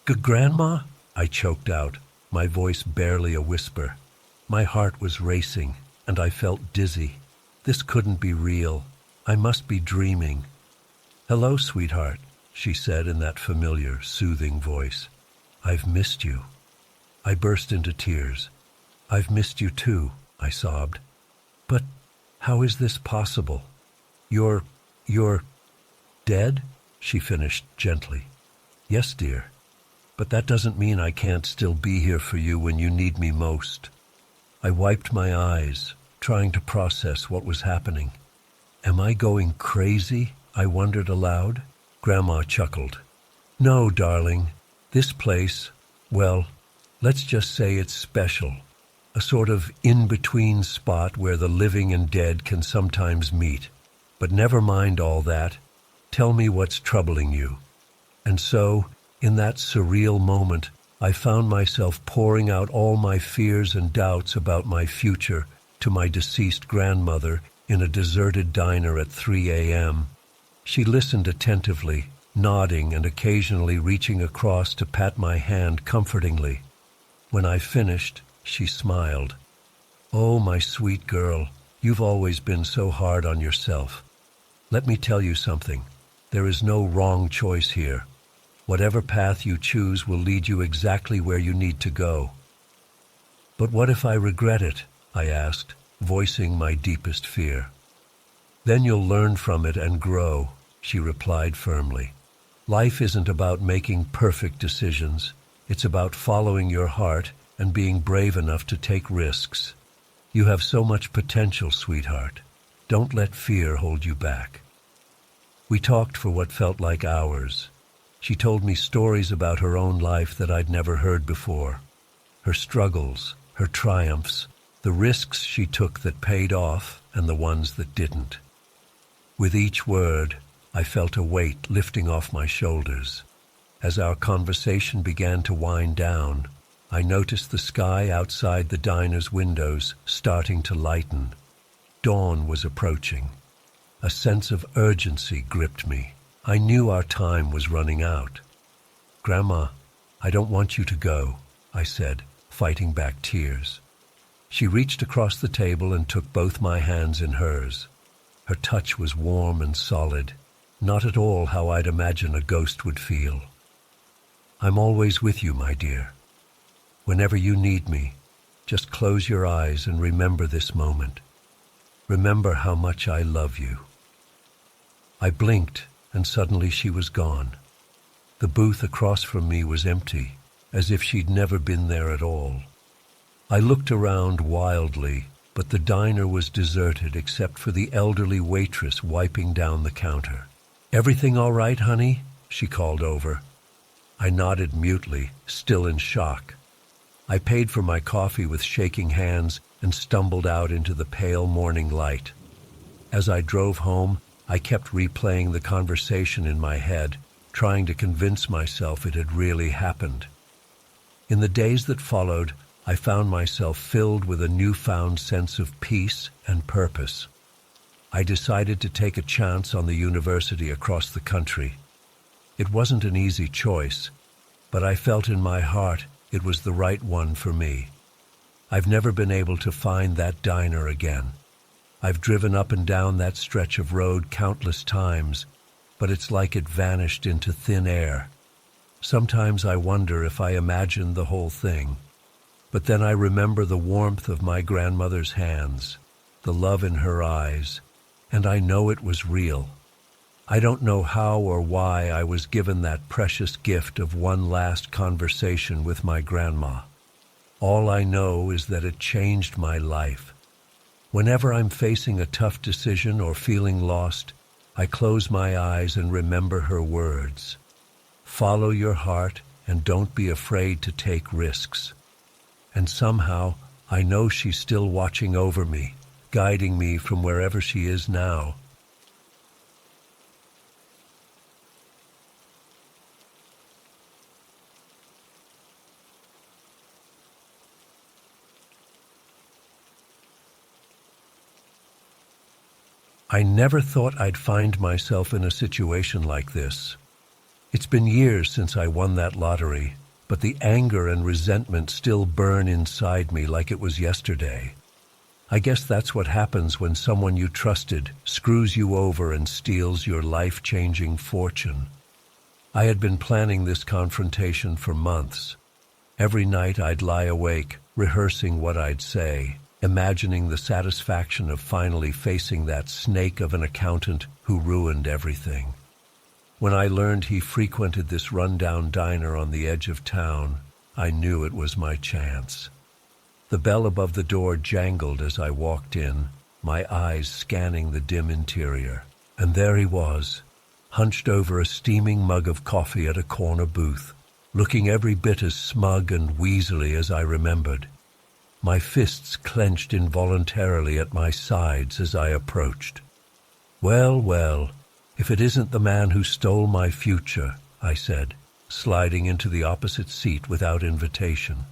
"Grandma?" I choked out, my voice barely a whisper. My heart was racing, and I felt dizzy. This couldn't be real. I must be dreaming. "Hello, sweetheart," she said in that familiar, soothing voice. "I've missed you." I burst into tears. "I've missed you too," I sobbed. "But how is this possible? You're dead?" she finished gently. "Yes, dear. But that doesn't mean I can't still be here for you when you need me most." I wiped my eyes, trying to process what was happening. "Am I going crazy?" I wondered aloud. Grandma chuckled. "No, darling. This place, well, let's just say it's special. A sort of in-between spot where the living and dead can sometimes meet. But never mind all that. Tell me what's troubling you." And so, in that surreal moment, I found myself pouring out all my fears and doubts about my future to my deceased grandmother in a deserted diner at 3 a.m. She listened attentively, nodding and occasionally reaching across to pat my hand comfortingly. When I finished, she smiled. "Oh, my sweet girl, you've always been so hard on yourself. Let me tell you something. There is no wrong choice here. Whatever path you choose will lead you exactly where you need to go." "But what if I regret it?" I asked, voicing my deepest fear. "Then you'll learn from it and grow," she replied firmly. "Life isn't about making perfect decisions. It's about following your heart and being brave enough to take risks. You have so much potential, sweetheart. Don't let fear hold you back." We talked for what felt like hours. She told me stories about her own life that I'd never heard before. Her struggles, her triumphs, the risks she took that paid off and the ones that didn't. With each word, I felt a weight lifting off my shoulders. As our conversation began to wind down, I noticed the sky outside the diner's windows starting to lighten. Dawn was approaching. A sense of urgency gripped me. I knew our time was running out. "Grandma, I don't want you to go," I said, fighting back tears. She reached across the table and took both my hands in hers. Her touch was warm and solid, not at all how I'd imagine a ghost would feel. "I'm always with you, my dear. Whenever you need me, just close your eyes and remember this moment. Remember how much I love you." I blinked, and suddenly she was gone. The booth across from me was empty, as if she'd never been there at all. I looked around wildly, but the diner was deserted except for the elderly waitress wiping down the counter. "Everything all right, honey?" she called over. I nodded mutely, still in shock. I paid for my coffee with shaking hands and stumbled out into the pale morning light. As I drove home, I kept replaying the conversation in my head, trying to convince myself it had really happened. In the days that followed, I found myself filled with a newfound sense of peace and purpose. I decided to take a chance on the university across the country. It wasn't an easy choice, but I felt in my heart it was the right one for me. I've never been able to find that diner again. I've driven up and down that stretch of road countless times, but it's like it vanished into thin air. Sometimes I wonder if I imagined the whole thing. But then I remember the warmth of my grandmother's hands, the love in her eyes, and I know it was real. I don't know how or why I was given that precious gift of one last conversation with my grandma. All I know is that it changed my life. Whenever I'm facing a tough decision or feeling lost, I close my eyes and remember her words. Follow your heart and don't be afraid to take risks. And somehow, I know she's still watching over me, guiding me from wherever she is now. I never thought I'd find myself in a situation like this. It's been years since I won that lottery, but the anger and resentment still burn inside me like it was yesterday. I guess that's what happens when someone you trusted screws you over and steals your life-changing fortune. I had been planning this confrontation for months. Every night I'd lie awake, rehearsing what I'd say, imagining the satisfaction of finally facing that snake of an accountant who ruined everything. When I learned he frequented this rundown diner on the edge of town, I knew it was my chance. The bell above the door jangled as I walked in, my eyes scanning the dim interior. And there he was, hunched over a steaming mug of coffee at a corner booth, looking every bit as smug and weaselly as I remembered. My fists clenched involuntarily at my sides as I approached. "Well, well, if it isn't the man who stole my future," I said, sliding into the opposite seat without invitation.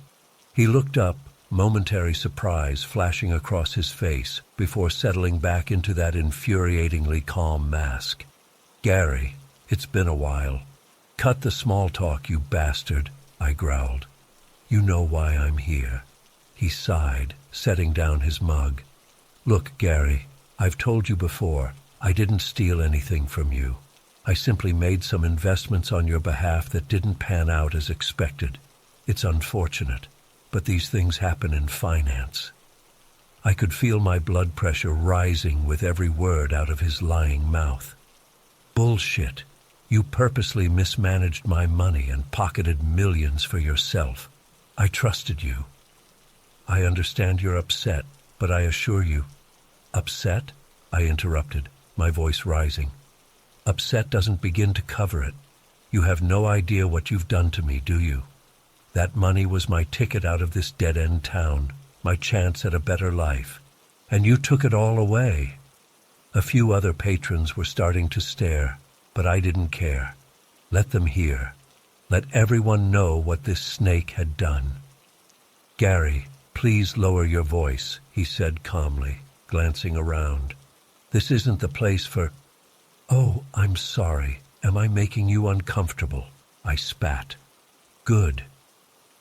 He looked up, momentary surprise flashing across his face before settling back into that infuriatingly calm mask. "Gary, it's been a while. Cut the small talk, you bastard," I growled. "You know why I'm here." He sighed, setting down his mug. "Look, Gary, I've told you before, I didn't steal anything from you. I simply made some investments on your behalf that didn't pan out as expected. It's unfortunate, but these things happen in finance." I could feel my blood pressure rising with every word out of his lying mouth. "Bullshit. You purposely mismanaged my money and pocketed millions for yourself. I trusted you. I understand you're upset, but I assure you—" "Upset?" I interrupted, my voice rising. "Upset doesn't begin to cover it. You have no idea what you've done to me, do you? That money was my ticket out of this dead-end town, my chance at a better life. And you took it all away." A few other patrons were starting to stare, but I didn't care. Let them hear. Let everyone know what this snake had done. "Gary, please lower your voice," he said calmly, glancing around. "This isn't the place for—" "Oh, I'm sorry. Am I making you uncomfortable?" I spat. "Good.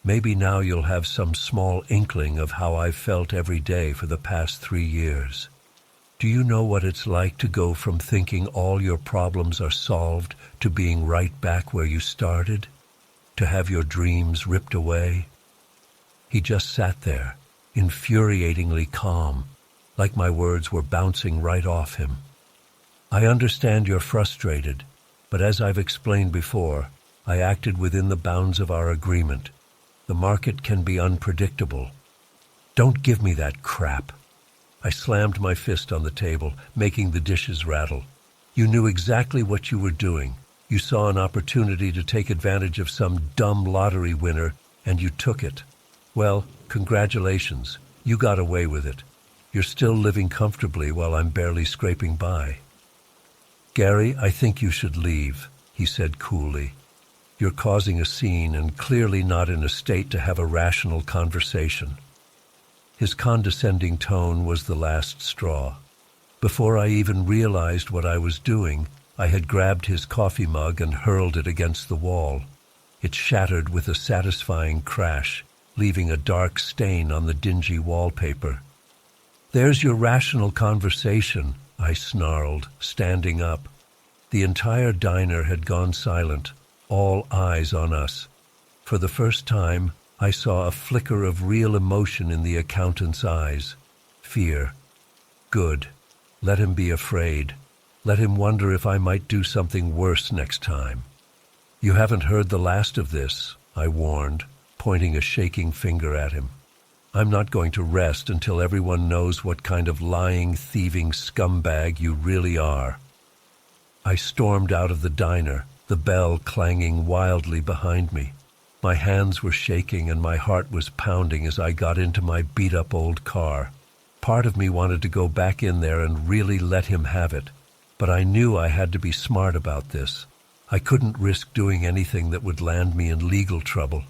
Maybe now you'll have some small inkling of how I've felt every day for the past 3 years. Do you know what it's like to go from thinking all your problems are solved to being right back where you started? To have your dreams ripped away? He just sat there, infuriatingly calm, like my words were bouncing right off him. I understand you're frustrated, but as I've explained before, I acted within the bounds of our agreement. The market can be unpredictable. Don't give me that crap. I slammed my fist on the table, making the dishes rattle. You knew exactly what you were doing. You saw an opportunity to take advantage of some dumb lottery winner, and you took it. Well, congratulations. You got away with it. You're still living comfortably while I'm barely scraping by. Gary, I think you should leave, he said coolly. You're causing a scene and clearly not in a state to have a rational conversation. His condescending tone was the last straw. Before I even realized what I was doing, I had grabbed his coffee mug and hurled it against the wall. It shattered with a satisfying crash, leaving a dark stain on the dingy wallpaper. There's your rational conversation, I snarled, standing up. The entire diner had gone silent, all eyes on us. For the first time, I saw a flicker of real emotion in the accountant's eyes. Fear. Good. Let him be afraid. Let him wonder if I might do something worse next time. You haven't heard the last of this, I warned, pointing a shaking finger at him. I'm not going to rest until everyone knows what kind of lying, thieving scumbag you really are. I stormed out of the diner, the bell clanging wildly behind me. My hands were shaking and my heart was pounding as I got into my beat-up old car. Part of me wanted to go back in there and really let him have it, but I knew I had to be smart about this. I couldn't risk doing anything that would land me in legal trouble.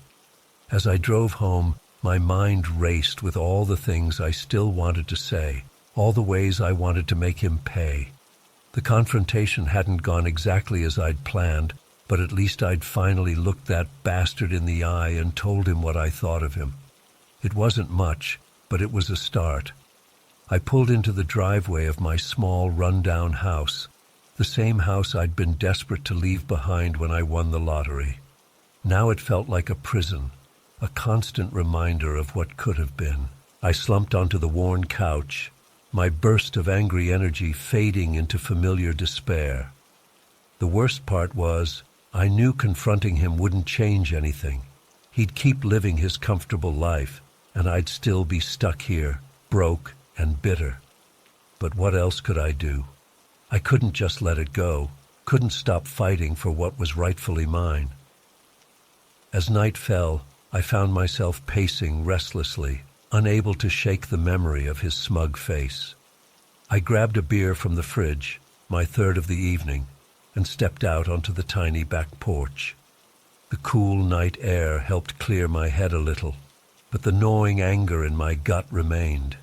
As I drove home, my mind raced with all the things I still wanted to say, all the ways I wanted to make him pay. The confrontation hadn't gone exactly as I'd planned, but at least I'd finally looked that bastard in the eye and told him what I thought of him. It wasn't much, but it was a start. I pulled into the driveway of my small, run-down house, the same house I'd been desperate to leave behind when I won the lottery. Now it felt like a prison, a constant reminder of what could have been. I slumped onto the worn couch, my burst of angry energy fading into familiar despair. The worst part was, I knew confronting him wouldn't change anything. He'd keep living his comfortable life, and I'd still be stuck here, broke and bitter. But what else could I do? I couldn't just let it go, couldn't stop fighting for what was rightfully mine. As night fell, I found myself pacing restlessly, unable to shake the memory of his smug face. I grabbed a beer from the fridge, my third of the evening, and stepped out onto the tiny back porch. The cool night air helped clear my head a little, but the gnawing anger in my gut remained.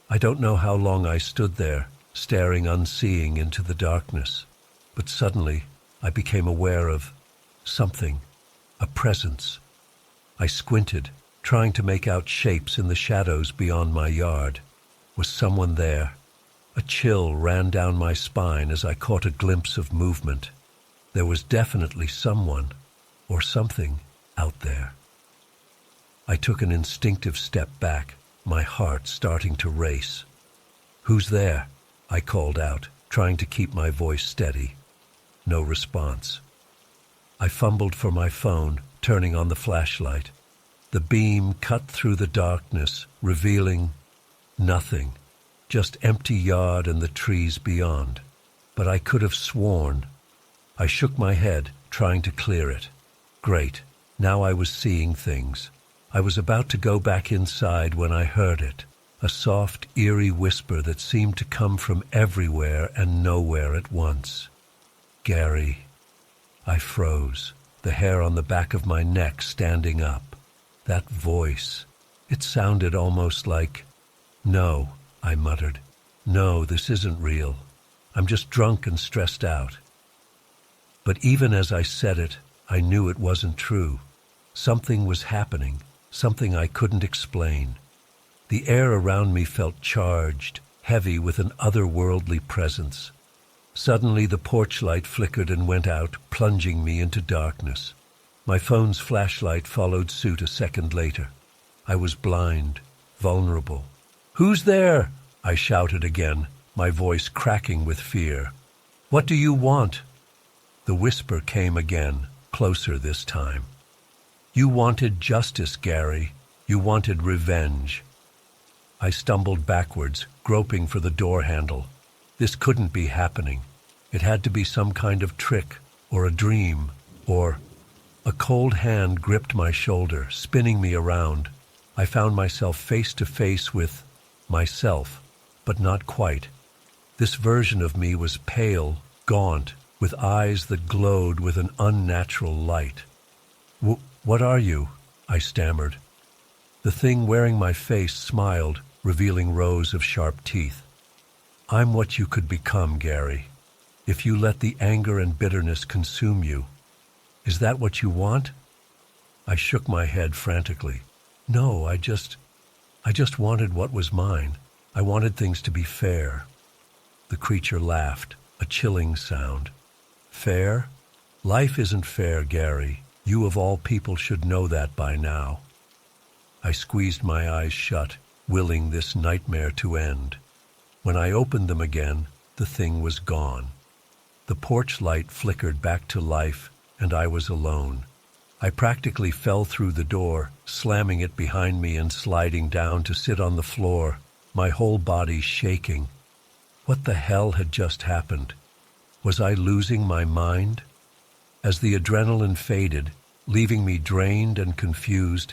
I don't know how long I stood there, staring unseeing into the darkness, but suddenly I became aware of something, a presence. I squinted, trying to make out shapes in the shadows beyond my yard. Was someone there? A chill ran down my spine as I caught a glimpse of movement. There was definitely someone, or something, out there. I took an instinctive step back, my heart starting to race. "Who's there?" I called out, trying to keep my voice steady. No response. I fumbled for my phone, turning on the flashlight. The beam cut through the darkness, revealing nothing, just empty yard and the trees beyond. But I could have sworn. I shook my head, trying to clear it. Great, now I was seeing things. I was about to go back inside when I heard it, a soft, eerie whisper that seemed to come from everywhere and nowhere at once. "Gary." I froze, the hair on the back of my neck standing up. That voice, it sounded almost like, "No," I muttered. "No, this isn't real. I'm just drunk and stressed out." But even as I said it, I knew it wasn't true. Something was happening, something I couldn't explain. The air around me felt charged, heavy with an otherworldly presence. Suddenly the porch light flickered and went out, plunging me into darkness. My phone's flashlight followed suit a second later. I was blind, vulnerable. "Who's there?" I shouted again, my voice cracking with fear. "What do you want?" The whisper came again, closer this time. "You wanted justice, Gary. You wanted revenge." I stumbled backwards, groping for the door handle. This couldn't be happening. It had to be some kind of trick, or a dream, or... A cold hand gripped my shoulder, spinning me around. I found myself face to face with myself, but not quite. This version of me was pale, gaunt, with eyes that glowed with an unnatural light. What are you?" I stammered. The thing wearing my face smiled, revealing rows of sharp teeth. "I'm what you could become, Gary, if you let the anger and bitterness consume you. Is that what you want?" I shook my head frantically. "No, I just wanted what was mine. I wanted things to be fair." The creature laughed, a chilling sound. "Fair? Life isn't fair, Gary. You of all people should know that by now." I squeezed my eyes shut, willing this nightmare to end. When I opened them again, the thing was gone. The porch light flickered back to life, and I was alone. I practically fell through the door, slamming it behind me and sliding down to sit on the floor, my whole body shaking. What the hell had just happened? Was I losing my mind? As the adrenaline faded, leaving me drained and confused,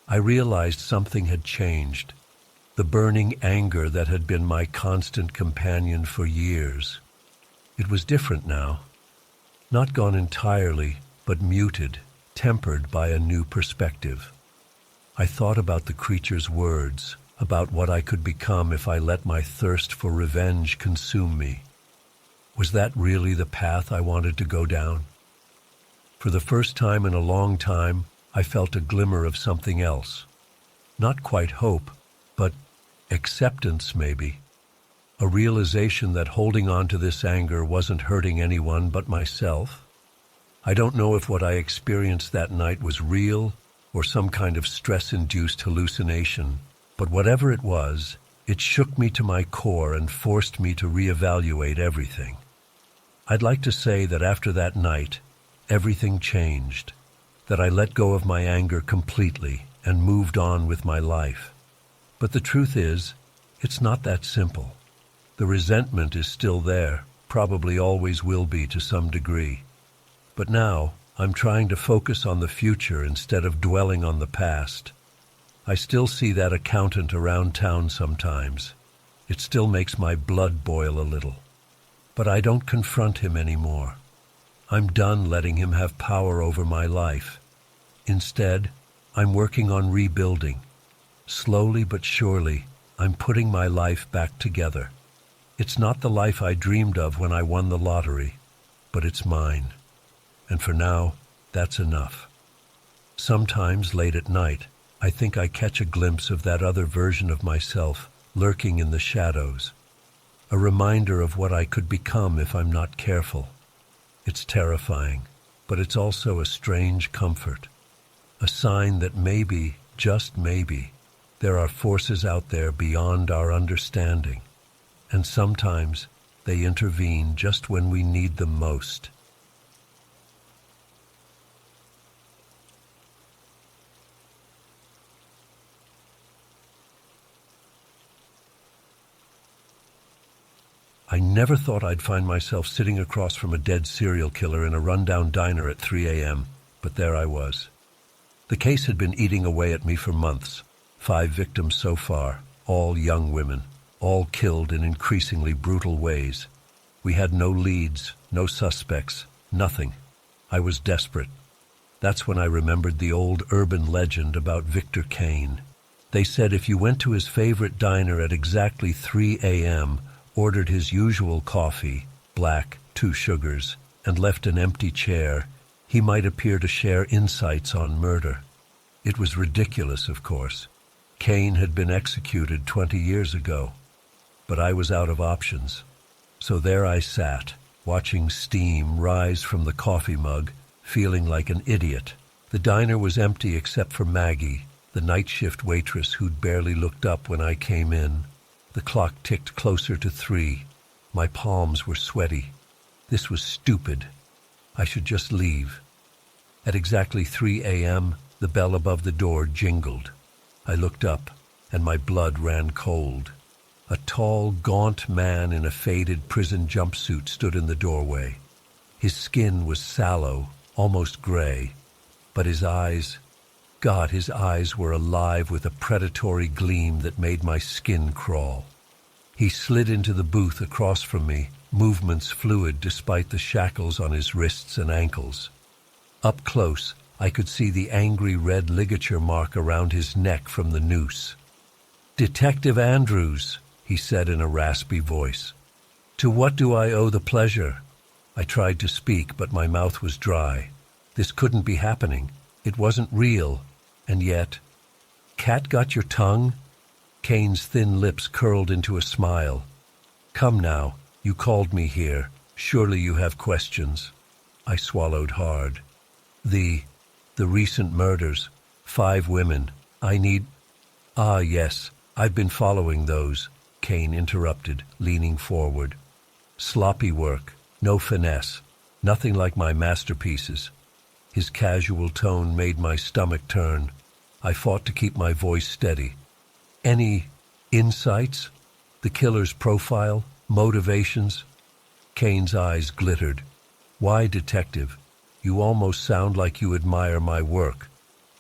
I realized something had changed. The burning anger that had been my constant companion for years. It was different now. Not gone entirely, but muted, tempered by a new perspective. I thought about the creature's words, about what I could become if I let my thirst for revenge consume me. Was that really the path I wanted to go down? For the first time in a long time, I felt a glimmer of something else. Not quite hope, but acceptance maybe. A realization that holding on to this anger wasn't hurting anyone but myself. I don't know if what I experienced that night was real or some kind of stress-induced hallucination, but whatever it was, it shook me to my core and forced me to reevaluate everything. I'd like to say that after that night, everything changed, that I let go of my anger completely and moved on with my life. But the truth is, it's not that simple. The resentment is still there, probably always will be to some degree. But now, I'm trying to focus on the future instead of dwelling on the past. I still see that accountant around town sometimes. It still makes my blood boil a little. But I don't confront him anymore. I'm done letting him have power over my life. Instead, I'm working on rebuilding. Slowly but surely, I'm putting my life back together. It's not the life I dreamed of when I won the lottery, but it's mine. And for now, that's enough. Sometimes late at night, I think I catch a glimpse of that other version of myself lurking in the shadows. A reminder of what I could become if I'm not careful. It's terrifying, but it's also a strange comfort. A sign that maybe, just maybe, there are forces out there beyond our understanding. And sometimes they intervene just when we need them most. I never thought I'd find myself sitting across from a dead serial killer in a rundown diner at 3 a.m., but there I was. The case had been eating away at me for months. 5 victims so far, all young women, all killed in increasingly brutal ways. We had no leads, no suspects, nothing. I was desperate. That's when I remembered the old urban legend about Victor Kane. They said if you went to his favorite diner at exactly 3 a.m., ordered his usual coffee, black, 2 sugars, and left an empty chair, He might appear to share insights on murder. It was ridiculous, of course. Kane had been executed 20 years ago, but I was out of options. So there I sat, watching steam rise from the coffee mug, feeling like an idiot. The diner was empty except for Maggie, the night shift waitress who'd barely looked up when I came in. The clock ticked closer to 3. My palms were sweaty. This was stupid. I should just leave. At exactly 3 a.m., the bell above the door jingled. I looked up, and my blood ran cold. A tall, gaunt man in a faded prison jumpsuit stood in the doorway. His skin was sallow, almost gray, but his eyes were alive with a predatory gleam that made my skin crawl. He slid into the booth across from me, movements fluid despite the shackles on his wrists and ankles. Up close, I could see the angry red ligature mark around his neck from the noose. "Detective Andrews," he said in a raspy voice. "To what do I owe the pleasure?" I tried to speak, but my mouth was dry. This couldn't be happening. It wasn't real. And yet... "Cat got your tongue?" Kane's thin lips curled into a smile. "Come now, you called me here. Surely you have questions." I swallowed hard. The recent murders. 5 women. I need... "Ah, yes, I've been following those," Kane interrupted, leaning forward. "Sloppy work, no finesse, nothing like my masterpieces." His casual tone made my stomach turn. I fought to keep my voice steady. "Any insights? The killer's profile? Motivations?" Kane's eyes glittered. "Why, detective? You almost sound like you admire my work.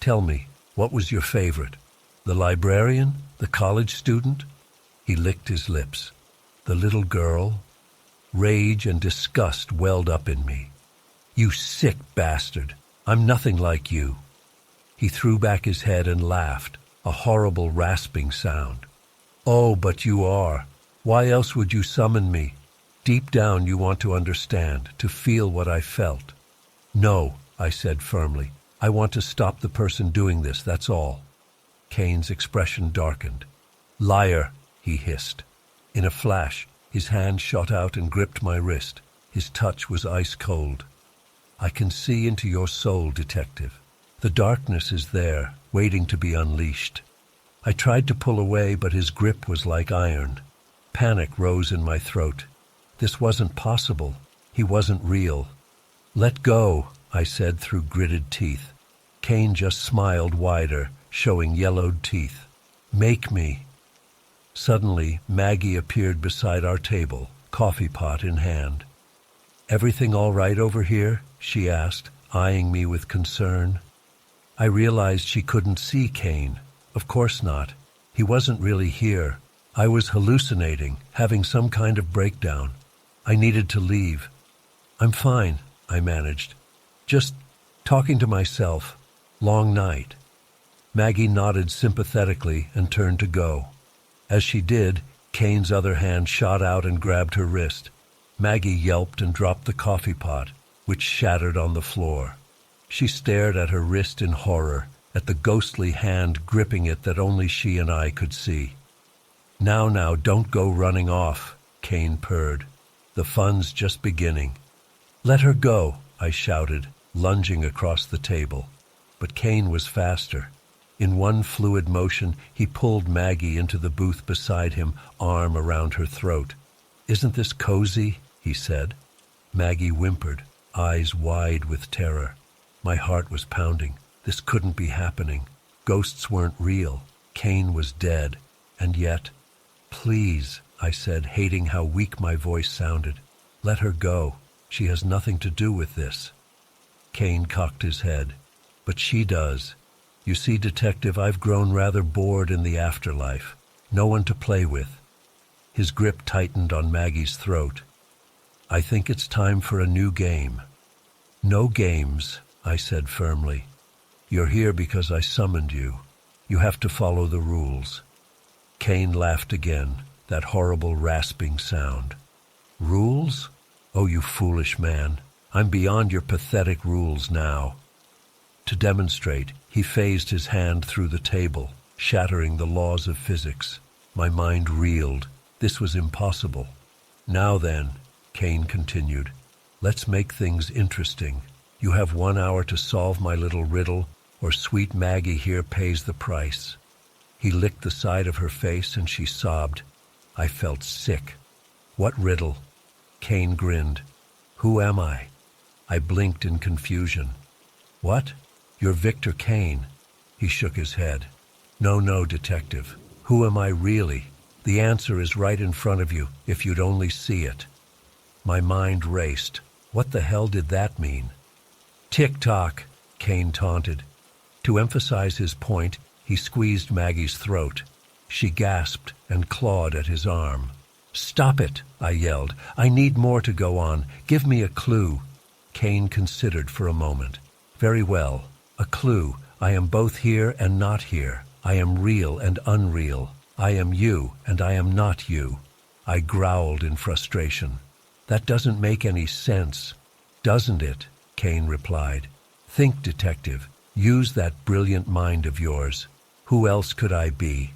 Tell me, what was your favorite? The librarian? The college student?" He licked his lips. "The little girl?" Rage and disgust welled up in me. "You sick bastard! I'm nothing like you." He threw back his head and laughed, a horrible rasping sound. "Oh, but you are. Why else would you summon me? Deep down you want to understand, to feel what I felt." "No," I said firmly. "I want to stop the person doing this, that's all." Kane's expression darkened. "Liar," he hissed. In a flash, his hand shot out and gripped my wrist. His touch was ice cold. "I can see into your soul, detective. The darkness is there, waiting to be unleashed." I tried to pull away, but his grip was like iron. Panic rose in my throat. This wasn't possible. He wasn't real. "Let go," I said through gritted teeth. Kane just smiled wider, showing yellowed teeth. "Make me." Suddenly, Maggie appeared beside our table, coffee pot in hand. "Everything all right over here?" she asked, eyeing me with concern. I realized she couldn't see Kane. Of course not. He wasn't really here. I was hallucinating, having some kind of breakdown. I needed to leave. "I'm fine," I managed. "Just talking to myself. Long night." Maggie nodded sympathetically and turned to go. As she did, Kane's other hand shot out and grabbed her wrist. Maggie yelped and dropped the coffee pot, which shattered on the floor. She stared at her wrist in horror, at the ghostly hand gripping it that only she and I could see. Now, don't go running off," Kane purred. "The fun's just beginning." "Let her go," I shouted, lunging across the table. But Kane was faster. In one fluid motion, he pulled Maggie into the booth beside him, arm around her throat. "Isn't this cozy?" he said. Maggie whimpered, eyes wide with terror. My heart was pounding. This couldn't be happening. Ghosts weren't real. Kane was dead. And yet... "Please," I said, hating how weak my voice sounded. "Let her go. She has nothing to do with this." Kane cocked his head. "But she does. You see, detective, I've grown rather bored in the afterlife. No one to play with." His grip tightened on Maggie's throat. "I think it's time for a new game." "No games," I said firmly. "You're here because I summoned you. You have to follow the rules." Kane laughed again, that horrible rasping sound. "Rules? Oh, you foolish man. I'm beyond your pathetic rules now. To demonstrate, he phased his hand through the table, shattering the laws of physics. My mind reeled. This was impossible. Now then, Kane continued, let's make things interesting. You have 1 hour to solve my little riddle, or sweet Maggie here pays the price. He licked the side of her face and she sobbed. I felt sick. What riddle? Kane grinned. Who am I? I blinked in confusion. What? You're Victor Kane. He shook his head. No, detective. Who am I really? The answer is right in front of you, if you'd only see it. My mind raced. What the hell did that mean? Tick-tock, Kane taunted. To emphasize his point, he squeezed Maggie's throat. She gasped and clawed at his arm. Stop it, I yelled. I need more to go on. Give me a clue. Kane considered for a moment. Very well. A clue. I am both here and not here. I am real and unreal. I am you and I am not you. I growled in frustration. That doesn't make any sense. Doesn't it? Kane replied. Think, detective. Use that brilliant mind of yours. Who else could I be?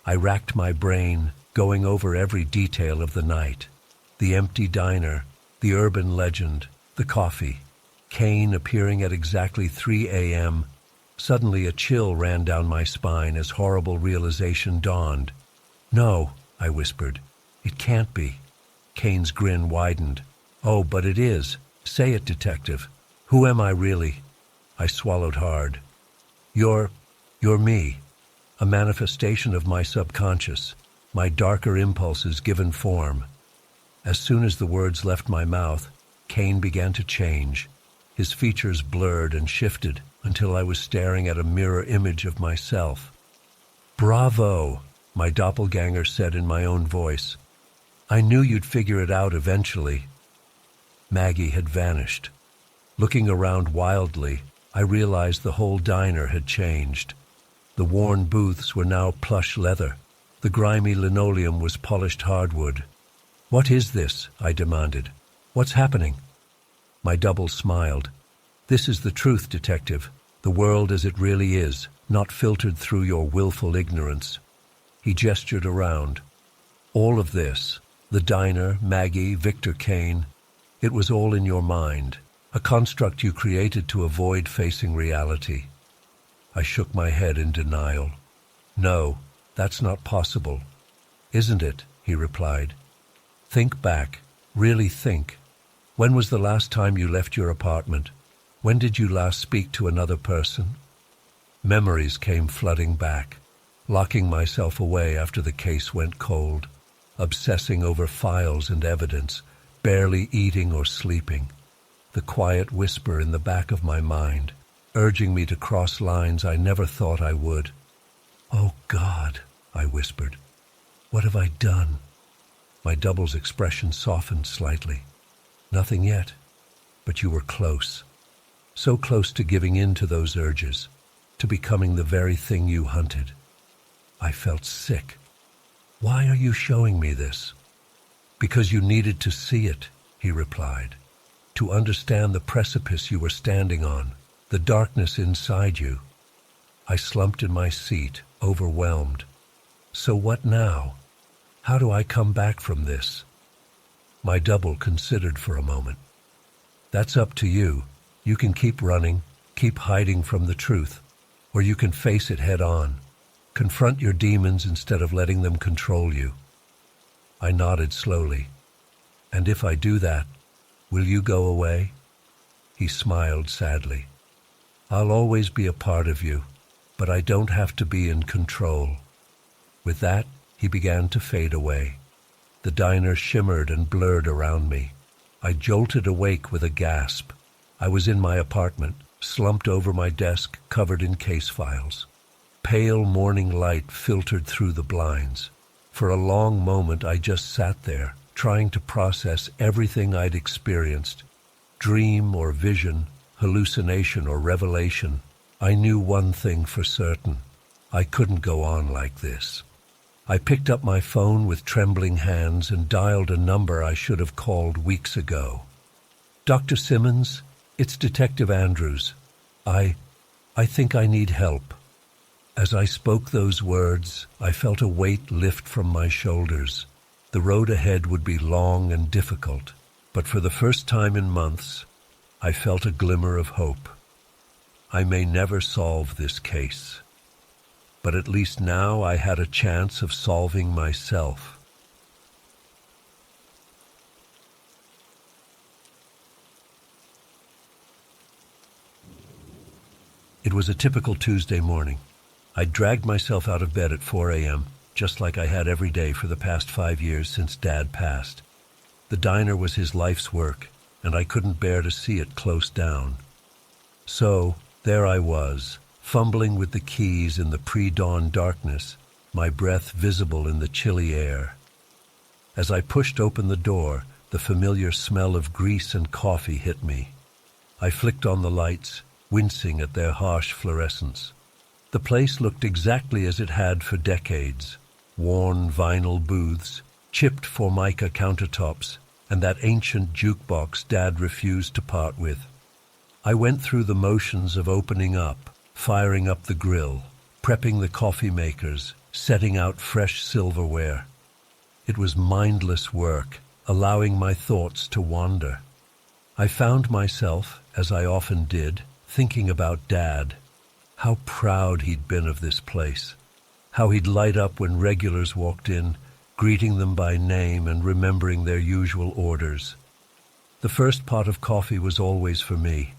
I racked my brain, going over every detail of the night. The empty diner, the urban legend, the coffee. Kane appearing at exactly 3 a.m. Suddenly a chill ran down my spine as horrible realization dawned. No, I whispered. It can't be. Kane's grin widened. Oh, but it is. Say it, detective. Who am I really? I swallowed hard. You're me. A manifestation of my subconscious, my darker impulses given form. As soon as the words left my mouth, Kane began to change. His features blurred and shifted until I was staring at a mirror image of myself. Bravo, my doppelganger said in my own voice. I knew you'd figure it out eventually. Maggie had vanished. Looking around wildly, I realized the whole diner had changed. The worn booths were now plush leather. The grimy linoleum was polished hardwood. What is this? I demanded. What's happening? My double smiled. This is the truth, detective. The world as it really is, not filtered through your willful ignorance. He gestured around. All of this, the diner, Maggie, Victor Kane, it was all in your mind, a construct you created to avoid facing reality. I shook my head in denial. No, that's not possible. Isn't it? He replied. Think back. Really think. When was the last time you left your apartment? When did you last speak to another person? Memories came flooding back, locking myself away after the case went cold, obsessing over files and evidence, barely eating or sleeping. The quiet whisper in the back of my mind, urging me to cross lines I never thought I would. Oh God, I whispered. What have I done? My double's expression softened slightly. Nothing yet, but you were close. So close to giving in to those urges, to becoming the very thing you hunted. I felt sick. Why are you showing me this? Because you needed to see it, he replied. To understand the precipice you were standing on, the darkness inside you. I slumped in my seat, overwhelmed. So what now? How do I come back from this? My double considered for a moment. That's up to you. You can keep running, keep hiding from the truth, or you can face it head on. Confront your demons instead of letting them control you. I nodded slowly. And if I do that, will you go away? He smiled sadly. I'll always be a part of you, but I don't have to be in control. With that, he began to fade away. The diner shimmered and blurred around me. I jolted awake with a gasp. I was in my apartment, slumped over my desk, covered in case files. Pale morning light filtered through the blinds. For a long moment I just sat there, trying to process everything I'd experienced. Dream or vision, hallucination or revelation. I knew one thing for certain. I couldn't go on like this. I picked up my phone with trembling hands and dialed a number I should have called weeks ago. Dr. Simmons, it's Detective Andrews. I think I need help. As I spoke those words, I felt a weight lift from my shoulders. The road ahead would be long and difficult, but for the first time in months, I felt a glimmer of hope. I may never solve this case, but at least now I had a chance of solving myself. It was a typical Tuesday morning. I dragged myself out of bed at 4 a.m., just like I had every day for the past 5 years since Dad passed. The diner was his life's work, and I couldn't bear to see it close down. So, there I was, fumbling with the keys in the pre-dawn darkness, my breath visible in the chilly air. As I pushed open the door, the familiar smell of grease and coffee hit me. I flicked on the lights, wincing at their harsh fluorescence. The place looked exactly as it had for decades. Worn vinyl booths, chipped formica countertops, and that ancient jukebox Dad refused to part with. I went through the motions of opening up, firing up the grill, prepping the coffee makers, setting out fresh silverware. It was mindless work, allowing my thoughts to wander. I found myself, as I often did, thinking about Dad. How proud he'd been of this place. How he'd light up when regulars walked in, greeting them by name and remembering their usual orders. The first pot of coffee was always for me.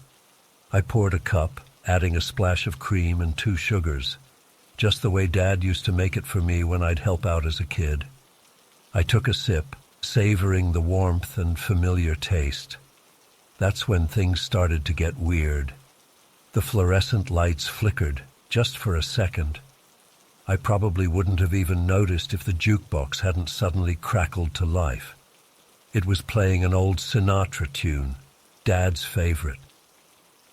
I poured a cup, adding a splash of cream and 2 sugars, just the way Dad used to make it for me when I'd help out as a kid. I took a sip, savoring the warmth and familiar taste. That's when things started to get weird. The fluorescent lights flickered, just for a second. I probably wouldn't have even noticed if the jukebox hadn't suddenly crackled to life. It was playing an old Sinatra tune, Dad's favorite.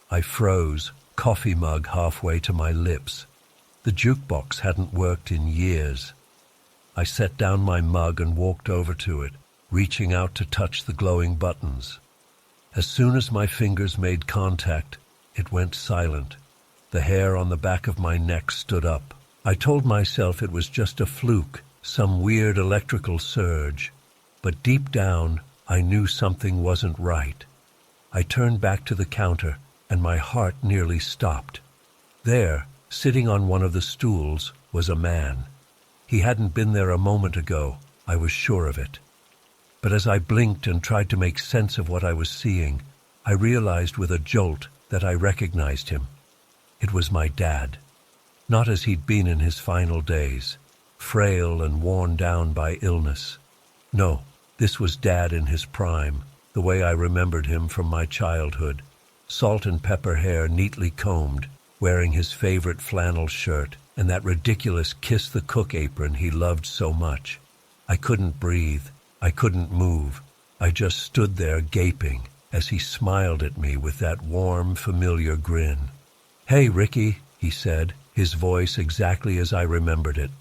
I froze, coffee mug halfway to my lips. The jukebox hadn't worked in years. I set down my mug and walked over to it, reaching out to touch the glowing buttons. As soon as my fingers made contact, it went silent. The hair on the back of my neck stood up. I told myself it was just a fluke, some weird electrical surge. But deep down, I knew something wasn't right. I turned back to the counter, and my heart nearly stopped. There, sitting on one of the stools, was a man. He hadn't been there a moment ago, I was sure of it. But as I blinked and tried to make sense of what I was seeing, I realized with a jolt that I recognized him. It was my dad. Not as he'd been in his final days, frail and worn down by illness. No, this was Dad in his prime, the way I remembered him from my childhood. Salt and pepper hair neatly combed, wearing his favorite flannel shirt, and that ridiculous kiss the cook apron he loved so much. I couldn't breathe. I couldn't move. I just stood there gaping as he smiled at me with that warm, familiar grin. "Hey, Ricky," he said, his voice exactly as I remembered it.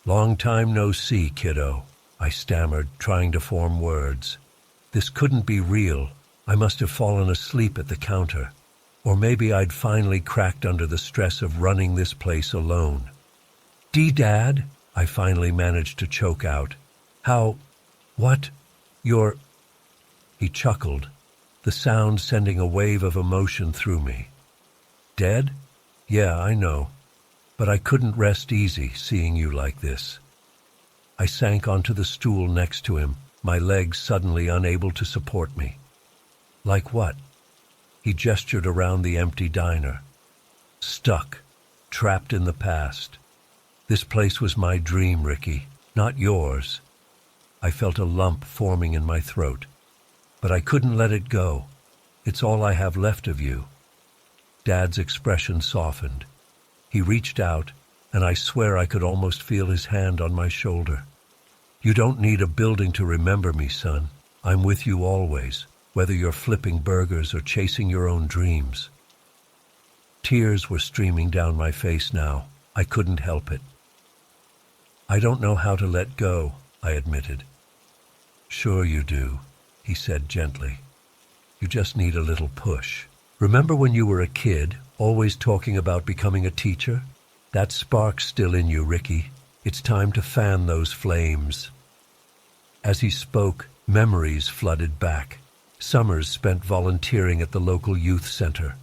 "Long time no see, kiddo," I stammered, trying to form words. This couldn't be real. I must have fallen asleep at the counter. Or maybe I'd finally cracked under the stress of running this place alone. "Dad," I finally managed to choke out. What? You're—" He chuckled, the sound sending a wave of emotion through me. "Dead? Yeah, I know. But I couldn't rest easy seeing you like this." I sank onto the stool next to him, my legs suddenly unable to support me. "Like what?" He gestured around the empty diner. "Stuck. Trapped in the past. This place was my dream, Ricky, not yours." I felt a lump forming in my throat. But I couldn't let it go. It's all I have left of you. Dad's expression softened. He reached out, and I swear I could almost feel his hand on my shoulder. "You don't need a building to remember me, son. I'm with you always, whether you're flipping burgers or chasing your own dreams." Tears were streaming down my face now. I couldn't help it. "I don't know how to let go," I admitted. "Sure you do," he said gently. You just need a little push. Remember when you were a kid, always talking about becoming a teacher? That spark's still in you, Ricky. It's time to fan those flames. As he spoke, memories flooded back. Summers spent volunteering at the local youth center.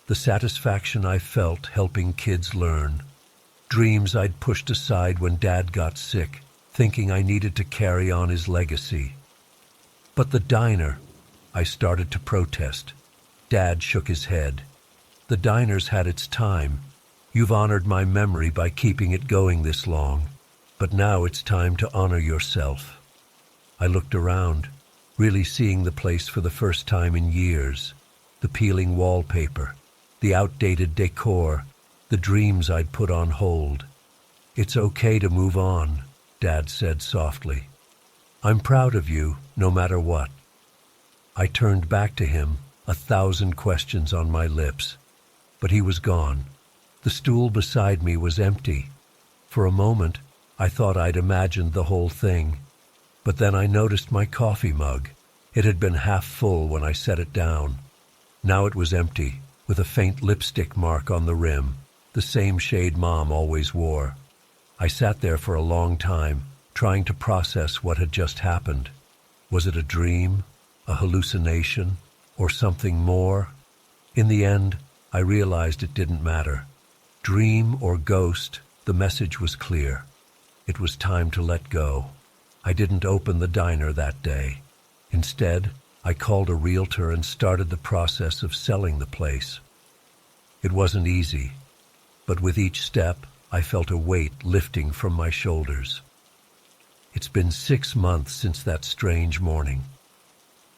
The satisfaction I felt helping kids learn. Dreams I'd pushed aside when Dad got sick, thinking I needed to carry on his legacy. But the diner, I started to protest. Dad shook his head. The diner's had its time. You've honored my memory by keeping it going this long. But now it's time to honor yourself. I looked around, really seeing the place for the first time in years. The peeling wallpaper, the outdated decor, the dreams I'd put on hold. It's okay to move on, Dad said softly. I'm proud of you, no matter what. I turned back to him, 1,000 questions on my lips. But he was gone. The stool beside me was empty. For a moment, I thought I'd imagined the whole thing. But then I noticed my coffee mug. It had been half full when I set it down. Now it was empty, with a faint lipstick mark on the rim, the same shade Mom always wore. I sat there for a long time, trying to process what had just happened. Was it a dream, a hallucination, or something more? In the end, I realized it didn't matter. Dream or ghost, the message was clear. It was time to let go. I didn't open the diner that day. Instead, I called a realtor and started the process of selling the place. It wasn't easy, but with each step, I felt a weight lifting from my shoulders. It's been 6 months since that strange morning.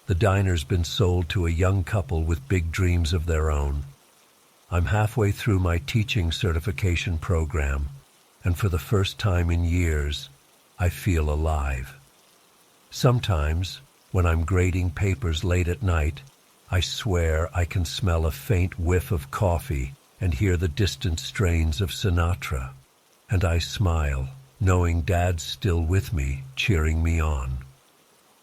The diner's been sold to a young couple with big dreams of their own. I'm halfway through my teaching certification program, and for the first time in years, I feel alive. Sometimes, when I'm grading papers late at night, I swear I can smell a faint whiff of coffee and hear the distant strains of Sinatra. And I smile, knowing Dad's still with me, cheering me on.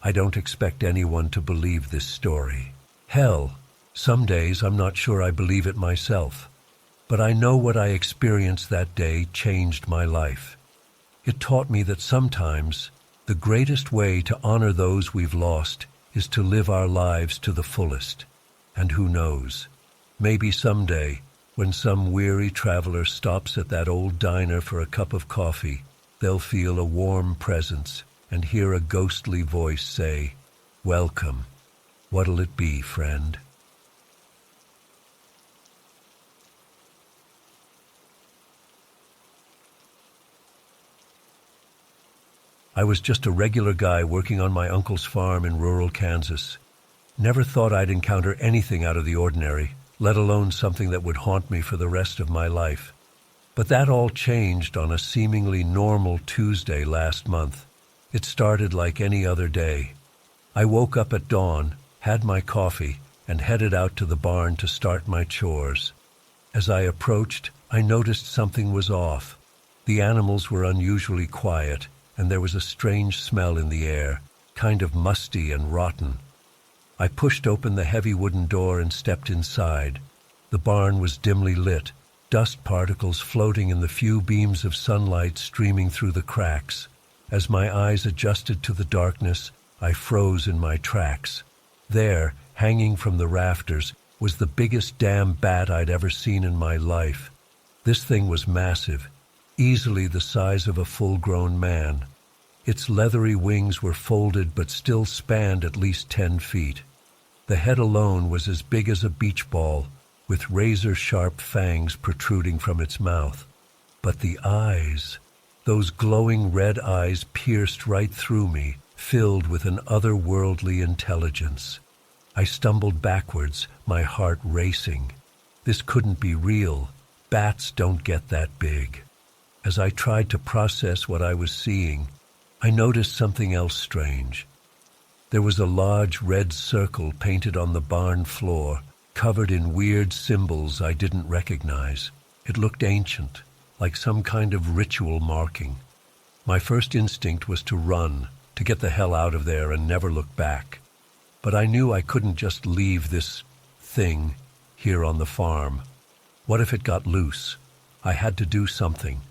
I don't expect anyone to believe this story. Hell, some days I'm not sure I believe it myself. But I know what I experienced that day changed my life. It taught me that sometimes the greatest way to honor those we've lost is to live our lives to the fullest. And who knows, maybe someday, when some weary traveler stops at that old diner for a cup of coffee, they'll feel a warm presence and hear a ghostly voice say, "Welcome. What'll it be, friend?" I was just a regular guy working on my uncle's farm in rural Kansas. Never thought I'd encounter anything out of the ordinary, let alone something that would haunt me for the rest of my life. But that all changed on a seemingly normal Tuesday last month. It started like any other day. I woke up at dawn, had my coffee, and headed out to the barn to start my chores. As I approached, I noticed something was off. The animals were unusually quiet, and there was a strange smell in the air, kind of musty and rotten. I pushed open the heavy wooden door and stepped inside. The barn was dimly lit, dust particles floating in the few beams of sunlight streaming through the cracks. As my eyes adjusted to the darkness, I froze in my tracks. There, hanging from the rafters, was the biggest damn bat I'd ever seen in my life. This thing was massive, easily the size of a full-grown man. Its leathery wings were folded but still spanned at least 10 feet. The head alone was as big as a beach ball, with razor-sharp fangs protruding from its mouth. But the eyes, those glowing red eyes pierced right through me, filled with an otherworldly intelligence. I stumbled backwards, my heart racing. This couldn't be real. Bats don't get that big. As I tried to process what I was seeing, I noticed something else strange. There was a large red circle painted on the barn floor, covered in weird symbols I didn't recognize. It looked ancient, like some kind of ritual marking. My first instinct was to run, to get the hell out of there and never look back. But I knew I couldn't just leave this thing here on the farm. What if it got loose? I had to do something.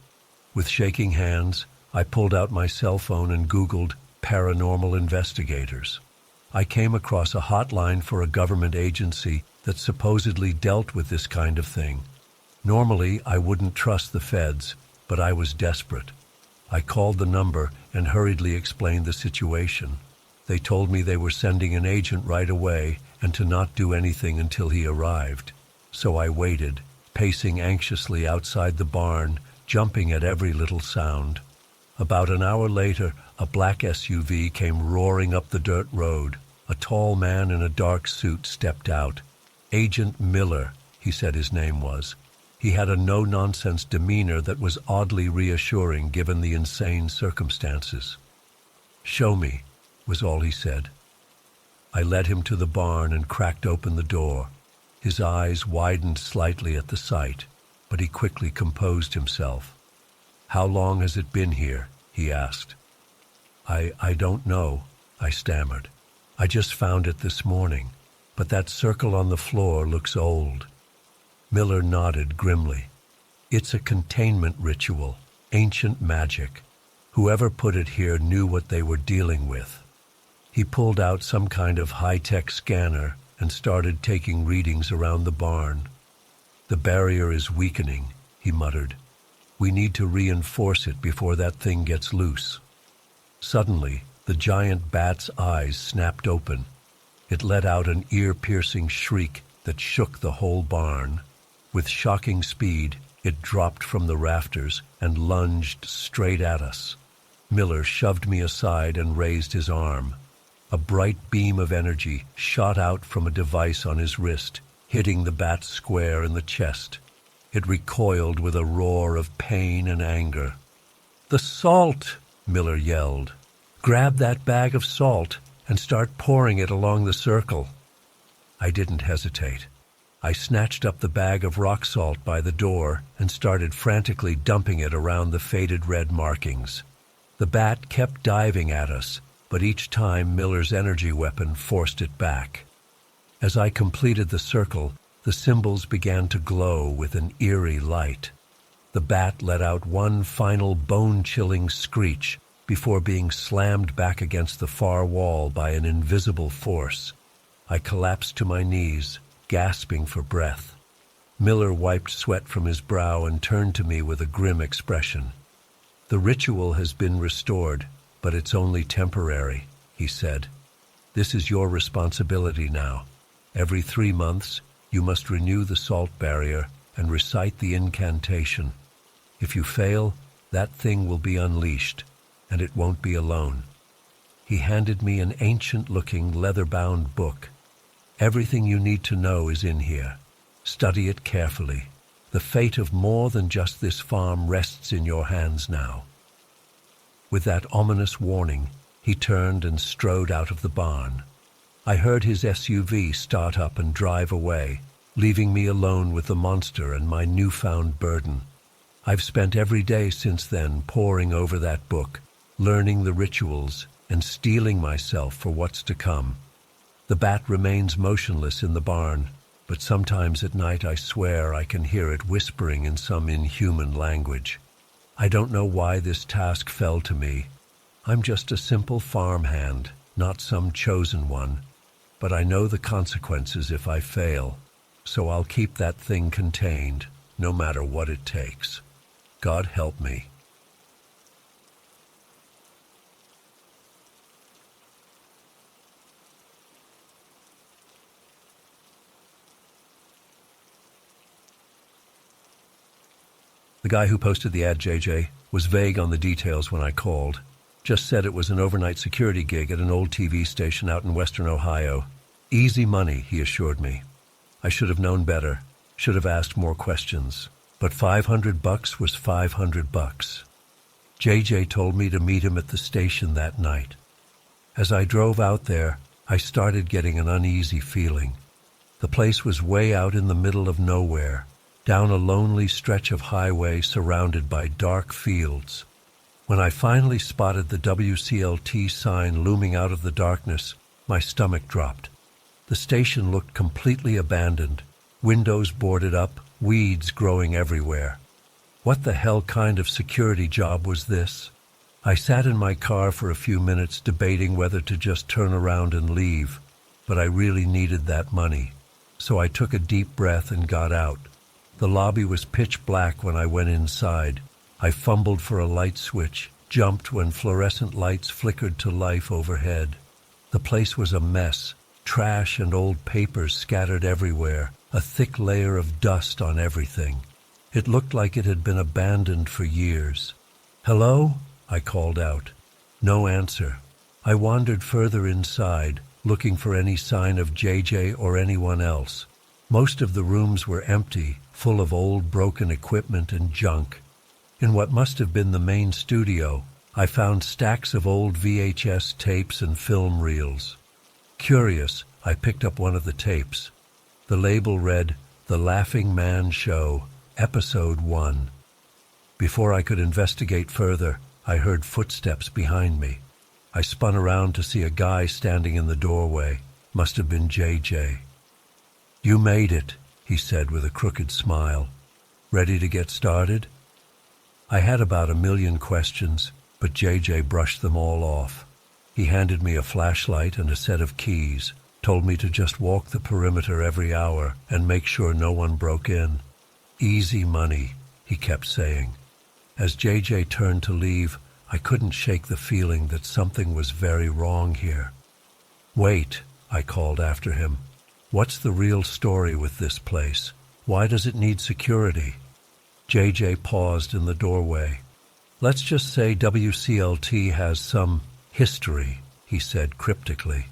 With shaking hands, I pulled out my cell phone and Googled paranormal investigators. I came across a hotline for a government agency that supposedly dealt with this kind of thing. Normally, I wouldn't trust the feds, but I was desperate. I called the number and hurriedly explained the situation. They told me they were sending an agent right away and to not do anything until he arrived. So I waited, pacing anxiously outside the barn, jumping at every little sound. About an hour later, a black SUV came roaring up the dirt road. A tall man in a dark suit stepped out. Agent Miller, he said his name was. He had a no-nonsense demeanor that was oddly reassuring given the insane circumstances. "Show me," was all he said. I led him to the barn and cracked open the door. His eyes widened slightly at the sight, but he quickly composed himself. "How long has it been here?" he asked. I don't know," I stammered. "I just found it this morning, but that circle on the floor looks old." Miller nodded grimly. "It's a containment ritual, ancient magic. Whoever put it here knew what they were dealing with." He pulled out some kind of high-tech scanner and started taking readings around the barn. "The barrier is weakening," he muttered. "We need to reinforce it before that thing gets loose." Suddenly, the giant bat's eyes snapped open. It let out an ear-piercing shriek that shook the whole barn. With shocking speed, it dropped from the rafters and lunged straight at us. Miller shoved me aside and raised his arm. A bright beam of energy shot out from a device on his wrist, hitting the bat square in the chest. It recoiled with a roar of pain and anger. "The salt!" Miller yelled. "Grab that bag of salt and start pouring it along the circle." I didn't hesitate. I snatched up the bag of rock salt by the door and started frantically dumping it around the faded red markings. The bat kept diving at us, but each time Miller's energy weapon forced it back. As I completed the circle, the symbols began to glow with an eerie light. The bat let out one final bone-chilling screech before being slammed back against the far wall by an invisible force. I collapsed to my knees, gasping for breath. Miller wiped sweat from his brow and turned to me with a grim expression. "The ritual has been restored, but it's only temporary," he said. "This is your responsibility now. Every 3 months, you must renew the salt barrier and recite the incantation. If you fail, that thing will be unleashed, and it won't be alone." He handed me an ancient-looking, leather-bound book. "Everything you need to know is in here. Study it carefully. The fate of more than just this farm rests in your hands now." With that ominous warning, he turned and strode out of the barn. I heard his SUV start up and drive away, leaving me alone with the monster and my newfound burden. I've spent every day since then poring over that book, learning the rituals and steeling myself for what's to come. The bat remains motionless in the barn, but sometimes at night I swear I can hear it whispering in some inhuman language. I don't know why this task fell to me. I'm just a simple farmhand, not some chosen one, but I know the consequences if I fail, so I'll keep that thing contained, no matter what it takes. God help me. The guy who posted the ad, JJ, was vague on the details when I called. Just said it was an overnight security gig at an old TV station out in western Ohio. Easy money, he assured me. I should have known better, should have asked more questions. But $500 was $500. JJ told me to meet him at the station that night. As I drove out there, I started getting an uneasy feeling. The place was way out in the middle of nowhere, down a lonely stretch of highway surrounded by dark fields. When I finally spotted the WCLT sign looming out of the darkness, My stomach dropped. The station looked completely abandoned, windows boarded up, weeds growing everywhere. What the hell kind of security job was this? I sat in my car for a few minutes debating whether to just turn around and leave, but I really needed that money. So I took a deep breath and got out. The lobby was pitch black when I went inside. I fumbled for a light switch, jumped when fluorescent lights flickered to life overhead. The place was a mess, trash and old papers scattered everywhere, a thick layer of dust on everything. It looked like it had been abandoned for years. "Hello?" I called out. No answer. I wandered further inside, looking for any sign of JJ or anyone else. Most of the rooms were empty, full of old broken equipment and junk. In what must have been the main studio, I found stacks of old VHS tapes and film reels. Curious, I picked up one of the tapes. The label read, "The Laughing Man Show, Episode 1. Before I could investigate further, I heard footsteps behind me. I spun around to see a guy standing in the doorway. Must have been JJ. "You made it," he said with a crooked smile. "Ready to get started?" I had about 1,000,000 questions, but JJ brushed them all off. He handed me a flashlight and a set of keys, told me to just walk the perimeter every hour and make sure no one broke in. "Easy money," he kept saying. As JJ turned to leave, I couldn't shake the feeling that something was very wrong here. "Wait," I called after him. "What's the real story with this place? Why does it need security?" JJ paused in the doorway. "Let's just say WCLT has some history," he said cryptically.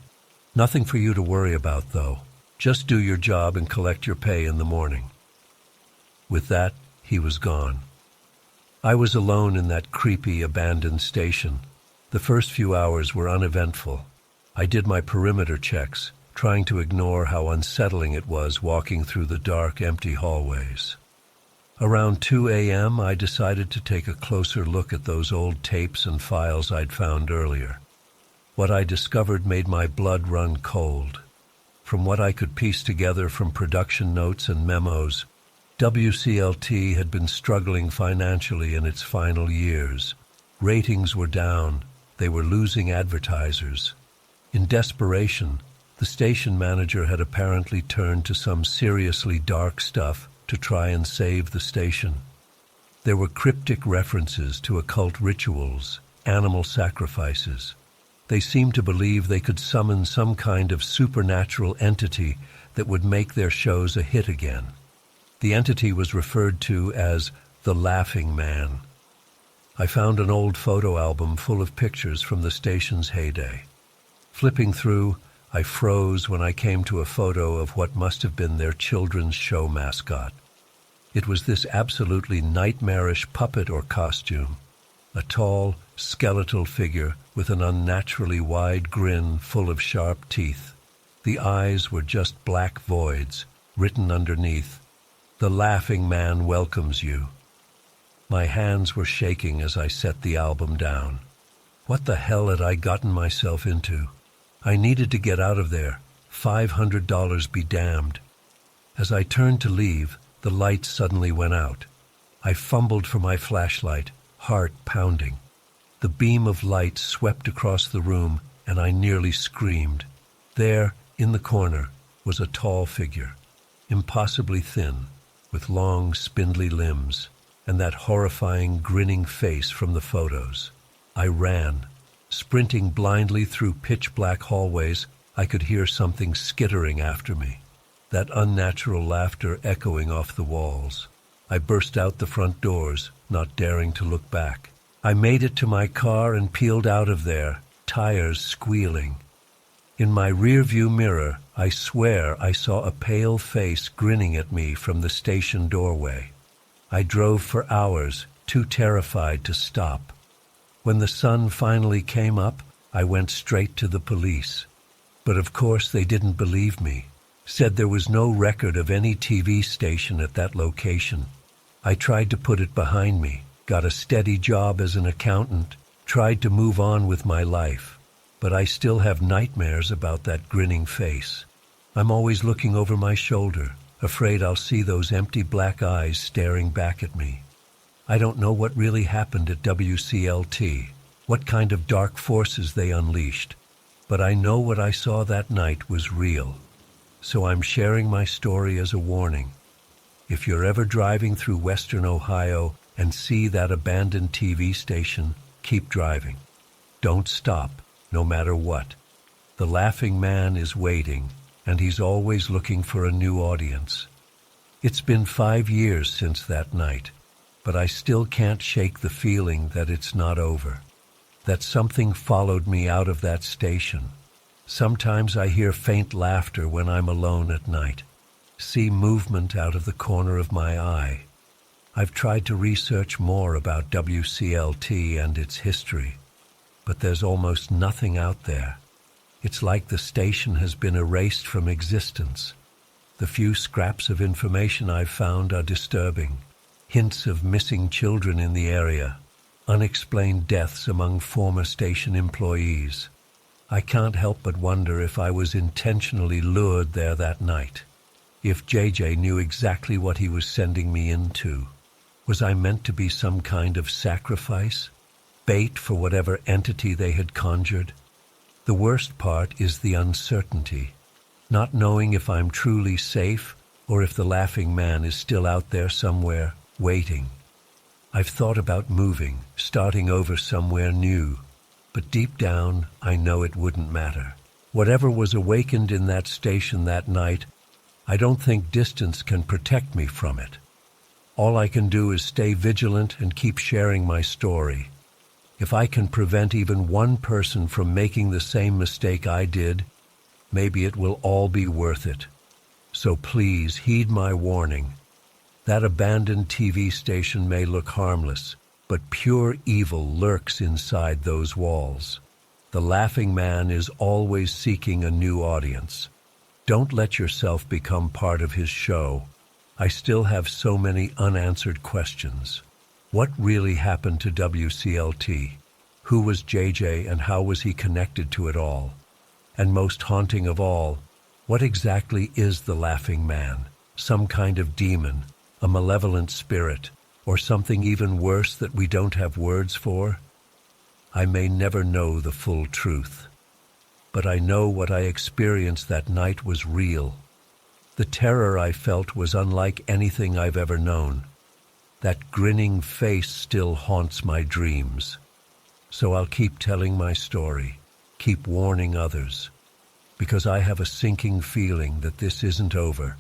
"Nothing for you to worry about, though. Just do your job and collect your pay in the morning." With that, he was gone. I was alone in that creepy, abandoned station. The first few hours were uneventful. I did my perimeter checks, trying to ignore how unsettling it was walking through the dark, empty hallways. Around 2 a.m., I decided to take a closer look at those old tapes and files I'd found earlier. What I discovered made my blood run cold. From what I could piece together from production notes and memos, WCLT had been struggling financially in its final years. Ratings were down. They were losing advertisers. In desperation, the station manager had apparently turned to some seriously dark stuff to try and save the station. There were cryptic references to occult rituals, animal sacrifices. They seemed to believe they could summon some kind of supernatural entity that would make their shows a hit again. The entity was referred to as the Laughing Man. I found an old photo album full of pictures from the station's heyday. Flipping through, I froze when I came to a photo of what must have been their children's show mascot. It was this absolutely nightmarish puppet or costume, a tall, skeletal figure with an unnaturally wide grin full of sharp teeth. The eyes were just black voids, written underneath, "The Laughing Man welcomes you." My hands were shaking as I set the album down. What the hell had I gotten myself into? I needed to get out of there. $500 be damned. As I turned to leave, the light suddenly went out. I fumbled for my flashlight, heart pounding. The beam of light swept across the room, and I nearly screamed. There, in the corner, was a tall figure, impossibly thin, with long, spindly limbs, and that horrifying, grinning face from the photos. I ran. Sprinting blindly through pitch-black hallways, I could hear something skittering after me, that unnatural laughter echoing off the walls. I burst out the front doors, not daring to look back. I made it to my car and peeled out of there, tires squealing. In my rear-view mirror, I swear I saw a pale face grinning at me from the station doorway. I drove for hours, too terrified to stop. When the sun finally came up, I went straight to the police. But of course they didn't believe me, said there was no record of any TV station at that location. I tried to put it behind me, got a steady job as an accountant, tried to move on with my life. but I still have nightmares about that grinning face. I'm always looking over my shoulder, afraid I'll see those empty black eyes staring back at me. I don't know what really happened at WCLT, what kind of dark forces they unleashed, but I know what I saw that night was real. So I'm sharing my story as a warning. If you're ever driving through western Ohio and see that abandoned TV station, keep driving. Don't stop, no matter what. The Laughing Man is waiting, and he's always looking for a new audience. It's been 5 years since that night, but I still can't shake the feeling that it's not over, that something followed me out of that station. Sometimes I hear faint laughter when I'm alone at night, see movement out of the corner of my eye. I've tried to research more about WCLT and its history, but there's almost nothing out there. It's like the station has been erased from existence. The few scraps of information I've found are disturbing. Hints of missing children in the area, unexplained deaths among former station employees. I can't help but wonder if I was intentionally lured there that night. If JJ knew exactly what he was sending me into. Was I meant to be some kind of sacrifice? Bait for whatever entity they had conjured? The worst part is the uncertainty, not knowing if I'm truly safe or if the Laughing Man is still out there somewhere, waiting. I've thought about moving, starting over somewhere new, but deep down I know it wouldn't matter. Whatever was awakened in that station that night, I don't think distance can protect me from it. All I can do is stay vigilant and keep sharing my story. If I can prevent even one person from making the same mistake I did, maybe it will all be worth it. So please heed my warning. That abandoned TV station may look harmless, but pure evil lurks inside those walls. The Laughing Man is always seeking a new audience. Don't let yourself become part of his show. I still have so many unanswered questions. What really happened to WCLT? Who was JJ and how was he connected to it all? And most haunting of all, what exactly is the Laughing Man? Some kind of demon, a malevolent spirit, or something even worse that we don't have words for? I may never know the full truth, but I know what I experienced that night was real. The terror I felt was unlike anything I've ever known. That grinning face still haunts my dreams. So I'll keep telling my story, keep warning others, because I have a sinking feeling that this isn't over.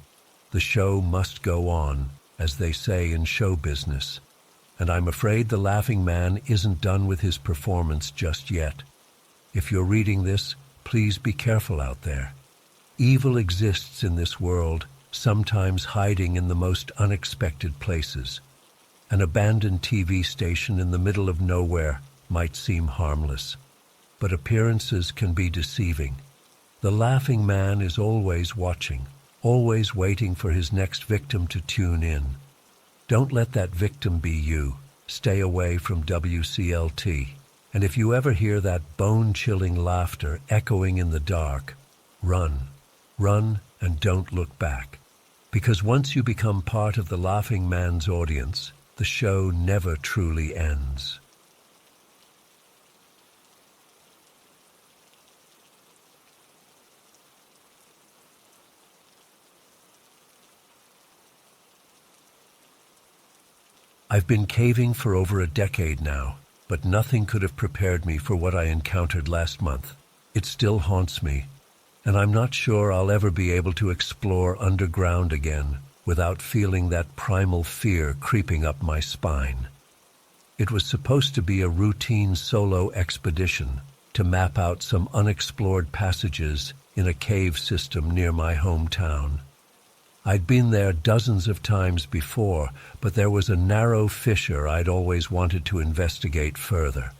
The show must go on, as they say in show business, and I'm afraid the Laughing Man isn't done with his performance just yet. If you're reading this, please be careful out there. Evil exists in this world, sometimes hiding in the most unexpected places. An abandoned TV station in the middle of nowhere might seem harmless, but appearances can be deceiving. The Laughing Man is always watching, always waiting for his next victim to tune in. Don't let that victim be you. Stay away from WCLT. And if you ever hear that bone-chilling laughter echoing in the dark, run. Run and don't look back. Because once you become part of the Laughing Man's audience, the show never truly ends. I've been caving for over a decade now, but nothing could have prepared me for what I encountered last month. It still haunts me, and I'm not sure I'll ever be able to explore underground again without feeling that primal fear creeping up my spine. It was supposed to be a routine solo expedition to map out some unexplored passages in a cave system near my hometown. I'd been there dozens of times before, but there was a narrow fissure I'd always wanted to investigate further.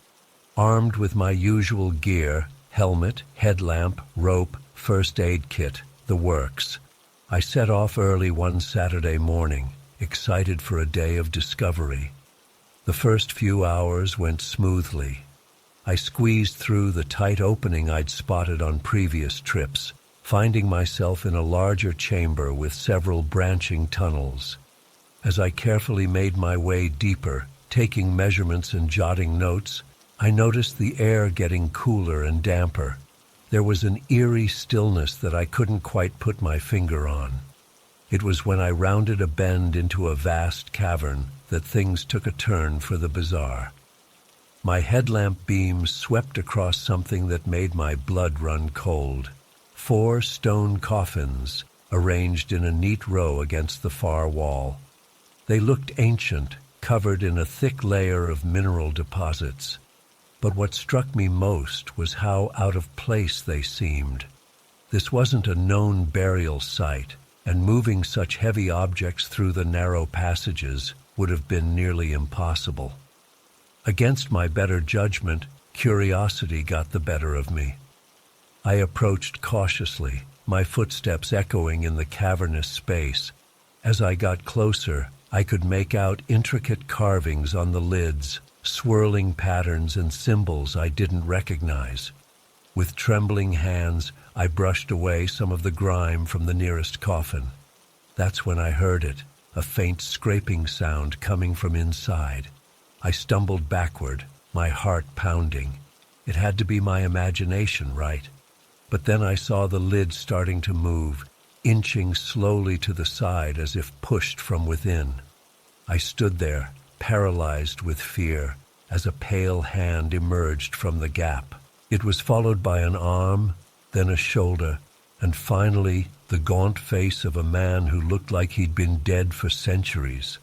Armed with my usual gear, helmet, headlamp, rope, first aid kit, the works, I set off early one Saturday morning, excited for a day of discovery. The first few hours went smoothly. I squeezed through the tight opening I'd spotted on previous trips, finding myself in a larger chamber with several branching tunnels. As I carefully made my way deeper, taking measurements and jotting notes, I noticed the air getting cooler and damper. There was an eerie stillness that I couldn't quite put my finger on. It was when I rounded a bend into a vast cavern that things took a turn for the bizarre. My headlamp beams swept across something that made my blood run cold. 4 stone coffins, arranged in a neat row against the far wall. They looked ancient, covered in a thick layer of mineral deposits. But what struck me most was how out of place they seemed. This wasn't a known burial site, and moving such heavy objects through the narrow passages would have been nearly impossible. Against my better judgment, curiosity got the better of me. I approached cautiously, my footsteps echoing in the cavernous space. As I got closer, I could make out intricate carvings on the lids, swirling patterns and symbols I didn't recognize. With trembling hands, I brushed away some of the grime from the nearest coffin. That's when I heard it, a faint scraping sound coming from inside. I stumbled backward, my heart pounding. It had to be my imagination, right? But then I saw the lid starting to move, inching slowly to the side as if pushed from within. I stood there, paralyzed with fear, as a pale hand emerged from the gap. It was followed by an arm, then a shoulder, and finally the gaunt face of a man who looked like he'd been dead for centuries.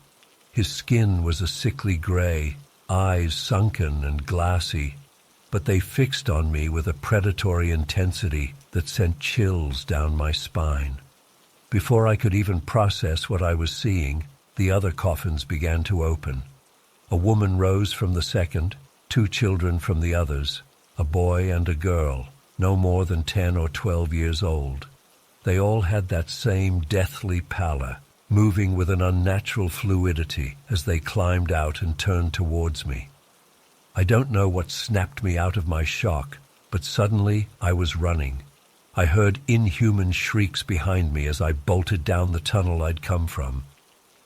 His skin was a sickly gray, eyes sunken and glassy, but they fixed on me with a predatory intensity that sent chills down my spine. Before I could even process what I was seeing, the other coffins began to open. A woman rose from the second, 2 children from the others, a boy and a girl, no more than 10 or 12 years old. They all had that same deathly pallor, moving with an unnatural fluidity as they climbed out and turned towards me. I don't know what snapped me out of my shock, but suddenly I was running. I heard inhuman shrieks behind me as I bolted down the tunnel I'd come from.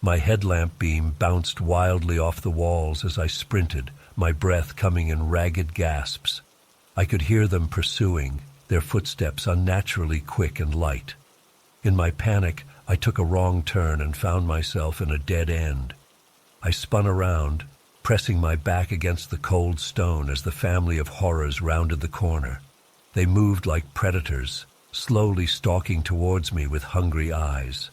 My headlamp beam bounced wildly off the walls as I sprinted, my breath coming in ragged gasps. I could hear them pursuing, their footsteps unnaturally quick and light. In my panic, I took a wrong turn and found myself in a dead end. I spun around, pressing my back against the cold stone as the family of horrors rounded the corner. They moved like predators, slowly stalking towards me with hungry eyes.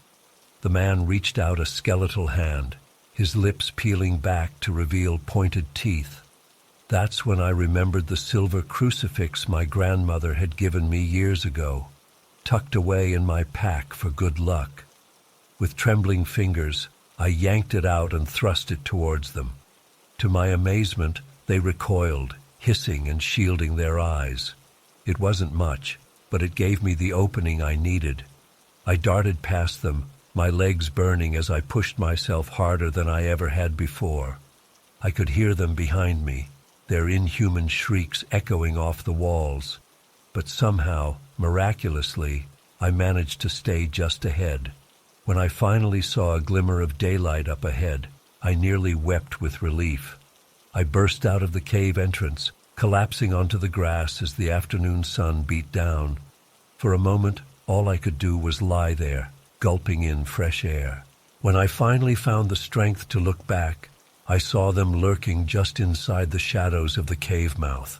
The man reached out a skeletal hand, his lips peeling back to reveal pointed teeth. That's when I remembered the silver crucifix my grandmother had given me years ago, tucked away in my pack for good luck. With trembling fingers, I yanked it out and thrust it towards them. To my amazement, they recoiled, hissing and shielding their eyes. It wasn't much, but it gave me the opening I needed. I darted past them, my legs burning as I pushed myself harder than I ever had before. I could hear them behind me, their inhuman shrieks echoing off the walls. But somehow, miraculously, I managed to stay just ahead. When I finally saw a glimmer of daylight up ahead, I nearly wept with relief. I burst out of the cave entrance, collapsing onto the grass as the afternoon sun beat down. For a moment, all I could do was lie there, gulping in fresh air. When I finally found the strength to look back, I saw them lurking just inside the shadows of the cave mouth.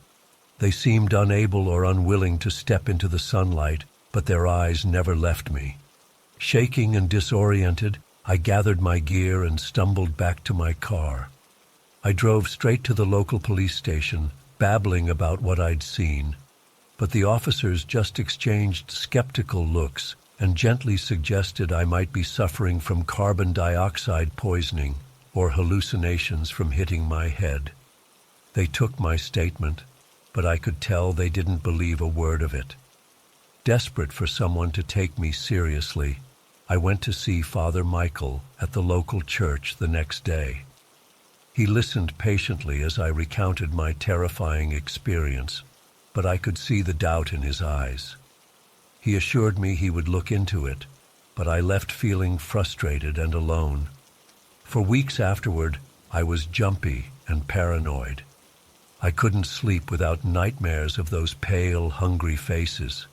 They seemed unable or unwilling to step into the sunlight, but their eyes never left me. Shaking and disoriented, I gathered my gear and stumbled back to my car. I drove straight to the local police station, babbling about what I'd seen. But the officers just exchanged skeptical looks and gently suggested I might be suffering from carbon dioxide poisoning or hallucinations from hitting my head. They took my statement, but I could tell they didn't believe a word of it. Desperate for someone to take me seriously, I went to see Father Michael at the local church the next day. He listened patiently as I recounted my terrifying experience, but I could see the doubt in his eyes. He assured me he would look into it, but I left feeling frustrated and alone. For weeks afterward, I was jumpy and paranoid. I couldn't sleep without nightmares of those pale, hungry faces.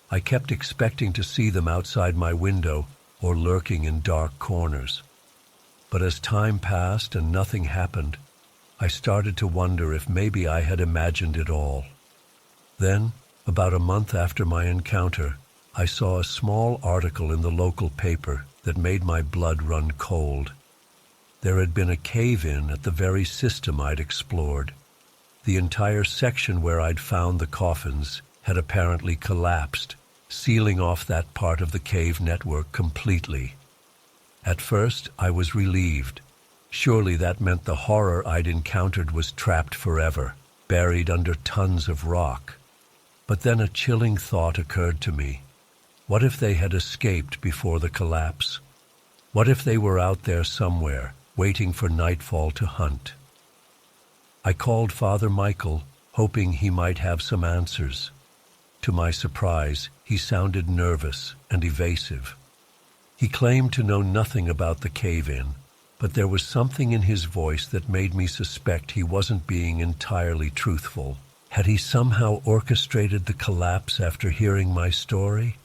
I kept expecting to see them outside my window or lurking in dark corners. But as time passed and nothing happened, I started to wonder if maybe I had imagined it all. Then, about a month after my encounter, I saw a small article in the local paper that made my blood run cold. There had been a cave-in at the very system I'd explored. The entire section where I'd found the coffins had apparently collapsed, sealing off that part of the cave network completely. At first, I was relieved. Surely that meant the horror I'd encountered was trapped forever, buried under tons of rock. But then a chilling thought occurred to me. What if they had escaped before the collapse? What if they were out there somewhere, waiting for nightfall to hunt? I called Father Michael, hoping he might have some answers. To my surprise, he sounded nervous and evasive. He claimed to know nothing about the cave-in, but there was something in his voice that made me suspect he wasn't being entirely truthful. Had he somehow orchestrated the collapse after hearing my story?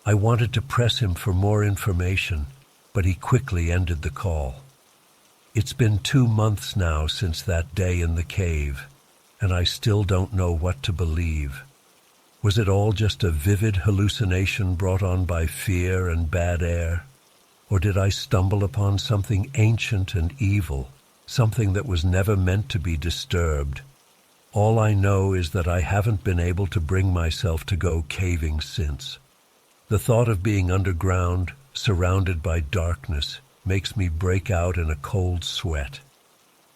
I wanted to press him for more information, but he quickly ended the call. It's been 2 months now since that day in the cave, and I still don't know what to believe. Was it all just a vivid hallucination brought on by fear and bad air? Or did I stumble upon something ancient and evil, something that was never meant to be disturbed? All I know is that I haven't been able to bring myself to go caving since. The thought of being underground, surrounded by darkness, makes me break out in a cold sweat.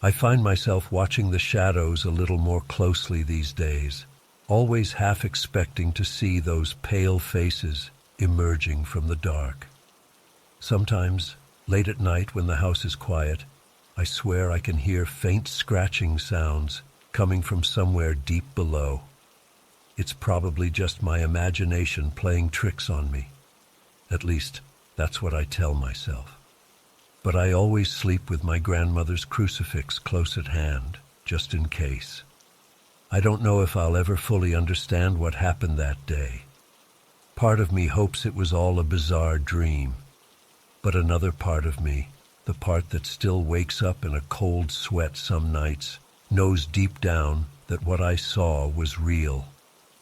I find myself watching the shadows a little more closely these days, always half expecting to see those pale faces emerging from the dark. Sometimes, late at night when the house is quiet, I swear I can hear faint scratching sounds coming from somewhere deep below. It's probably just my imagination playing tricks on me. At least, that's what I tell myself. But I always sleep with my grandmother's crucifix close at hand, just in case. I don't know if I'll ever fully understand what happened that day. Part of me hopes it was all a bizarre dream, but another part of me, the part that still wakes up in a cold sweat some nights, knows deep down that what I saw was real,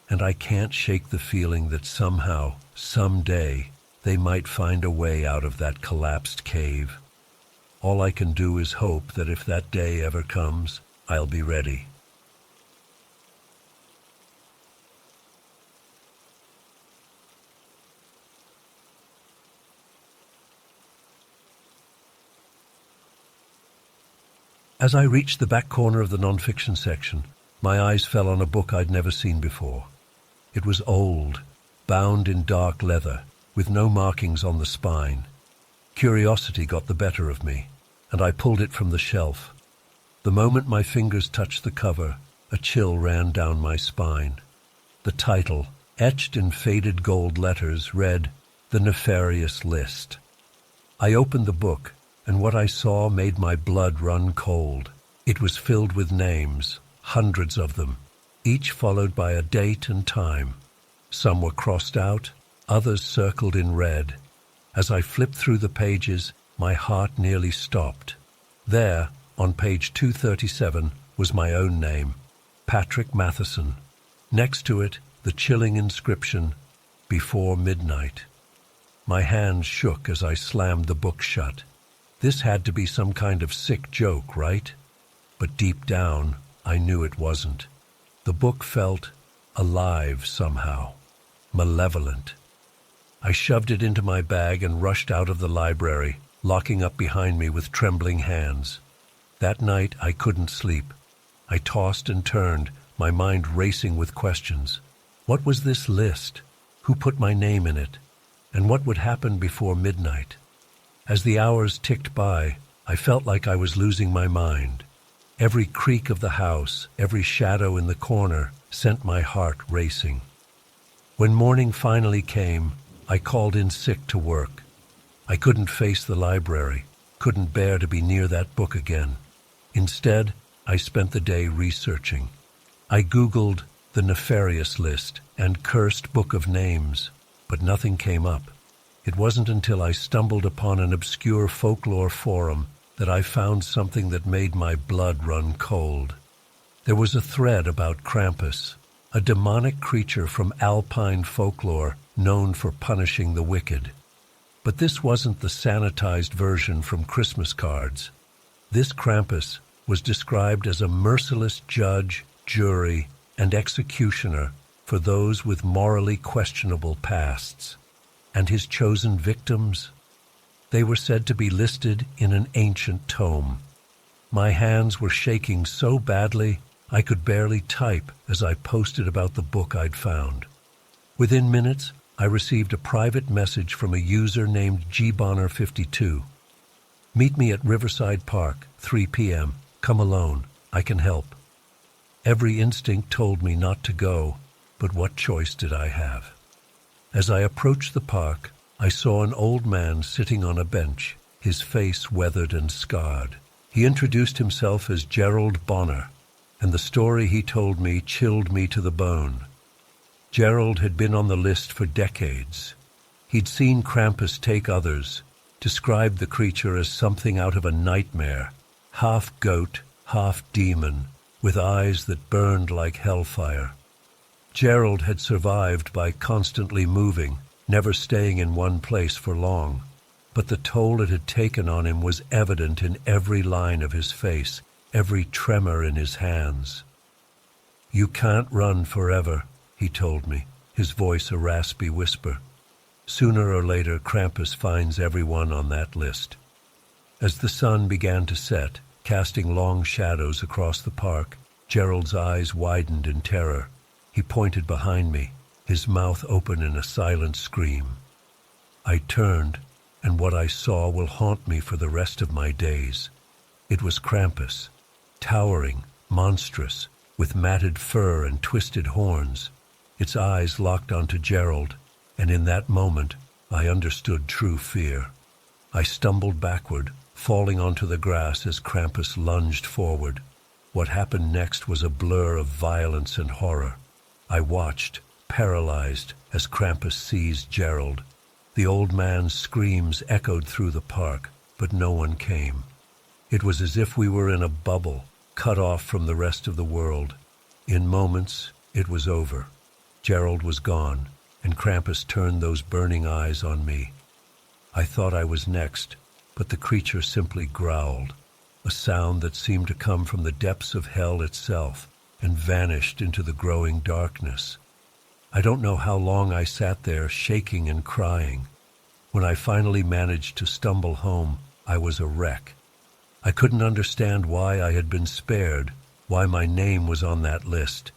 and I can't shake the feeling that somehow, someday, they might find a way out of that collapsed cave. All I can do is hope that if that day ever comes, I'll be ready. As I reached the back corner of the nonfiction section, my eyes fell on a book I'd never seen before. It was old, bound in dark leather, with no markings on the spine. Curiosity got the better of me, and I pulled it from the shelf. The moment my fingers touched the cover, a chill ran down my spine. The title, etched in faded gold letters, read, "The Nefarious List." I opened the book, and what I saw made my blood run cold. It was filled with names, hundreds of them, each followed by a date and time. Some were crossed out, others circled in red. As I flipped through the pages, my heart nearly stopped. There, on page 237, was my own name, Patrick Matheson. Next to it, the chilling inscription, "Before Midnight." My hands shook as I slammed the book shut. This had to be some kind of sick joke, right? But deep down, I knew it wasn't. The book felt alive somehow, malevolent. I shoved it into my bag and rushed out of the library, locking up behind me with trembling hands. That night, I couldn't sleep. I tossed and turned, my mind racing with questions. What was this list? Who put my name in it? And what would happen before midnight? As the hours ticked by, I felt like I was losing my mind. Every creak of the house, every shadow in the corner sent my heart racing. When morning finally came, I called in sick to work. I couldn't face the library, couldn't bear to be near that book again. Instead, I spent the day researching. I Googled the nefarious list and cursed book of names, but nothing came up. It wasn't until I stumbled upon an obscure folklore forum that I found something that made my blood run cold. There was a thread about Krampus, a demonic creature from Alpine folklore known for punishing the wicked. But this wasn't the sanitized version from Christmas cards. This Krampus was described as a merciless judge, jury, and executioner for those with morally questionable pasts. And his chosen victims? They were said to be listed in an ancient tome. My hands were shaking so badly I could barely type as I posted about the book I'd found. Within minutes, I received a private message from a user named gbonner52. Meet me at Riverside Park, 3 p.m. Come alone. I can help. Every instinct told me not to go, but what choice did I have? As I approached the park, I saw an old man sitting on a bench, his face weathered and scarred. He introduced himself as Gerald Bonner, and the story he told me chilled me to the bone. Gerald had been on the list for decades. He'd seen Krampus take others, described the creature as something out of a nightmare, half goat, half demon, with eyes that burned like hellfire. Gerald had survived by constantly moving, never staying in one place for long, but the toll it had taken on him was evident in every line of his face, every tremor in his hands. "You can't run forever," he told me, his voice a raspy whisper. "Sooner or later, Krampus finds everyone on that list." As the sun began to set, casting long shadows across the park, Gerald's eyes widened in terror. He pointed behind me, his mouth open in a silent scream. I turned, and what I saw will haunt me for the rest of my days. It was Krampus, towering, monstrous, with matted fur and twisted horns. Its eyes locked onto Gerald, and in that moment I understood true fear. I stumbled backward, falling onto the grass as Krampus lunged forward. What happened next was a blur of violence and horror. I watched, paralyzed, as Krampus seized Gerald. The old man's screams echoed through the park, but no one came. It was as if we were in a bubble, cut off from the rest of the world. In moments, it was over. Gerald was gone, and Krampus turned those burning eyes on me. I thought I was next, but the creature simply growled, a sound that seemed to come from the depths of hell itself, and vanished into the growing darkness. I don't know how long I sat there, shaking and crying. When I finally managed to stumble home, I was a wreck. I couldn't understand why I had been spared, why my name was on that list.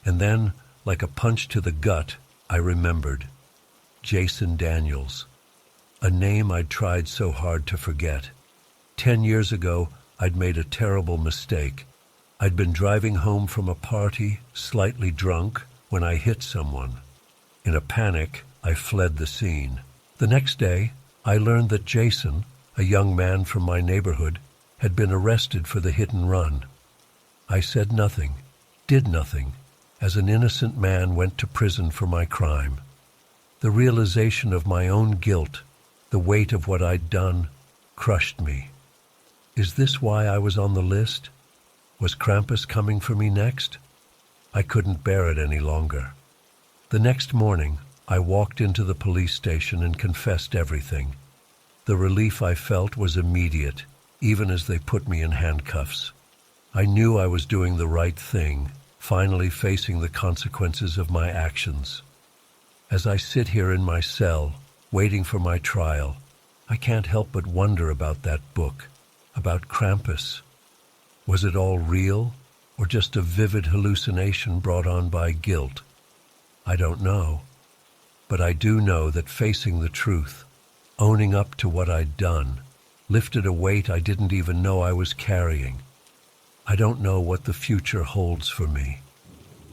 And then, like a punch to the gut, I remembered. Jason Daniels. A name I'd tried so hard to forget. 10 years ago, I'd made a terrible mistake. I'd been driving home from a party, slightly drunk, when I hit someone. In a panic, I fled the scene. The next day, I learned that Jason, a young man from my neighborhood, had been arrested for the hit and run. I said nothing, did nothing, as an innocent man went to prison for my crime. The realization of my own guilt, the weight of what I'd done, crushed me. Is this why I was on the list? Was Krampus coming for me next? I couldn't bear it any longer. The next morning, I walked into the police station and confessed everything. The relief I felt was immediate, even as they put me in handcuffs. I knew I was doing the right thing, finally facing the consequences of my actions. As I sit here in my cell, waiting for my trial, I can't help but wonder about that book, about Krampus. Was it all real, or just a vivid hallucination brought on by guilt? I don't know. But I do know that facing the truth, owning up to what I'd done, lifted a weight I didn't even know I was carrying. I don't know what the future holds for me.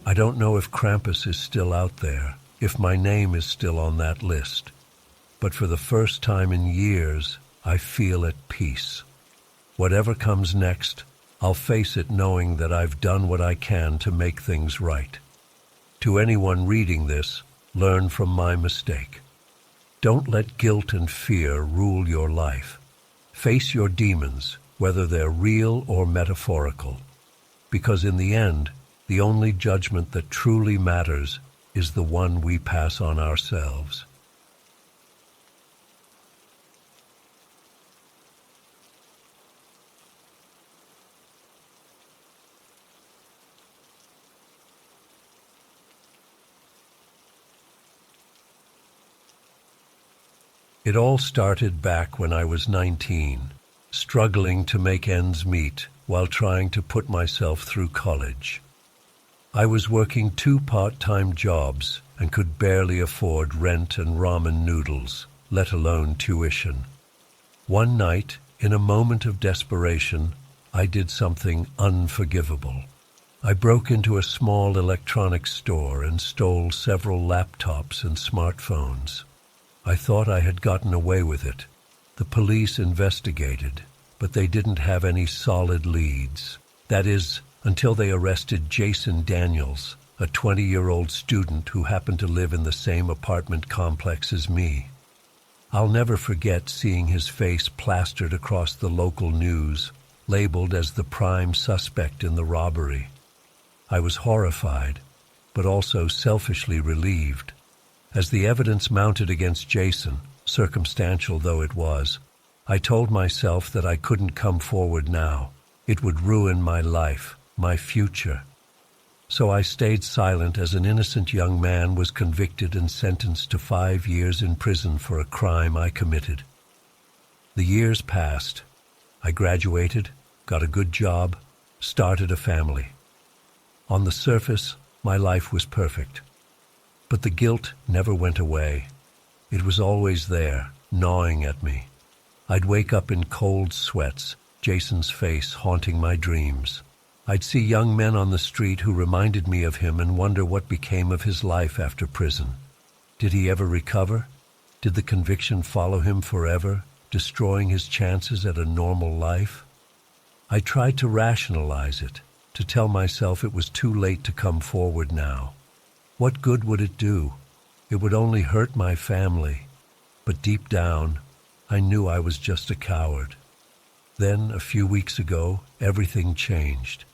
I don't know if Krampus is still out there, if my name is still on that list. But for the first time in years, I feel at peace. Whatever comes next, I'll face it knowing that I've done what I can to make things right. To anyone reading this, learn from my mistake. Don't let guilt and fear rule your life. Face your demons, whether they're real or metaphorical. Because in the end, the only judgment that truly matters is the one we pass on ourselves. It all started back when I was 19, struggling to make ends meet while trying to put myself through college. I was working 2 part-time jobs and could barely afford rent and ramen noodles, let alone tuition. One night, in a moment of desperation, I did something unforgivable. I broke into a small electronics store and stole several laptops and smartphones. I thought I had gotten away with it. The police investigated, but they didn't have any solid leads. That is, until they arrested Jason Daniels, a 20-year-old student who happened to live in the same apartment complex as me. I'll never forget seeing his face plastered across the local news, labeled as the prime suspect in the robbery. I was horrified, but also selfishly relieved. As the evidence mounted against Jason, circumstantial though it was, I told myself that I couldn't come forward now. It would ruin my life, my future. So I stayed silent as an innocent young man was convicted and sentenced to 5 years in prison for a crime I committed. The years passed. I graduated, got a good job, started a family. On the surface, my life was perfect. But the guilt never went away. It was always there, gnawing at me. I'd wake up in cold sweats, Jason's face haunting my dreams. I'd see young men on the street who reminded me of him and wonder what became of his life after prison. Did he ever recover? Did the conviction follow him forever, destroying his chances at a normal life? I tried to rationalize it, to tell myself it was too late to come forward now. What good would it do? It would only hurt my family. But deep down, I knew I was just a coward. Then, a few weeks ago, everything changed.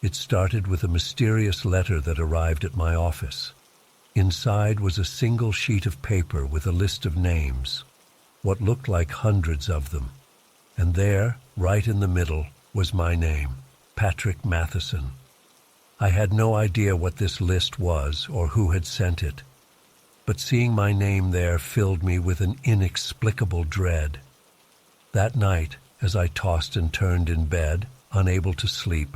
It started with a mysterious letter that arrived at my office. Inside was a single sheet of paper with a list of names, what looked like hundreds of them. And there, right in the middle, was my name, Patrick Matheson. I had no idea what this list was or who had sent it, but seeing my name there filled me with an inexplicable dread. That night, as I tossed and turned in bed, unable to sleep,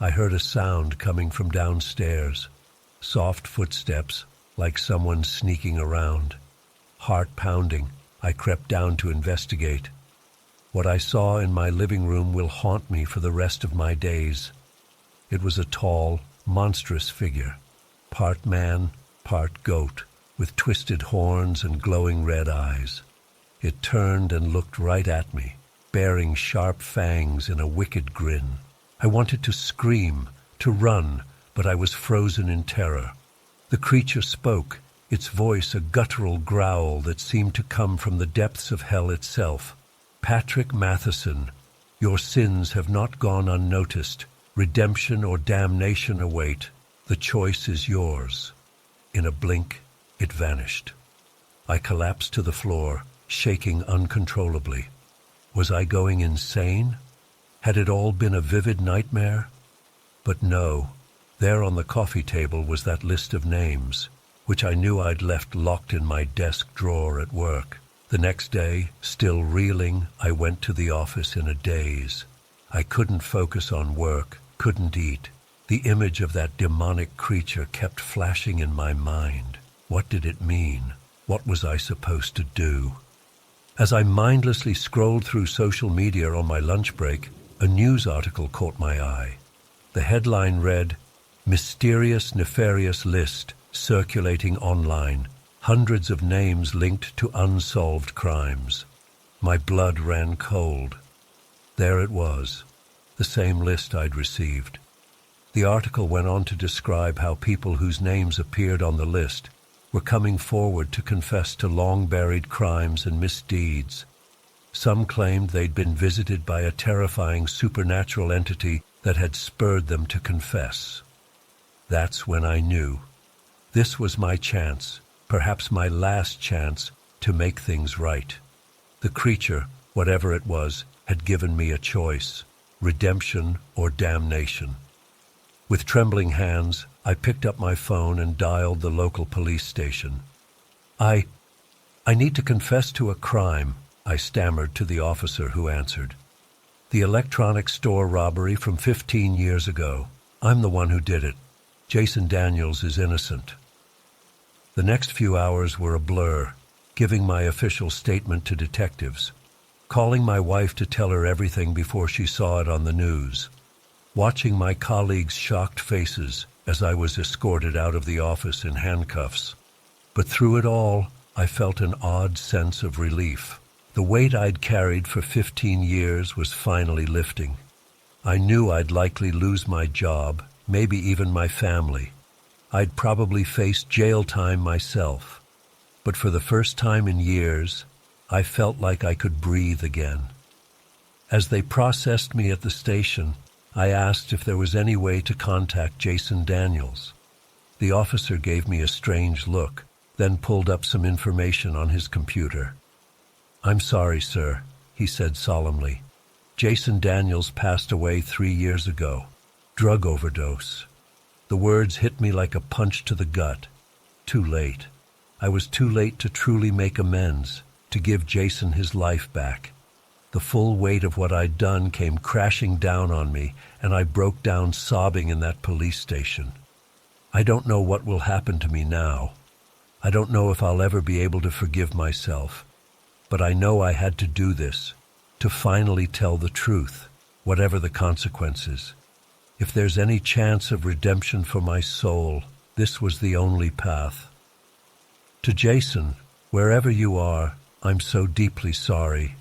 I heard a sound coming from downstairs, soft footsteps like someone sneaking around. Heart pounding, I crept down to investigate. What I saw in my living room will haunt me for the rest of my days. It was a tall, monstrous figure, part man, part goat, with twisted horns and glowing red eyes. It turned and looked right at me, baring sharp fangs in a wicked grin. I wanted to scream, to run, but I was frozen in terror. The creature spoke, its voice a guttural growl that seemed to come from the depths of hell itself. "Patrick Matheson, your sins have not gone unnoticed. Redemption or damnation await. The choice is yours." In a blink, it vanished. I collapsed to the floor, shaking uncontrollably. Was I going insane? Had it all been a vivid nightmare? But no. There on the coffee table was that list of names, which I knew I'd left locked in my desk drawer at work. The next day, still reeling, I went to the office in a daze. I couldn't focus on work, couldn't eat. The image of that demonic creature kept flashing in my mind. What did it mean? What was I supposed to do? As I mindlessly scrolled through social media on my lunch break, a news article caught my eye. The headline read, "Mysterious Nefarious List Circulating Online. Hundreds of names linked to unsolved crimes." My blood ran cold. There it was, the same list I'd received. The article went on to describe how people whose names appeared on the list were coming forward to confess to long-buried crimes and misdeeds. Some claimed they'd been visited by a terrifying supernatural entity that had spurred them to confess. That's when I knew. This was my chance, perhaps my last chance, to make things right. The creature, whatever it was, had given me a choice: redemption or damnation. With trembling hands, I picked up my phone and dialed the local police station. I need to confess to a crime," I stammered to the officer who answered. "The electronics store robbery from 15 years ago. I'm the one who did it. Jason Daniels is innocent." The next few hours were a blur, giving my official statement to detectives, calling my wife to tell her everything before she saw it on the news, watching my colleagues' shocked faces as I was escorted out of the office in handcuffs. But through it all, I felt an odd sense of relief. The weight I'd carried for 15 years was finally lifting. I knew I'd likely lose my job, maybe even my family. I'd probably face jail time myself. But for the first time in years, I felt like I could breathe again. As they processed me at the station, I asked if there was any way to contact Jason Daniels. The officer gave me a strange look, then pulled up some information on his computer. "I'm sorry, sir," he said solemnly. "Jason Daniels passed away 3 years ago. Drug overdose." The words hit me like a punch to the gut. Too late. I was too late to truly make amends, to give Jason his life back. The full weight of what I'd done came crashing down on me, and I broke down sobbing in that police station. I don't know what will happen to me now. I don't know if I'll ever be able to forgive myself. But I know I had to do this, to finally tell the truth, whatever the consequences. If there's any chance of redemption for my soul, this was the only path. To Jason, wherever you are, I'm so deeply sorry.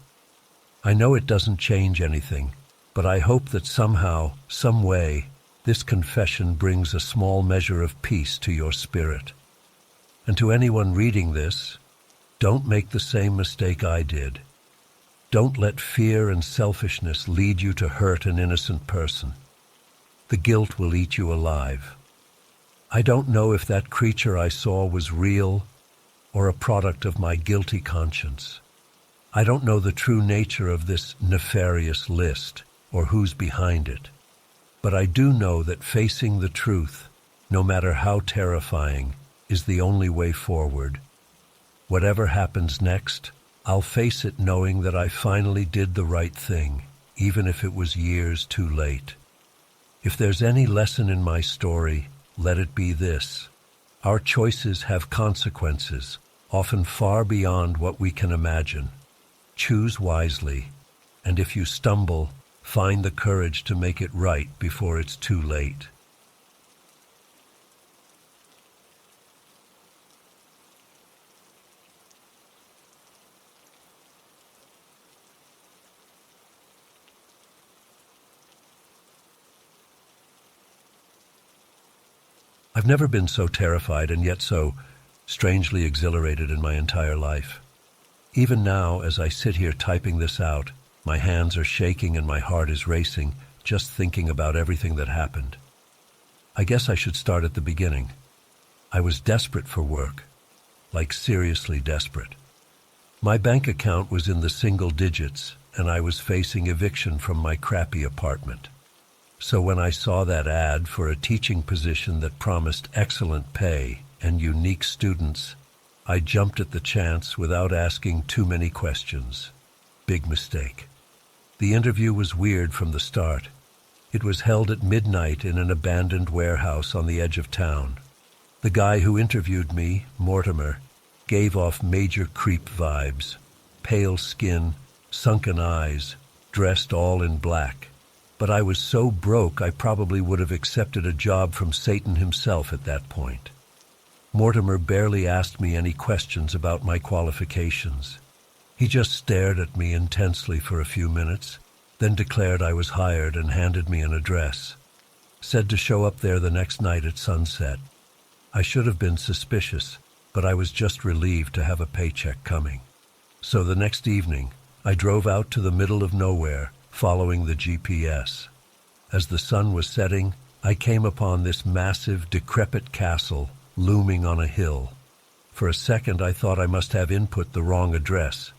I know it doesn't change anything, but I hope that somehow, some way, this confession brings a small measure of peace to your spirit. And to anyone reading this, don't make the same mistake I did. Don't let fear and selfishness lead you to hurt an innocent person. The guilt will eat you alive. I don't know if that creature I saw was real or a product of my guilty conscience. I don't know the true nature of this nefarious list or who's behind it. But I do know that facing the truth, no matter how terrifying, is the only way forward. Whatever happens next, I'll face it knowing that I finally did the right thing, even if it was years too late. If there's any lesson in my story, let it be this. Our choices have consequences, often far beyond what we can imagine. Choose wisely, and if you stumble, find the courage to make it right before it's too late. I've never been so terrified and yet so strangely exhilarated in my entire life. Even now, as I sit here typing this out, my hands are shaking and my heart is racing, just thinking about everything that happened. I guess I should start at the beginning. I was desperate for work, like seriously desperate. My bank account was in the single digits, and I was facing eviction from my crappy apartment. So when I saw that ad for a teaching position that promised excellent pay and unique students, I jumped at the chance without asking too many questions. Big mistake. The interview was weird from the start. It was held at midnight in an abandoned warehouse on the edge of town. The guy who interviewed me, Mortimer, gave off major creep vibes. pale skin, sunken eyes, dressed all in black. But I was so broke I probably would have accepted a job from Satan himself at that point. Mortimer barely asked me any questions about my qualifications. He just stared at me intensely for a few minutes, then declared I was hired and handed me an address. Said to show up there the next night at sunset. I should have been suspicious, but I was just relieved to have a paycheck coming. So the next evening, I drove out to the middle of nowhere, following the GPS. As the sun was setting, I came upon this massive, decrepit castle looming on a hill. For a second I thought I must have input the wrong address,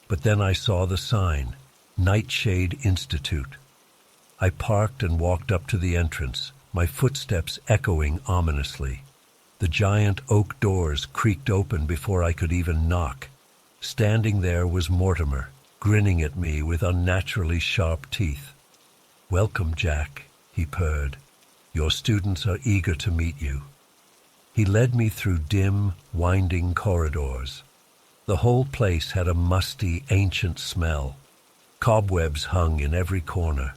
but then I saw the sign, Nightshade Institute. I parked and walked up to the entrance, my footsteps echoing ominously. The giant oak doors creaked open before I could even knock. Standing there was Mortimer, grinning at me with unnaturally sharp teeth. "Welcome, Jack," he purred. "Your students are eager to meet you." He led me through dim, winding corridors. The whole place had a musty, ancient smell. Cobwebs hung in every corner.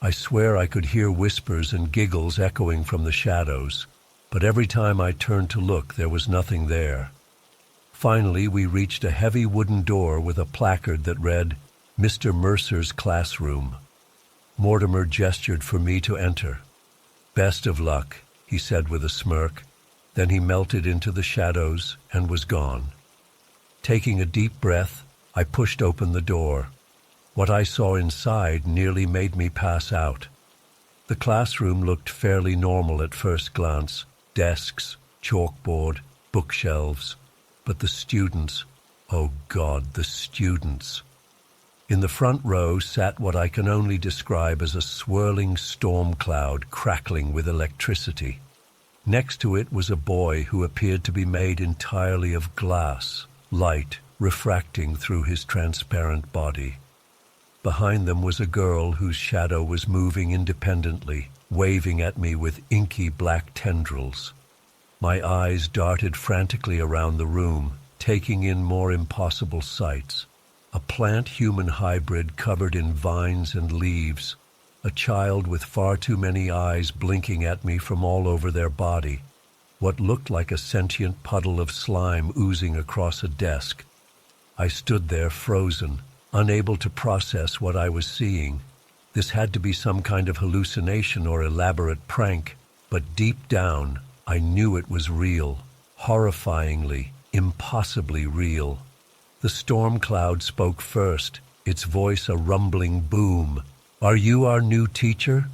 I swear I could hear whispers and giggles echoing from the shadows, but every time I turned to look, there was nothing there. Finally, we reached a heavy wooden door with a placard that read, "Mr. Mercer's Classroom." Mortimer gestured for me to enter. "Best of luck," he said with a smirk. Then he melted into the shadows and was gone. Taking a deep breath, I pushed open the door. What I saw inside nearly made me pass out. The classroom looked fairly normal at first glance. Desks, chalkboard, bookshelves. But the students, oh God, the students. In the front row sat what I can only describe as a swirling storm cloud crackling with electricity. Next to it was a boy who appeared to be made entirely of glass, light refracting through his transparent body. Behind them was a girl whose shadow was moving independently, waving at me with inky black tendrils. My eyes darted frantically around the room, taking in more impossible sights. A plant-human hybrid covered in vines and leaves, a child with far too many eyes blinking at me from all over their body, what looked like a sentient puddle of slime oozing across a desk. I stood there frozen, unable to process what I was seeing. This had to be some kind of hallucination or elaborate prank, but deep down, I knew it was real, horrifyingly, impossibly real. The storm cloud spoke first, its voice a rumbling boom. "Are you our new teacher?"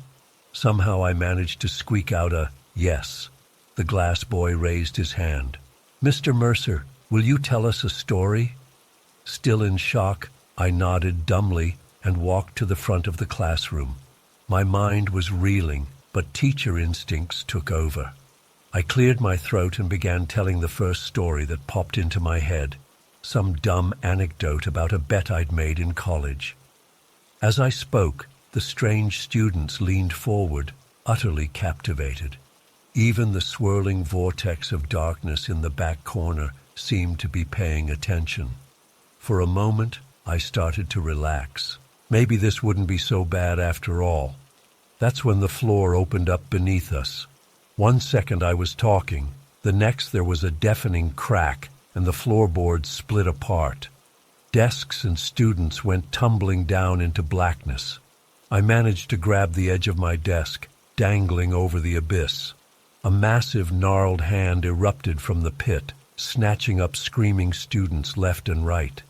Somehow I managed to squeak out a yes. The glass boy raised his hand. "Mr. Mercer, will you tell us a story?" Still in shock, I nodded dumbly and walked to the front of the classroom. My mind was reeling, but teacher instincts took over. I cleared my throat and began telling the first story that popped into my head, some dumb anecdote about a bet I'd made in college. As I spoke, the strange students leaned forward, utterly captivated. Even the swirling vortex of darkness in the back corner seemed to be paying attention. For a moment, I started to relax. Maybe this wouldn't be so bad after all. That's when the floor opened up beneath us. One second I was talking, the next there was a deafening crack, and the floorboards split apart. Desks and students went tumbling down into blackness. I managed to grab the edge of my desk, dangling over the abyss. A massive, gnarled hand erupted from the pit, snatching up screaming students left and right.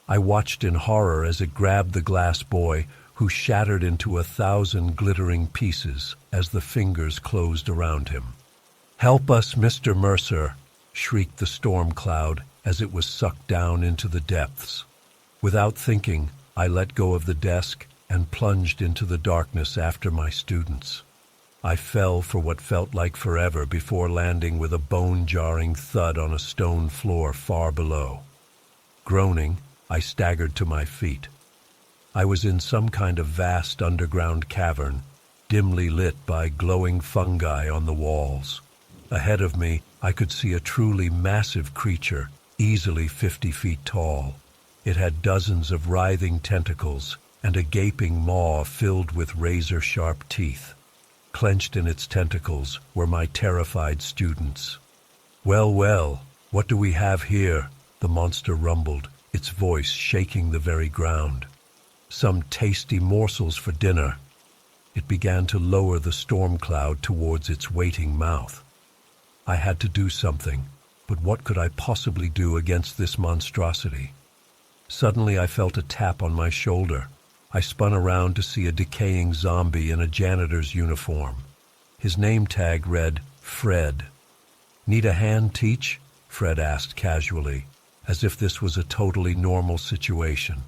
I watched in horror as it grabbed the glass boy, who shattered into 1,000 glittering pieces as the fingers closed around him. "Help us, Mr. Mercer!" shrieked the storm cloud as it was sucked down into the depths. Without thinking, I let go of the desk and plunged into the darkness after my students. I fell for what felt like forever before landing with a bone-jarring thud on a stone floor far below. Groaning, I staggered to my feet. I was in some kind of vast underground cavern, dimly lit by glowing fungi on the walls. Ahead of me, I could see a truly massive creature, easily 50 feet tall. It had dozens of writhing tentacles and a gaping maw filled with razor-sharp teeth. Clenched in its tentacles were my terrified students. "Well, well, what do we have here?" the monster rumbled, its voice shaking the very ground. "Some tasty morsels for dinner." It began to lower the storm cloud towards its waiting mouth. I had to do something, but what could I possibly do against this monstrosity? Suddenly I felt a tap on my shoulder. I spun around to see a decaying zombie in a janitor's uniform. His name tag read Fred. "Need a hand, Teach?" Fred asked casually, as if this was a totally normal situation.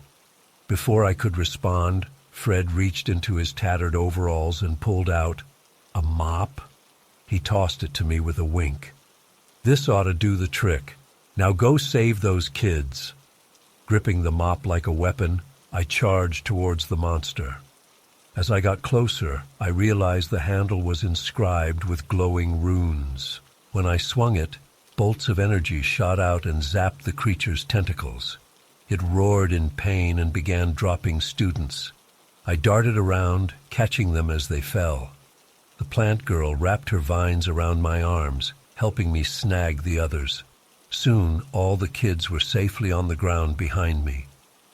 Before I could respond, Fred reached into his tattered overalls and pulled out a mop. He tossed it to me with a wink. "This ought to do the trick. Now go save those kids." Gripping the mop like a weapon, I charged towards the monster. As I got closer, I realized the handle was inscribed with glowing runes. When I swung it, bolts of energy shot out and zapped the creature's tentacles. It roared in pain and began dropping students. I darted around, catching them as they fell. The plant girl wrapped her vines around my arms, helping me snag the others. Soon, all the kids were safely on the ground behind me.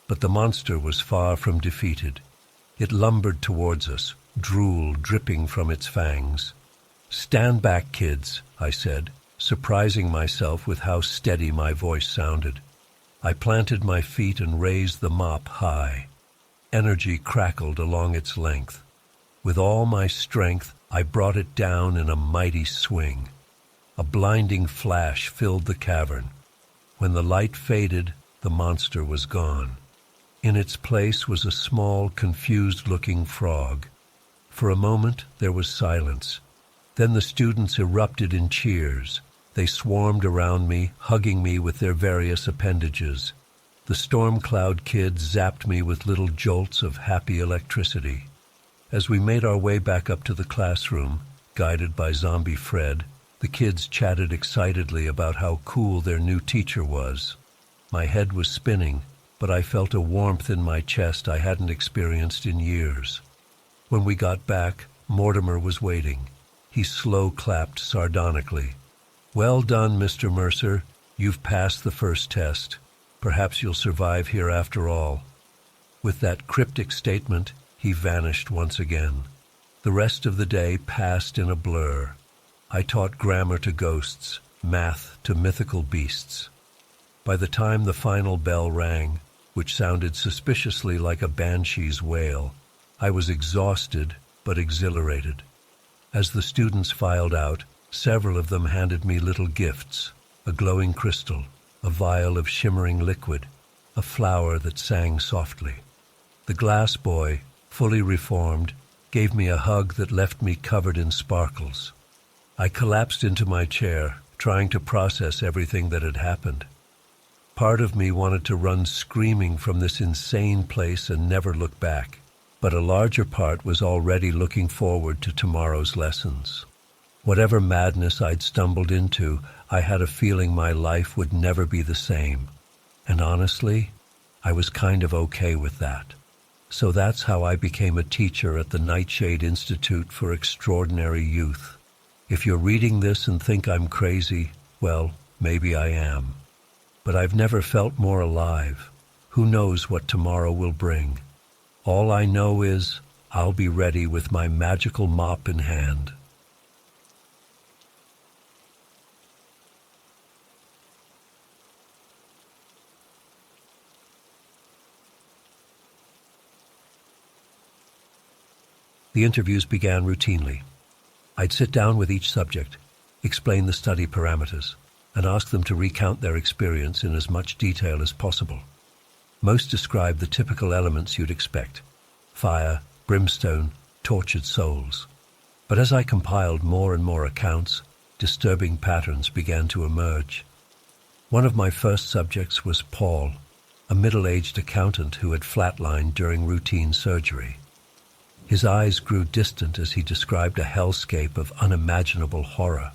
But the monster was far from defeated. It lumbered towards us, drool dripping from its fangs. "Stand back, kids," I said, surprising myself with how steady my voice sounded. I planted my feet and raised the mop high. Energy crackled along its length. With all my strength, I brought it down in a mighty swing. A blinding flash filled the cavern. When the light faded, the monster was gone. In its place was a small, confused-looking frog. For a moment, there was silence. Then the students erupted in cheers. They swarmed around me, hugging me with their various appendages. The storm cloud kids zapped me with little jolts of happy electricity. As we made our way back up to the classroom, guided by Zombie Fred, the kids chatted excitedly about how cool their new teacher was. My head was spinning, but I felt a warmth in my chest I hadn't experienced in years. When we got back, Mortimer was waiting. He slow-clapped sardonically. "Well done, Mr. Mercer. You've passed the first test. Perhaps you'll survive here after all." With that cryptic statement, he vanished once again. The rest of the day passed in a blur. I taught grammar to ghosts, math to mythical beasts. By the time the final bell rang, which sounded suspiciously like a banshee's wail, I was exhausted but exhilarated. As the students filed out, several of them handed me little gifts: a glowing crystal, a vial of shimmering liquid, a flower that sang softly. The glass boy, fully reformed, gave me a hug that left me covered in sparkles. I collapsed into my chair, trying to process everything that had happened. Part of me wanted to run screaming from this insane place and never look back, but a larger part was already looking forward to tomorrow's lessons. Whatever madness I'd stumbled into, I had a feeling my life would never be the same. And honestly, I was kind of okay with that. So that's how I became a teacher at the Nightshade Institute for Extraordinary Youth. If you're reading this and think I'm crazy, well, maybe I am. But I've never felt more alive. Who knows what tomorrow will bring? All I know is I'll be ready with my magical mop in hand. The interviews began routinely. I'd sit down with each subject, explain the study parameters, and ask them to recount their experience in as much detail as possible. Most described the typical elements you'd expect: fire, brimstone, tortured souls. But as I compiled more and more accounts, disturbing patterns began to emerge. One of my first subjects was Paul, a middle-aged accountant who had flatlined during routine surgery. His eyes grew distant as he described a hellscape of unimaginable horror.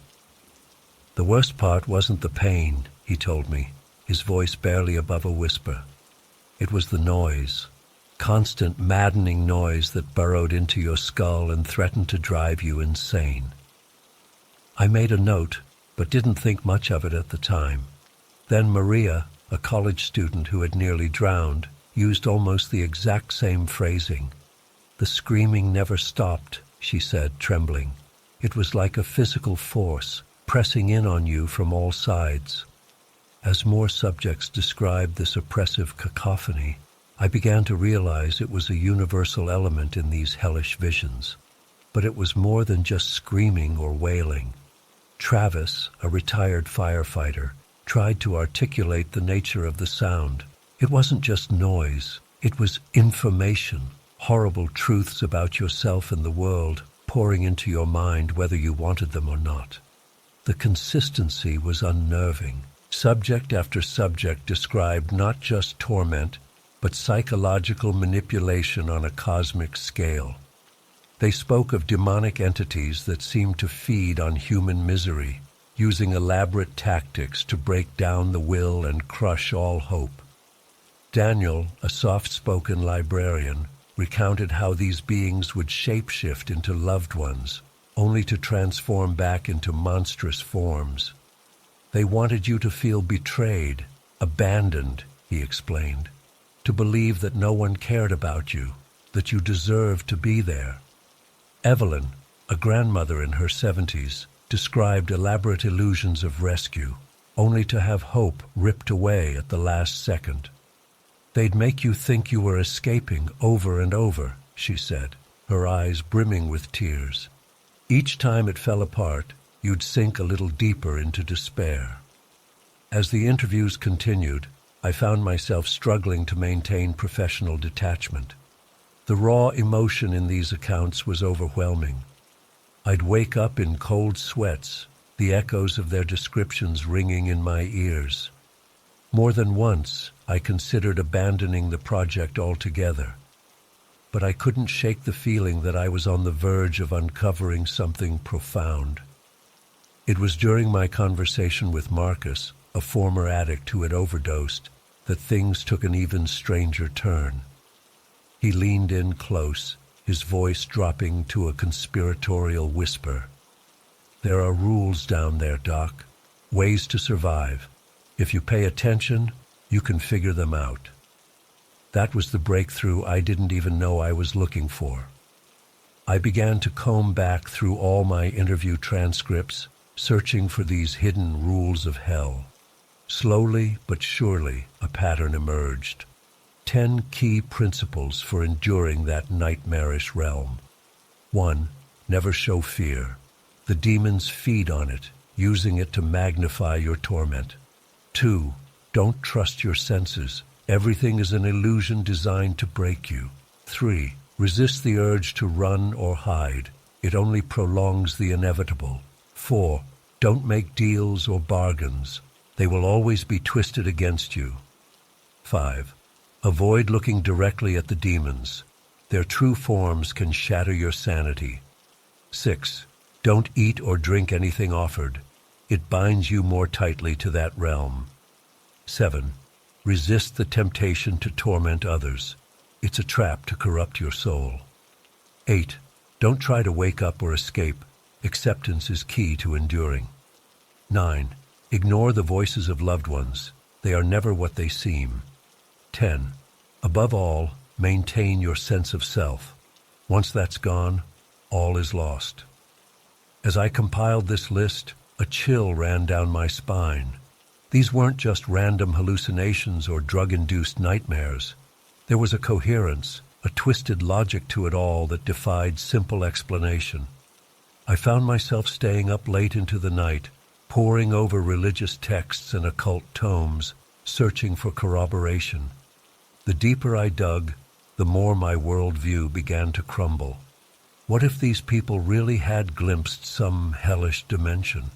The worst part wasn't the pain, he told me, his voice barely above a whisper. It was the noise. Constant, maddening noise that burrowed into your skull and threatened to drive you insane. I made a note, but didn't think much of it at the time. Then Maria, a college student who had nearly drowned, used almost the exact same phrasing. "The screaming never stopped," she said, trembling. "It was like a physical force, pressing in on you from all sides." As more subjects described this oppressive cacophony, I began to realize it was a universal element in these hellish visions. But it was more than just screaming or wailing. Travis, a retired firefighter, tried to articulate the nature of the sound. It wasn't just noise, it was information, horrible truths about yourself and the world pouring into your mind whether you wanted them or not. The consistency was unnerving. Subject after subject described not just torment, but psychological manipulation on a cosmic scale. They spoke of demonic entities that seemed to feed on human misery, using elaborate tactics to break down the will and crush all hope. Daniel, a soft-spoken librarian, recounted how these beings would shapeshift into loved ones, only to transform back into monstrous forms. They wanted you to feel betrayed, abandoned, he explained, to believe that no one cared about you, that you deserved to be there. Evelyn, a grandmother in her 70s, described elaborate illusions of rescue, only to have hope ripped away at the last second. "They'd make you think you were escaping over and over," she said, her eyes brimming with tears. Each time it fell apart, you'd sink a little deeper into despair. As the interviews continued, I found myself struggling to maintain professional detachment. The raw emotion in these accounts was overwhelming. I'd wake up in cold sweats, the echoes of their descriptions ringing in my ears. More than once, I considered abandoning the project altogether. But I couldn't shake the feeling that I was on the verge of uncovering something profound. It was during my conversation with Marcus, a former addict who had overdosed, that things took an even stranger turn. He leaned in close, his voice dropping to a conspiratorial whisper. "There are rules down there, Doc. Ways to survive. If you pay attention, you can figure them out." That was the breakthrough I didn't even know I was looking for. I began to comb back through all my interview transcripts, searching for these hidden rules of hell. Slowly but surely, a pattern emerged. 10 key principles for enduring that nightmarish realm. 1. Never show fear. The demons feed on it, using it to magnify your torment. 2. Don't trust your senses. Everything is an illusion designed to break you. 3. Resist the urge to run or hide. It only prolongs the inevitable. 4. Don't make deals or bargains. They will always be twisted against you. 5. Avoid looking directly at the demons. Their true forms can shatter your sanity. 6. Don't eat or drink anything offered. It binds you more tightly to that realm. 7. Resist the temptation to torment others. It's a trap to corrupt your soul. 8. Don't try to wake up or escape. Acceptance is key to enduring. 9. Ignore the voices of loved ones. They are never what they seem. 10. Above all, maintain your sense of self. Once that's gone, all is lost. As I compiled this list, a chill ran down my spine. These weren't just random hallucinations or drug-induced nightmares. There was a coherence, a twisted logic to it all that defied simple explanation. I found myself staying up late into the night, poring over religious texts and occult tomes, searching for corroboration. The deeper I dug, the more my worldview began to crumble. What if these people really had glimpsed some hellish dimension?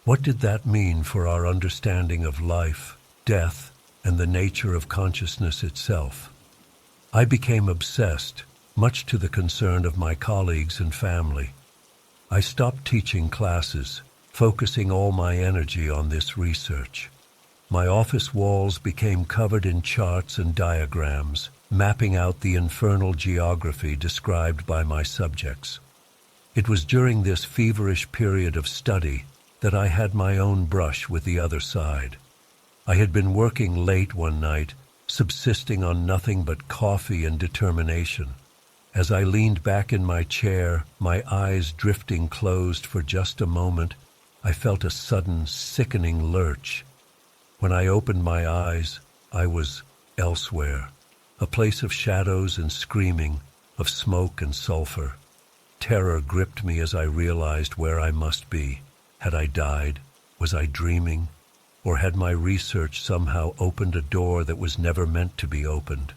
What did that mean for our understanding of life, death, and the nature of consciousness itself? I became obsessed, much to the concern of my colleagues and family. I stopped teaching classes, focusing all my energy on this research. My office walls became covered in charts and diagrams, mapping out the infernal geography described by my subjects. It was during this feverish period of study that I had my own brush with the other side. I had been working late one night, subsisting on nothing but coffee and determination. As I leaned back in my chair, my eyes drifting closed for just a moment, I felt a sudden, sickening lurch. When I opened my eyes, I was elsewhere, a place of shadows and screaming, of smoke and sulfur. Terror gripped me as I realized where I must be. Had I died? Was I dreaming? Or had my research somehow opened a door that was never meant to be opened?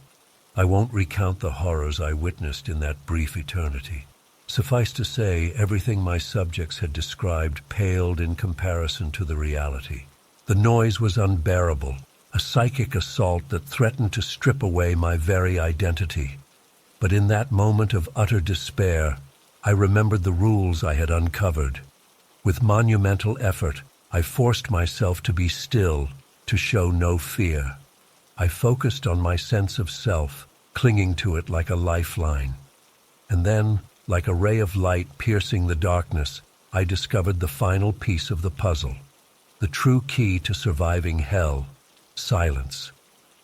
I won't recount the horrors I witnessed in that brief eternity. Suffice to say, everything my subjects had described paled in comparison to the reality. The noise was unbearable, a psychic assault that threatened to strip away my very identity. But in that moment of utter despair, I remembered the rules I had uncovered. With monumental effort, I forced myself to be still, to show no fear. I focused on my sense of self, clinging to it like a lifeline. And then, like a ray of light piercing the darkness, I discovered the final piece of the puzzle. The true key to surviving hell: silence.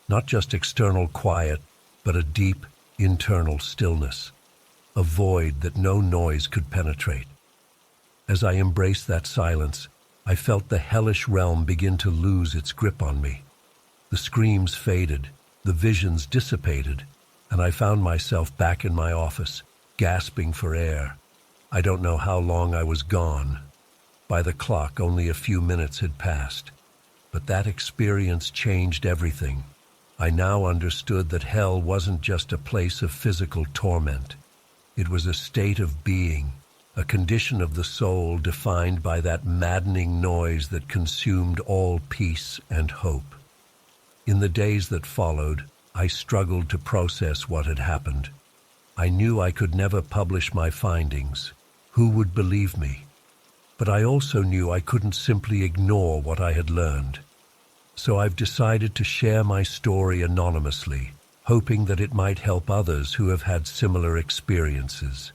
Not just external quiet, but a deep, internal stillness. A void that no noise could penetrate. As I embraced that silence, I felt the hellish realm begin to lose its grip on me. The screams faded, the visions dissipated, and I found myself back in my office, gasping for air. I don't know how long I was gone. By the clock, only a few minutes had passed. But that experience changed everything. I now understood that hell wasn't just a place of physical torment. It was a state of being, a condition of the soul defined by that maddening noise that consumed all peace and hope. In the days that followed, I struggled to process what had happened. I knew I could never publish my findings. Who would believe me? But I also knew I couldn't simply ignore what I had learned. So I've decided to share my story anonymously, hoping that it might help others who have had similar experiences.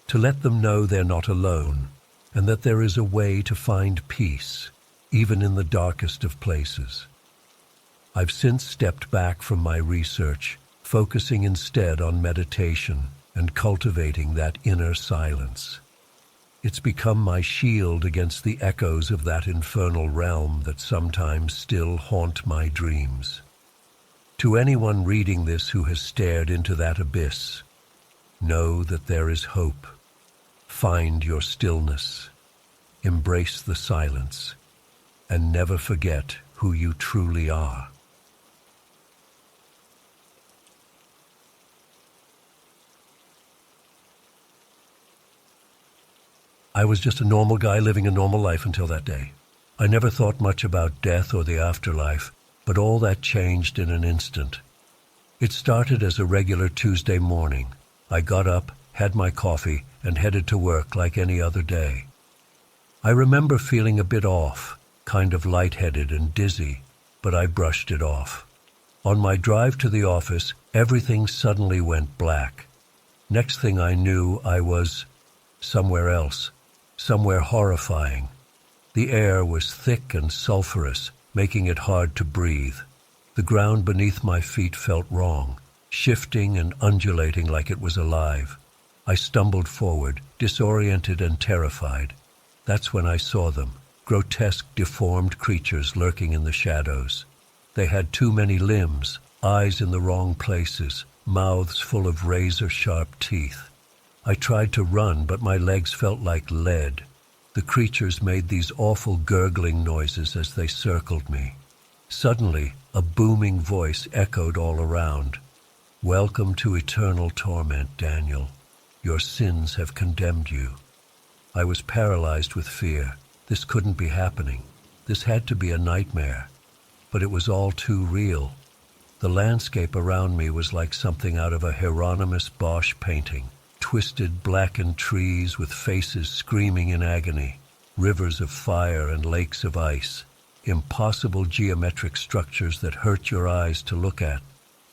To let them know they're not alone, and that there is a way to find peace, even in the darkest of places. I've since stepped back from my research, focusing instead on meditation and cultivating that inner silence. It's become my shield against the echoes of that infernal realm that sometimes still haunt my dreams. To anyone reading this who has stared into that abyss, know that there is hope. Find your stillness, embrace the silence, and never forget who you truly are. I was just a normal guy living a normal life until that day. I never thought much about death or the afterlife, but all that changed in an instant. It started as a regular Tuesday morning. I got up, had my coffee, and headed to work like any other day. I remember feeling a bit off, kind of lightheaded and dizzy, but I brushed it off. On my drive to the office, everything suddenly went black. Next thing I knew, I was somewhere else, somewhere horrifying. The air was thick and sulphurous, making it hard to breathe. The ground beneath my feet felt wrong, shifting and undulating like it was alive. I stumbled forward, disoriented and terrified. That's when I saw them, grotesque, deformed creatures lurking in the shadows. They had too many limbs, eyes in the wrong places, mouths full of razor-sharp teeth. I tried to run, but my legs felt like lead. The creatures made these awful gurgling noises as they circled me. Suddenly, a booming voice echoed all around. "Welcome to eternal torment, Daniel. Your sins have condemned you." I was paralyzed with fear. This couldn't be happening. This had to be a nightmare. But it was all too real. The landscape around me was like something out of a Hieronymus Bosch painting. Twisted, blackened trees with faces screaming in agony, rivers of fire and lakes of ice. impossible geometric structures that hurt your eyes to look at.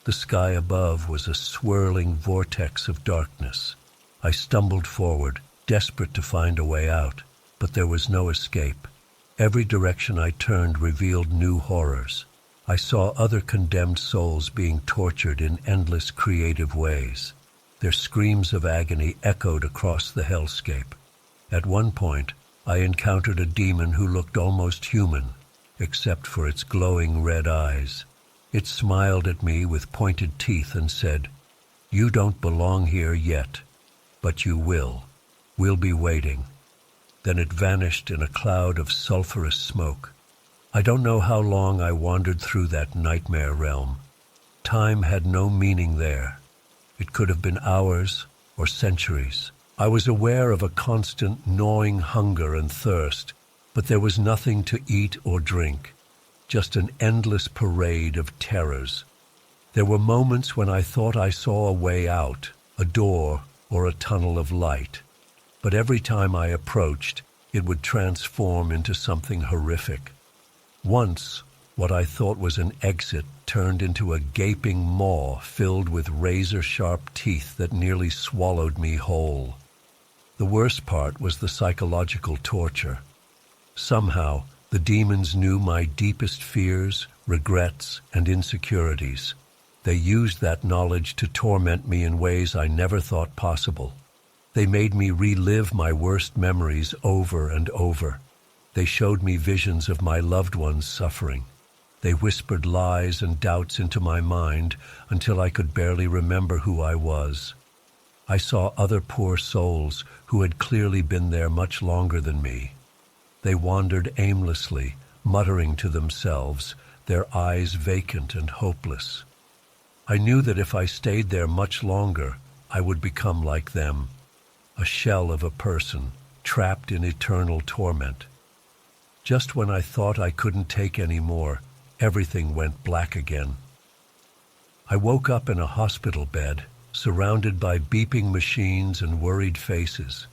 The sky above was a swirling vortex of darkness. I stumbled forward, desperate to find a way out, but there was no escape. Every direction I turned revealed new horrors. I saw other condemned souls being tortured in endless creative ways. Their screams of agony echoed across the hellscape. At one point, I encountered a demon who looked almost human, except for its glowing red eyes. It smiled at me with pointed teeth and said, "You don't belong here yet, but you will. We'll be waiting." Then it vanished in a cloud of sulphurous smoke. I don't know how long I wandered through that nightmare realm. Time had no meaning there. It could have been hours or centuries. I was aware of a constant gnawing hunger and thirst, but there was nothing to eat or drink, just an endless parade of terrors. There were moments when I thought I saw a way out, a door or a tunnel of light, but every time I approached, it would transform into something horrific. Once, what I thought was an exit turned into a gaping maw filled with razor-sharp teeth that nearly swallowed me whole. The worst part was the psychological torture. Somehow, the demons knew my deepest fears, regrets, and insecurities. They used that knowledge to torment me in ways I never thought possible. They made me relive my worst memories over and over. They showed me visions of my loved ones suffering. They whispered lies and doubts into my mind until I could barely remember who I was. I saw other poor souls who had clearly been there much longer than me. They wandered aimlessly, muttering to themselves, their eyes vacant and hopeless. I knew that if I stayed there much longer, I would become like them, a shell of a person, trapped in eternal torment. Just when I thought I couldn't take any more, everything went black again. I woke up in a hospital bed, surrounded by beeping machines and worried faces.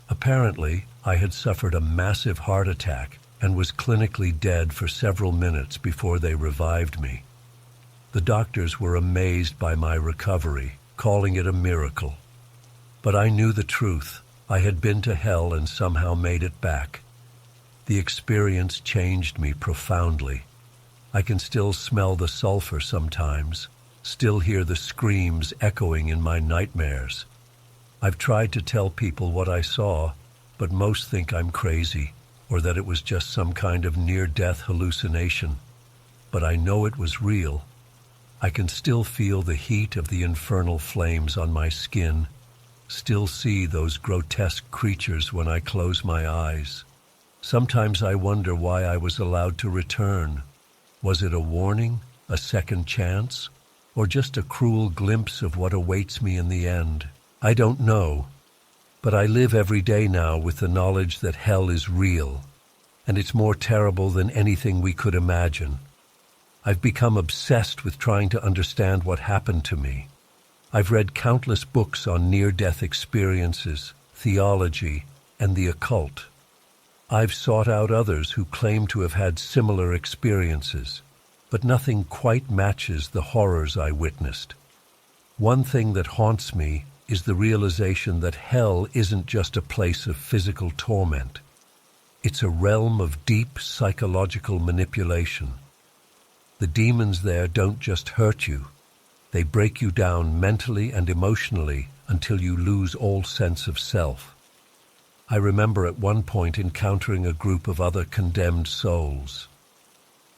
Apparently, I had suffered a massive heart attack and was clinically dead for several minutes before they revived me. The doctors were amazed by my recovery, calling it a miracle. But I knew the truth. I had been to hell and somehow made it back. The experience changed me profoundly. I can still smell the sulfur sometimes, still hear the screams echoing in my nightmares. I've tried to tell people what I saw, but most think I'm crazy or that it was just some kind of near-death hallucination. But I know it was real. I can still feel the heat of the infernal flames on my skin, still see those grotesque creatures when I close my eyes. Sometimes I wonder why I was allowed to return. Was it a warning, a second chance, or just a cruel glimpse of what awaits me in the end? I don't know, but I live every day now with the knowledge that hell is real, and it's more terrible than anything we could imagine. I've become obsessed with trying to understand what happened to me. I've read countless books on near-death experiences, theology, and the occult. I've sought out others who claim to have had similar experiences, but nothing quite matches the horrors I witnessed. One thing that haunts me is the realization that hell isn't just a place of physical torment. It's a realm of deep psychological manipulation. The demons there don't just hurt you. They break you down mentally and emotionally until you lose all sense of self. I remember at one point encountering a group of other condemned souls.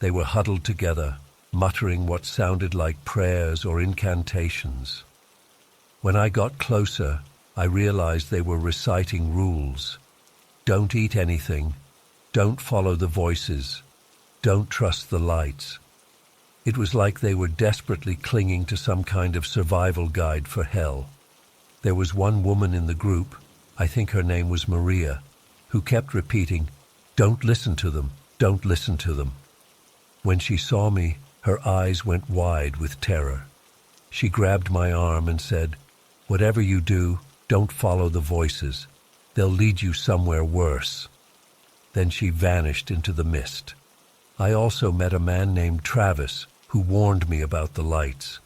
They were huddled together, muttering what sounded like prayers or incantations. When I got closer, I realized they were reciting rules. Don't eat anything. Don't follow the voices. Don't trust the lights. It was like they were desperately clinging to some kind of survival guide for hell. There was one woman in the group, I think her name was Maria, who kept repeating, "Don't listen to them, don't listen to them." When she saw me, her eyes went wide with terror. She grabbed my arm and said, "Whatever you do, don't follow the voices. They'll lead you somewhere worse." Then she vanished into the mist. I also met a man named Travis who warned me about the lights.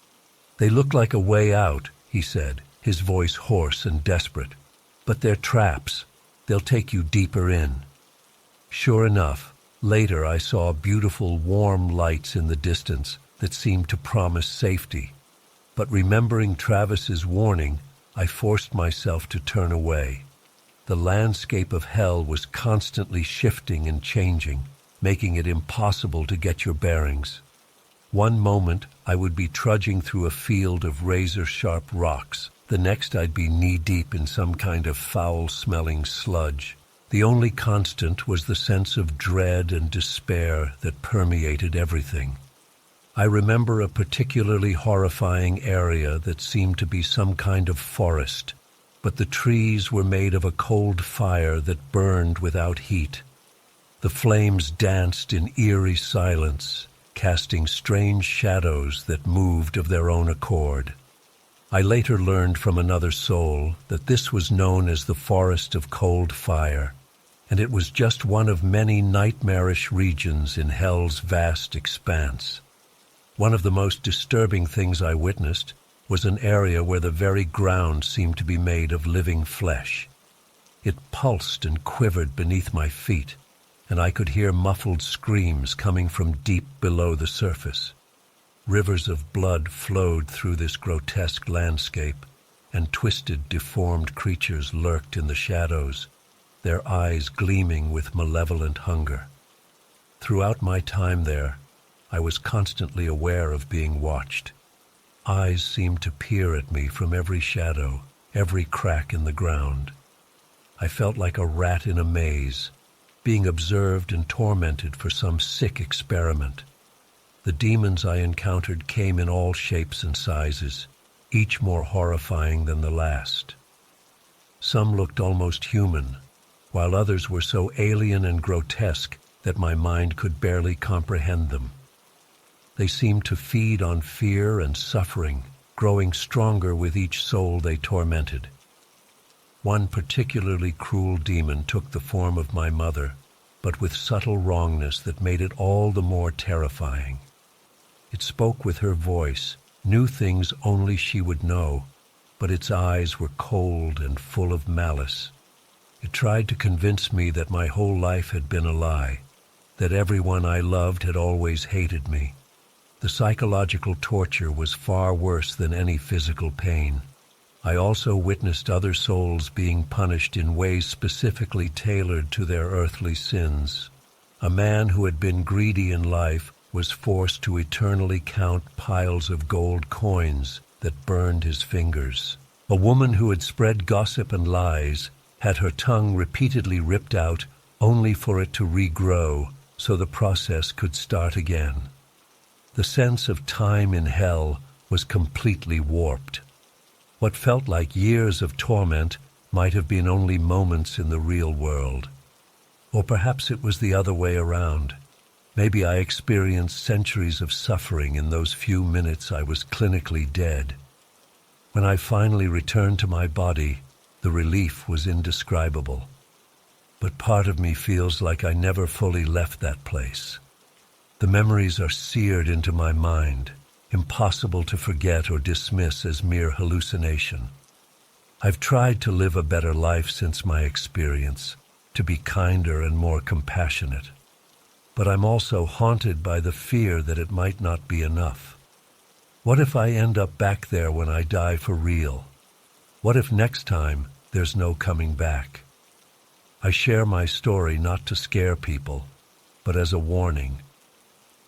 "They look like a way out," he said, his voice hoarse and desperate. "But they're traps. They'll take you deeper in." Sure enough, later I saw beautiful warm lights in the distance that seemed to promise safety. But remembering Travis's warning, I forced myself to turn away. The landscape of hell was constantly shifting and changing, making it impossible to get your bearings. One moment I would be trudging through a field of razor-sharp rocks. The next I'd be knee-deep in some kind of foul-smelling sludge. The only constant was the sense of dread and despair that permeated everything. I remember a particularly horrifying area that seemed to be some kind of forest, but the trees were made of a cold fire that burned without heat. The flames danced in eerie silence, casting strange shadows that moved of their own accord. I later learned from another soul that this was known as the Forest of Cold Fire, and it was just one of many nightmarish regions in hell's vast expanse. One of the most disturbing things I witnessed was an area where the very ground seemed to be made of living flesh. It pulsed and quivered beneath my feet, and I could hear muffled screams coming from deep below the surface. Rivers of blood flowed through this grotesque landscape, and twisted, deformed creatures lurked in the shadows, their eyes gleaming with malevolent hunger. Throughout my time there, I was constantly aware of being watched. Eyes seemed to peer at me from every shadow, every crack in the ground. I felt like a rat in a maze, being observed and tormented for some sick experiment. The demons I encountered came in all shapes and sizes, each more horrifying than the last. Some looked almost human, while others were so alien and grotesque that my mind could barely comprehend them. They seemed to feed on fear and suffering, growing stronger with each soul they tormented. One particularly cruel demon took the form of my mother, but with subtle wrongness that made it all the more terrifying. It spoke with her voice, knew things only she would know, but its eyes were cold and full of malice. It tried to convince me that my whole life had been a lie, that everyone I loved had always hated me. The psychological torture was far worse than any physical pain. I also witnessed other souls being punished in ways specifically tailored to their earthly sins. A man who had been greedy in life was forced to eternally count piles of gold coins that burned his fingers. A woman who had spread gossip and lies had her tongue repeatedly ripped out only for it to regrow so the process could start again. The sense of time in hell was completely warped. What felt like years of torment might have been only moments in the real world. Or perhaps it was the other way around. Maybe I experienced centuries of suffering in those few minutes I was clinically dead. When I finally returned to my body, the relief was indescribable. But part of me feels like I never fully left that place. The memories are seared into my mind, impossible to forget or dismiss as mere hallucination. I've tried to live a better life since my experience, to be kinder and more compassionate. But I'm also haunted by the fear that it might not be enough. What if I end up back there when I die for real? What if next time there's no coming back? I share my story not to scare people, but as a warning.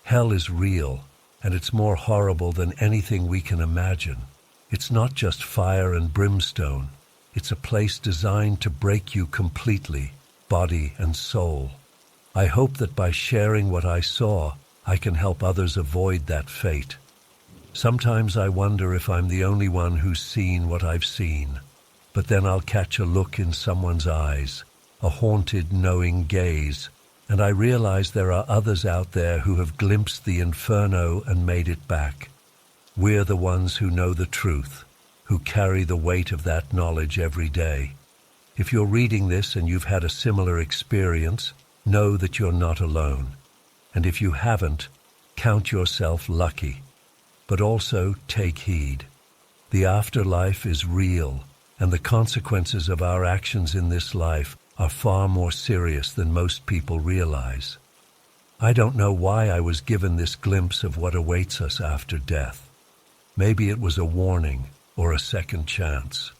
Hell is real, and it's more horrible than anything we can imagine. It's not just fire and brimstone. It's a place designed to break you completely, body and soul. I hope that by sharing what I saw, I can help others avoid that fate. Sometimes I wonder if I'm the only one who's seen what I've seen, but then I'll catch a look in someone's eyes, a haunted, knowing gaze, and I realize there are others out there who have glimpsed the inferno and made it back. We're the ones who know the truth, who carry the weight of that knowledge every day. If you're reading this and you've had a similar experience, know that you're not alone. And if you haven't, count yourself lucky. But also take heed. The afterlife is real, and the consequences of our actions in this life are far more serious than most people realize. I don't know why I was given this glimpse of what awaits us after death. Maybe it was a warning or a second chance.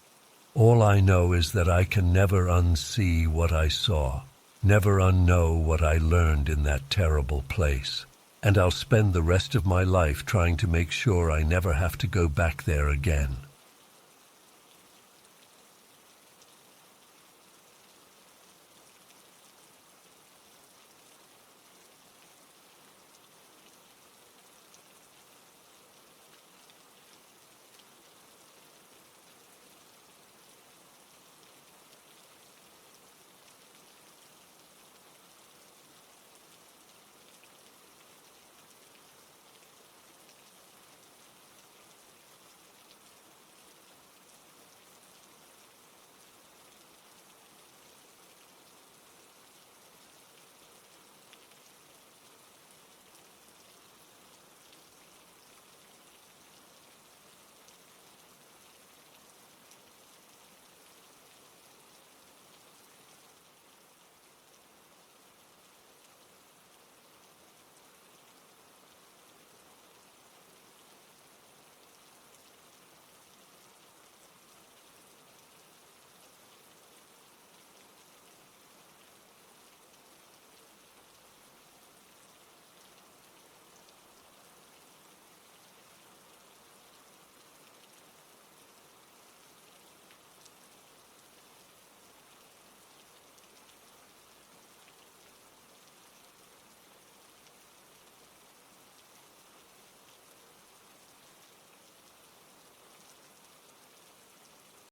All I know is that I can never unsee what I saw, never unknow what I learned in that terrible place. And I'll spend the rest of my life trying to make sure I never have to go back there again.